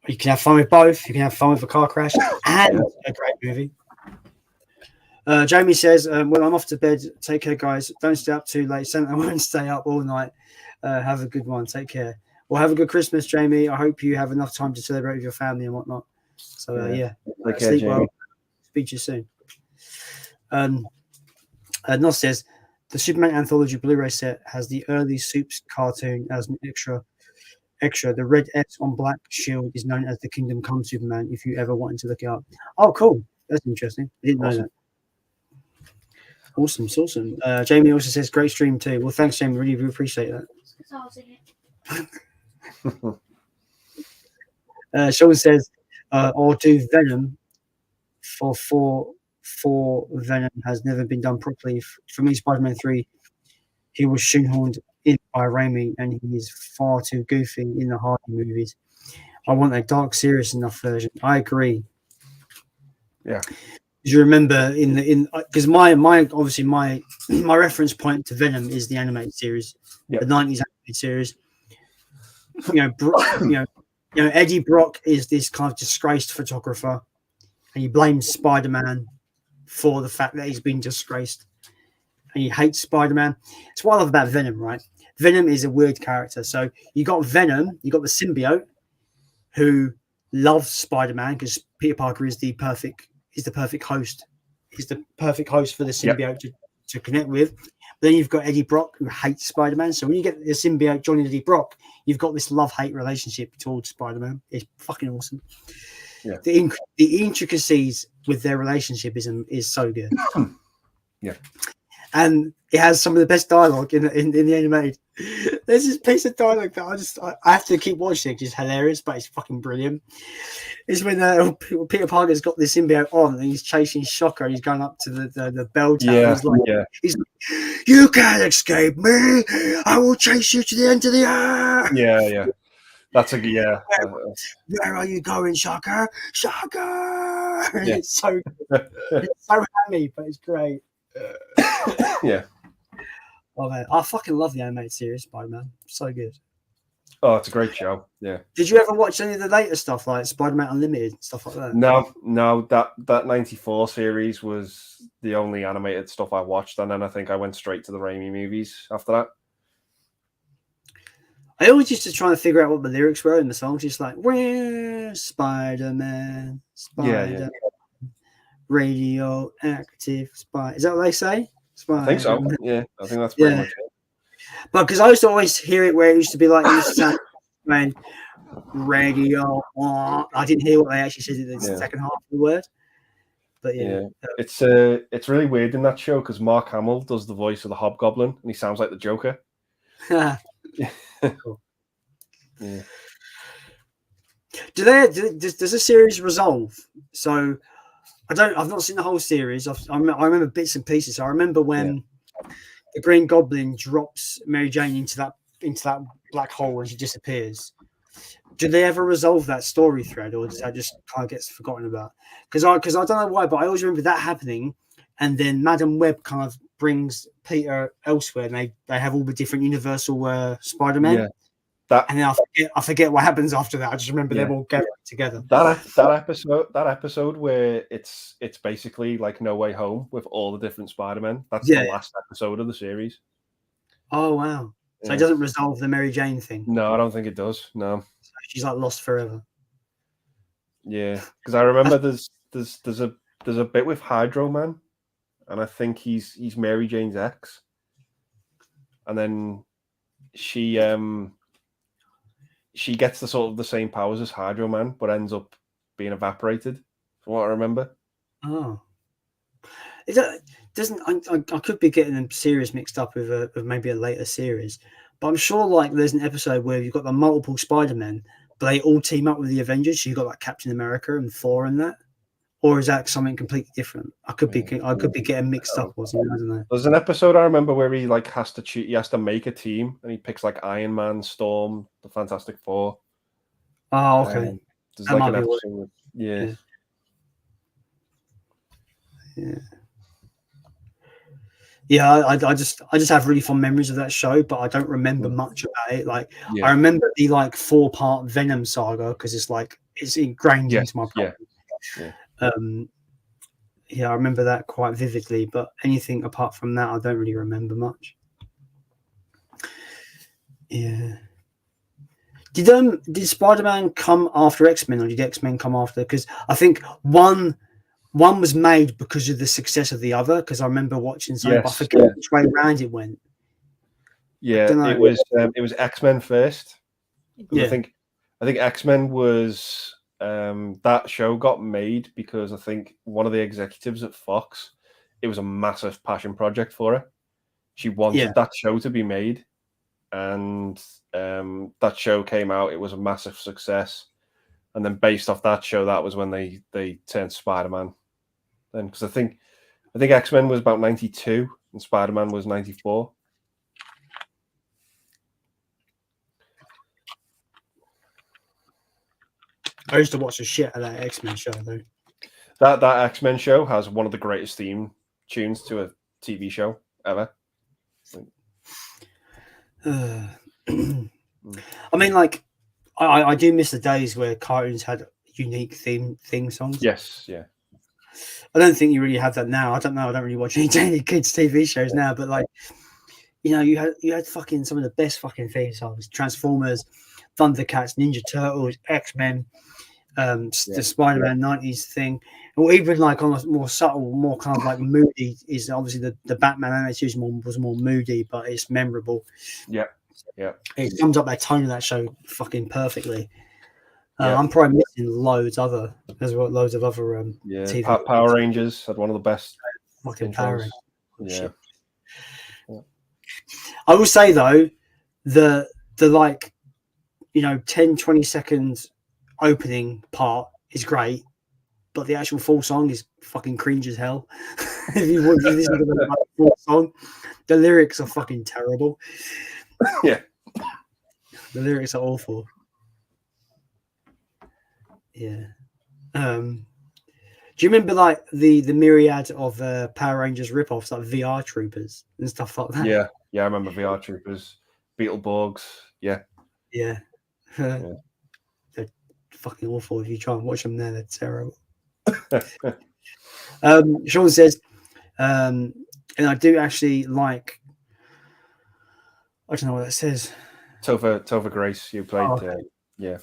You can have fun with both. You can have fun with a car crash and a great movie." Jamie says, well, I'm off to bed. Take care, guys. Don't stay up too late. Santa won't stay up all night. Have a good one. Take care. Well, have a good Christmas, Jamie. I hope you have enough time to celebrate with your family and whatnot. So, Take care, sleep Jamie. well. Speak to you soon. Nos says, the Superman Anthology Blu-ray set has the early Supes cartoon as an extra. The red S on black shield is known as the Kingdom Come Superman, if you ever wanted to look it up. Oh, cool. That's interesting. I didn't know that. Awesome. Jamie also says, great stream too. Well, thanks, Jamie. Really appreciate that. Sean says, or do Venom for Venom has never been done properly. For me, Spider-Man 3, he was shoehorned in by Raimi, and he is far too goofy in the Hardy movies. I want a dark, serious enough version. I agree. Yeah. You remember because my obviously my reference point to Venom is the animated series, Yeah. the 90s animated series. Eddie Brock is this kind of disgraced photographer, and he blames Spider-Man for the fact that he's been disgraced, and he hates Spider-Man. It's what I love about Venom, right? Venom is a weird character. So you got Venom, you got the symbiote, who loves Spider-Man because Peter Parker is the perfect host. He's the perfect host for the symbiote to connect with. But then you've got Eddie Brock, who hates Spider-Man. So when you get the symbiote Johnny Eddie Brock, you've got this love-hate relationship towards Spider-Man. It's fucking awesome. Yeah. The intricacies with their relationship is so good. Yeah. And it has some of the best dialogue in the animated. There's this piece of dialogue that I have to keep watching it because it's hilarious, but it's fucking brilliant. It's when Peter Parker's got this symbiote on and he's chasing Shocker and he's going up to the bell tower. Yeah, he's like, you can't escape me. I will chase you to the end of the earth. Yeah. That's a Where are you going, Shocker? Shocker! Yeah. It's so hammy, but it's great. Yeah. Oh man, I fucking love the animated series Spider-Man. So good. Oh, it's a great show. Yeah. Did you ever watch any of the later stuff like Spider-Man Unlimited and stuff like that? No. That 94 series was the only animated stuff I watched, and then I think I went straight to the Raimi movies after that. I always used to try and figure out what the lyrics were in the songs. Just like, where's Spider-Man? Spider-Man. Radioactive Spider. Is that what they say? I think so. Yeah, I think that's pretty much it. But because I used to always hear it where it used to be like, when radio. I didn't hear what they actually said in the second half of the word. But it's really weird in that show because Mark Hamill does the voice of the Hobgoblin and he sounds like the Joker. Cool. Yeah. Does the series resolve? So I've not seen the whole series. I remember bits and pieces. I remember when the Green Goblin drops Mary Jane into that black hole and she disappears. Do they ever resolve that story thread, or does that just kind of gets forgotten about? Because I don't know why, but I always remember that happening, and then Madam Web kind of brings Peter elsewhere, and they have all the different Universal Spider-Man. Yeah. And then I forget what happens after that. I just remember them all gathering together. That episode where it's basically like No Way Home with all the different Spider-Men. That's the last episode of the series. Oh wow! So it doesn't resolve the Mary Jane thing. No, I don't think it does. No, so she's like lost forever. Yeah, because I remember there's a bit with Hydro Man, and I think he's Mary Jane's ex, and then she gets the sort of the same powers as Hydro Man, but ends up being evaporated, from what I remember. Oh, I could be getting them series mixed up with maybe a later series, but I'm sure like there's an episode where you've got the multiple Spider-Men, but they all team up with the Avengers. So you've got like Captain America and Thor and that, or is that something completely different? I could be getting mixed up or something. I don't know. There's an episode I remember where he like has to make a team, and he picks like Iron Man, Storm, the Fantastic Four. Oh, okay. There's like an episode with, yeah. I just have really fond memories of that show, but I don't remember much about it. Like I remember the like 4-part Venom saga because it's ingrained into my brain. I remember that quite vividly, but anything apart from that, I don't really remember much. Yeah. Did Spider-Man come after X-Men, or did X-Men come after? Because I think one was made because of the success of the other. Because I remember watching something, but I forget which way around it went. Yeah, it was X-Men first. Yeah. I think X-Men was that show got made because I think one of the executives at Fox, it was a massive passion project for her. She wanted that show to be made, and that show came out. It was a massive success, and then based off that show, that was when they turned Spider-Man. Then because I think X-Men was about 92 and Spider-Man was 94. I used to watch the shit out of that X-Men show though. That X-Men show has one of the greatest theme tunes to a TV show ever. I mean, like, I do miss the days where cartoons had unique theme songs. Yes, yeah. I don't think you really have that now. I don't know. I don't really watch any kids' TV shows now, but like, you know, you had fucking some of the best fucking theme songs: Transformers, Thundercats, Ninja Turtles, X-Men, the Spider-Man '90s thing, or even like on a more subtle, more kind of like moody. Is obviously the Batman animated was more moody, but it's memorable. Yeah, yeah. It sums up that tone of that show fucking perfectly. I'm probably missing loads of other TV. Power Rangers had one of the best fucking Power Rangers. Yeah. I will say though, the like, you know, 10-20 seconds opening part is great, but the actual full song is fucking cringe as hell. If you want to listen to the full song, the lyrics are fucking terrible. Yeah, the lyrics are awful. Yeah. Do you remember like the myriad of Power Rangers ripoffs, like VR Troopers and stuff like that? Yeah, I remember VR Troopers, Beetleborgs. Yeah. They're fucking awful. If you try and watch them there, they're terrible. Sean says, and I do actually like. I don't know what that says. Topher Grace, you played. Yeah.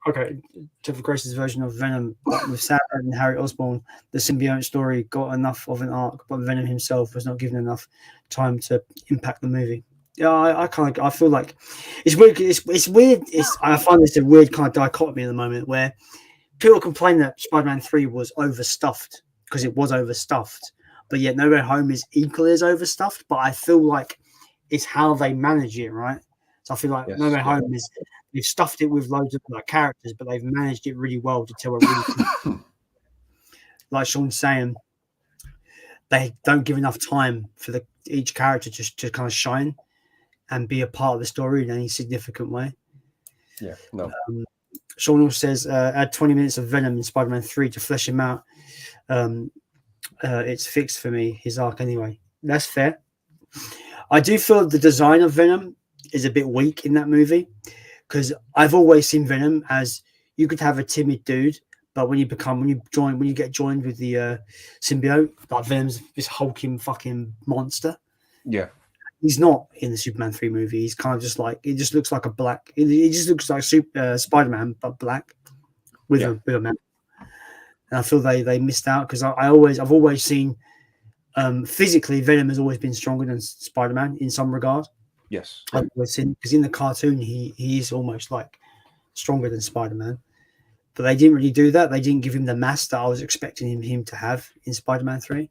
Okay, Topher Grace's version of Venom with Sam and Harry Osborn, the symbiote story got enough of an arc, but Venom himself was not given enough time to impact the movie. Yeah, I feel like it's weird. It's weird. I find this a weird kind of dichotomy at the moment where people complain that Spider-Man 3 was overstuffed because it was overstuffed, but yet No Way Home is equally as overstuffed. But I feel like it's how they manage it, right? So I feel like No Way Home is. They've stuffed it with loads of like characters, but they've managed it really well to tell a really like Sean's saying, they don't give enough time for each character to kind of shine and be a part of the story in any significant way. Yeah, no. Sean also says, add 20 minutes of Venom in Spider-Man 3 to flesh him out. It's fixed for me, his arc anyway. That's fair. I do feel the design of Venom is a bit weak in that movie. Because I've always seen Venom as you could have a timid dude, but when you get joined with the symbiote, like Venom's this hulking fucking monster. Yeah, he's not in the Superman 3 movie. He's kind of just like it just looks like it just looks like Spider-Man but black with a man. And I feel they missed out because I've always seen physically Venom has always been stronger than Spider-Man in some regard. Yes, because in the cartoon he is almost like stronger than Spider-Man, but they didn't really do that. They didn't give him the mass that I was expecting him to have in Spider-Man 3,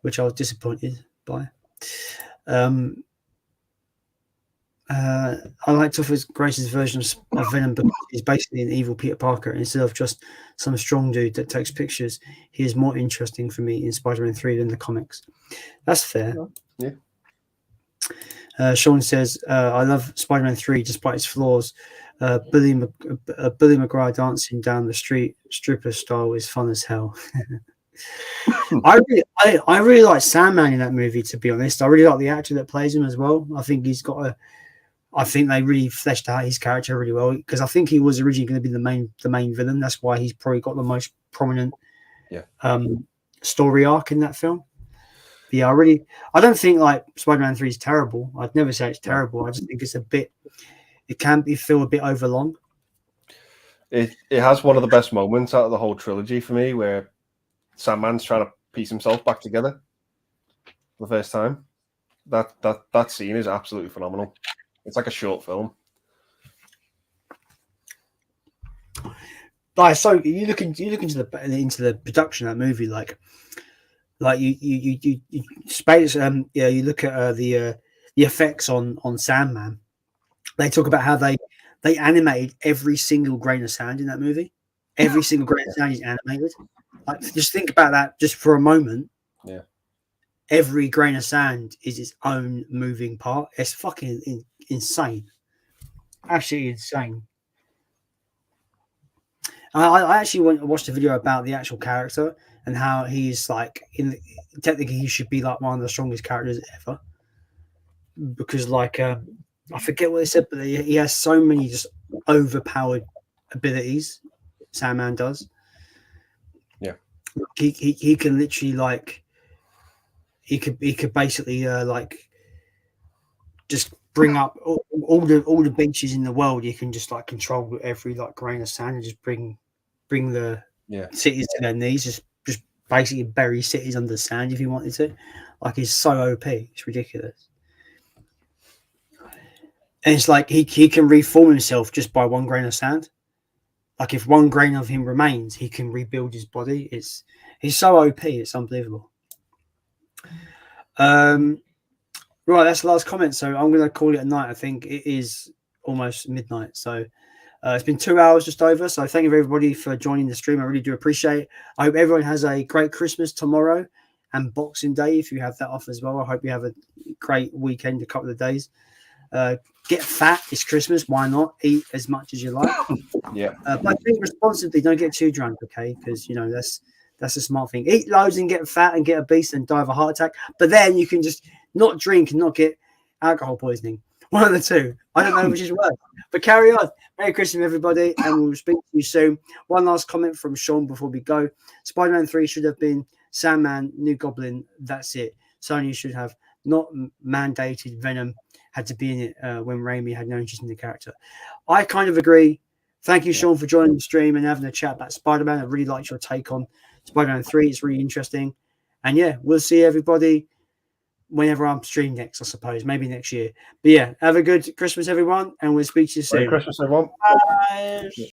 which I was disappointed by. I like Topher Grace's version of Venom because he's basically an evil Peter Parker instead of just some strong dude that takes pictures. He is more interesting for me in Spider-Man 3 than the comics. That's fair. Yeah. Sean says, I love Spider-Man 3 despite its flaws. Billy McGuire dancing down the street, stripper style, is fun as hell. I really like Sandman in that movie, to be honest. I really like the actor that plays him as well. I think I think they really fleshed out his character really well because I think he was originally going to be the main villain. That's why he's probably got the most prominent story arc in that film. Yeah, I don't think like Spider-Man 3 is terrible. I'd never say it's terrible. I just think it can feel a bit overlong. It has one of the best moments out of the whole trilogy for me, where Sandman's trying to piece himself back together for the first time. That scene is absolutely phenomenal. It's like a short film. Like, so you look into the production of that movie, like you space you look at the effects on Sandman. They talk about how they animated every single grain of sand in that movie. Every single grain of sand is animated. Like, just think about that just for a moment. Yeah. Every grain of sand is its own moving part. It's fucking insane. Absolutely insane. I actually watched a video about the actual character and how he's like technically he should be like one of the strongest characters ever, because like I forget what they said, but he has so many just overpowered abilities. Sandman does. Yeah, he can literally like he could basically like just bring up all the beaches in the world. You can just like control every like grain of sand and just bring the cities to their knees. Just basically bury cities under the sand if you wanted to. Like he's so OP, it's ridiculous. And it's like he can reform himself just by one grain of sand. Like if one grain of him remains, he can rebuild his body. He's so OP, it's unbelievable. Right, that's the last comment. So I'm going to call it a night. I think it is almost midnight. So it's been 2 hours just over. So thank you everybody for joining the stream. I really do appreciate it. I hope everyone has a great Christmas tomorrow and Boxing Day if you have that off as well. I hope you have a great weekend, a couple of days. Get fat. It's Christmas. Why not? Eat as much as you like. Yeah. But drink responsibly. Don't get too drunk, okay? Because, you know, that's a smart thing. Eat loads and get fat and get obese and die of a heart attack. But then you can just not drink and not get alcohol poisoning. One of the two. I don't know which is worse. But carry on. Merry Christmas, everybody, and we'll speak to you soon. One last comment from Sean before we go. Spider-Man 3 should have been Sandman, New Goblin. That's it. Sony should have not mandated Venom had to be in it when Raimi had no interest in the character. I kind of agree. Thank you, Sean, for joining the stream and having a chat about Spider-Man. I really liked your take on Spider-Man 3. It's really interesting. And yeah, we'll see everybody whenever I'm stream next, I suppose. Maybe next year. But yeah, have a good Christmas, everyone. And we'll speak to you soon. Merry Christmas, everyone. Bye.